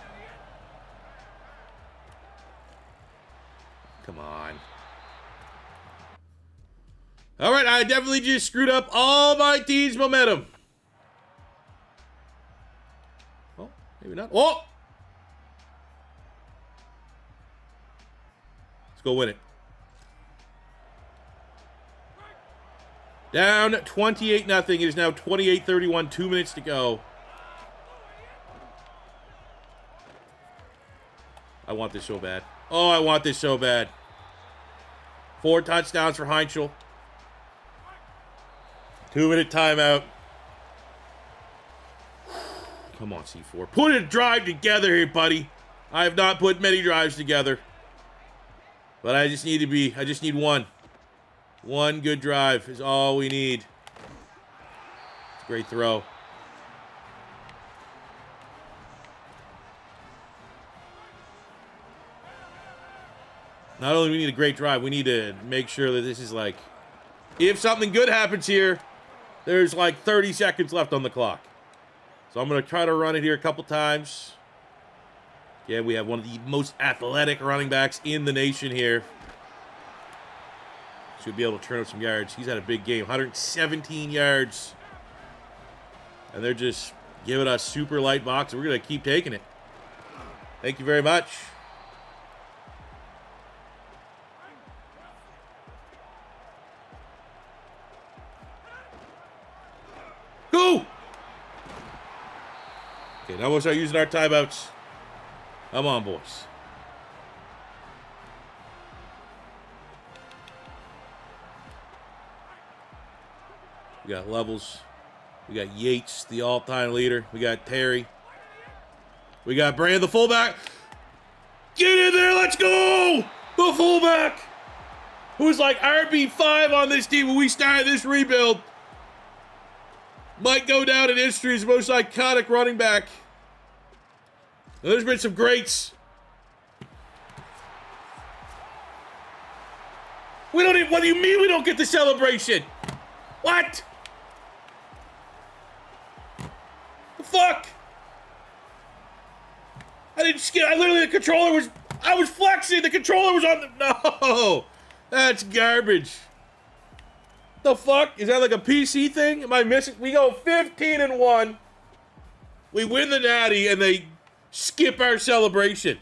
Come on. All right, I definitely just screwed up all my team's momentum. Oh, maybe not. Oh! Let's go win it. Down 28-0. It is now 28-31. 2 minutes to go. I want this so bad. Oh, I want this so bad. 4 touchdowns for Heintschel. 2-minute timeout. Come on, C4. Put a drive together here, buddy. I have not put many drives together. But I just need one. One good drive is all we need. It's a great throw. Not only do we need a great drive, we need to make sure that this is like, if something good happens here, there's like 30 seconds left on the clock. So I'm going to try to run it here a couple times. Yeah, we have one of the most athletic running backs in the nation here. Should be able to turn up some yards. He's had a big game, 117 yards. And they're just giving us super light box. We're going to keep taking it. Thank you very much. Go! Okay, now we'll start using our timeouts. Come on, boys. We got Levels. We got Yates, the all-time leader. We got Terry. We got Brand, the fullback. Get in there, let's go! The fullback! Who's like RB5 on this team when we started this rebuild. Might go down in history as the most iconic running back. And there's been some greats. We don't even, what do you mean we don't get the celebration? What? The fuck? I didn't skip, I was flexing, the controller was on the, no. That's garbage. The fuck? Is that like a PC thing? Am I missing? We go 15-1. We win the natty and they skip our celebration.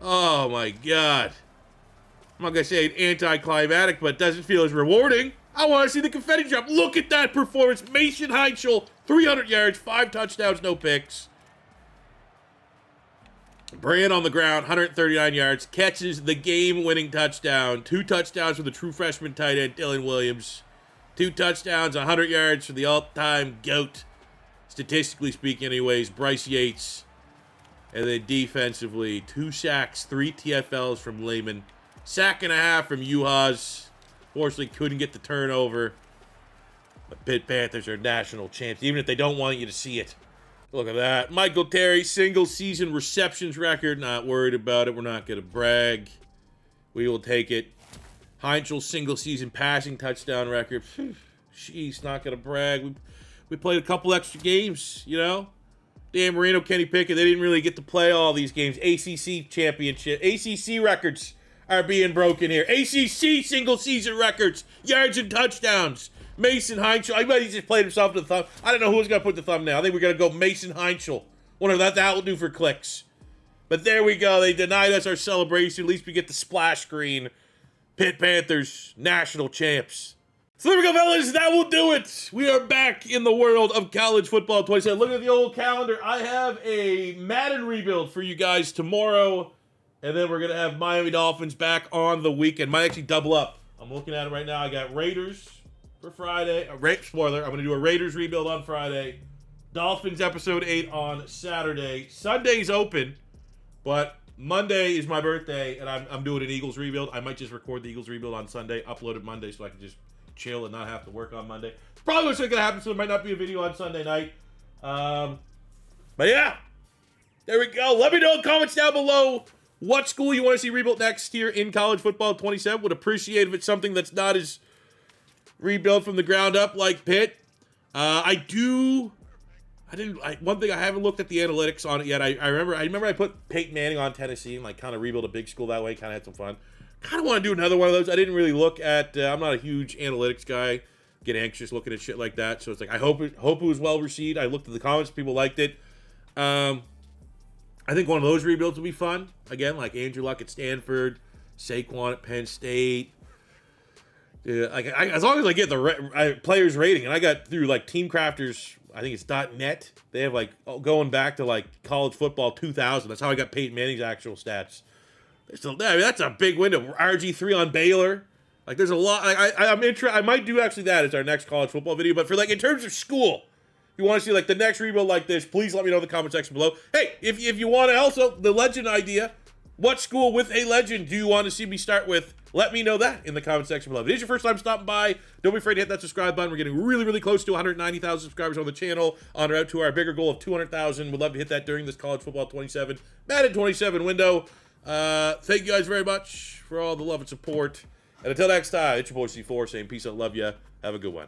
Oh my God. I'm not gonna say it's anticlimactic, but it doesn't feel as rewarding. I want to see the confetti drop. Look at that performance. Mason Heintschel, 300 yards, 5 touchdowns, no picks. Brand on the ground, 139 yards, catches the game-winning touchdown. 2 touchdowns for the true freshman tight end, Dylan Williams. 2 touchdowns, 100 yards for the all-time GOAT, statistically speaking anyways, Bryce Yates. And then defensively, 2 sacks, 3 TFLs from Lehman. Sack and a half from Uhas. Fortunately, couldn't get the turnover. The Pitt Panthers are national champs, even if they don't want you to see it. Look at that. Michael Terry, single-season receptions record. Not worried about it. We're not going to brag. We will take it. Heintschel, single-season passing touchdown record. Jeez, not going to brag. We played a couple extra games, you know? Dan Marino, Kenny Pickett, they didn't really get to play all these games. ACC championship. ACC records are being broken here. ACC single-season records. Yards and touchdowns. Mason Heintschel. I bet he just played himself to the thumb. I don't know who was going to put the thumbnail. I think we're going to go Mason Heintschel. Wonder what that will do for clicks. But there we go. They denied us our celebration. At least we get the splash screen. Pitt Panthers, national champs. So there we go, fellas. That will do it. We are back in the world of college football 27. Look at the old calendar. I have a Madden rebuild for you guys tomorrow. And then we're going to have Miami Dolphins back on the weekend. Might actually double up. I'm looking at it right now. I got Raiders for Friday. Spoiler, I'm going to do a Raiders rebuild on Friday. Dolphins episode 8 on Saturday. Sunday's open, but Monday is my birthday, and I'm doing an Eagles rebuild. I might just record the Eagles rebuild on Sunday, upload it Monday, so I can just chill and not have to work on Monday. Probably what's going to happen, so there might not be a video on Sunday night. But yeah, there we go. Let me know in the comments down below what school you want to see rebuilt next here in college football 27. Would appreciate if it's something that's not as rebuild from the ground up like Pitt. One thing I haven't looked at the analytics on it yet. I remember I put Peyton Manning on Tennessee and like kind of rebuild a big school that way. Kind of had some fun. Kind of want to do another one of those. I didn't really look at. I'm not a huge analytics guy. Get anxious looking at shit like that. So it's like I hope it was well received. I looked at the comments. People liked it. I think one of those rebuilds will be fun. Again, like Andrew Luck at Stanford, Saquon at Penn State. Yeah, like as long as I get the players rating, and I got through like Team Crafters, I think it's .net. They have like going back to like college football 2000. That's how I got Peyton Manning's actual stats. I mean, that's a big window. RG3 on Baylor. Like there's a lot. Like, I'm interested. I might do actually that as our next college football video. But for like in terms of school, if you want to see like the next rebuild like this, please let me know in the comment section below. Hey, if you want to also the legend idea, what school with a legend do you want to see me start with? Let me know that in the comment section below. If it is your first time stopping by, don't be afraid to hit that subscribe button. We're getting really, really close to 190,000 subscribers on the channel. On route to our bigger goal of 200,000. We'd love to hit that during this college football 27, Madden 27 window. Thank you guys very much for all the love and support. And until next time, it's your boy C4 saying peace out, love ya. Have a good one.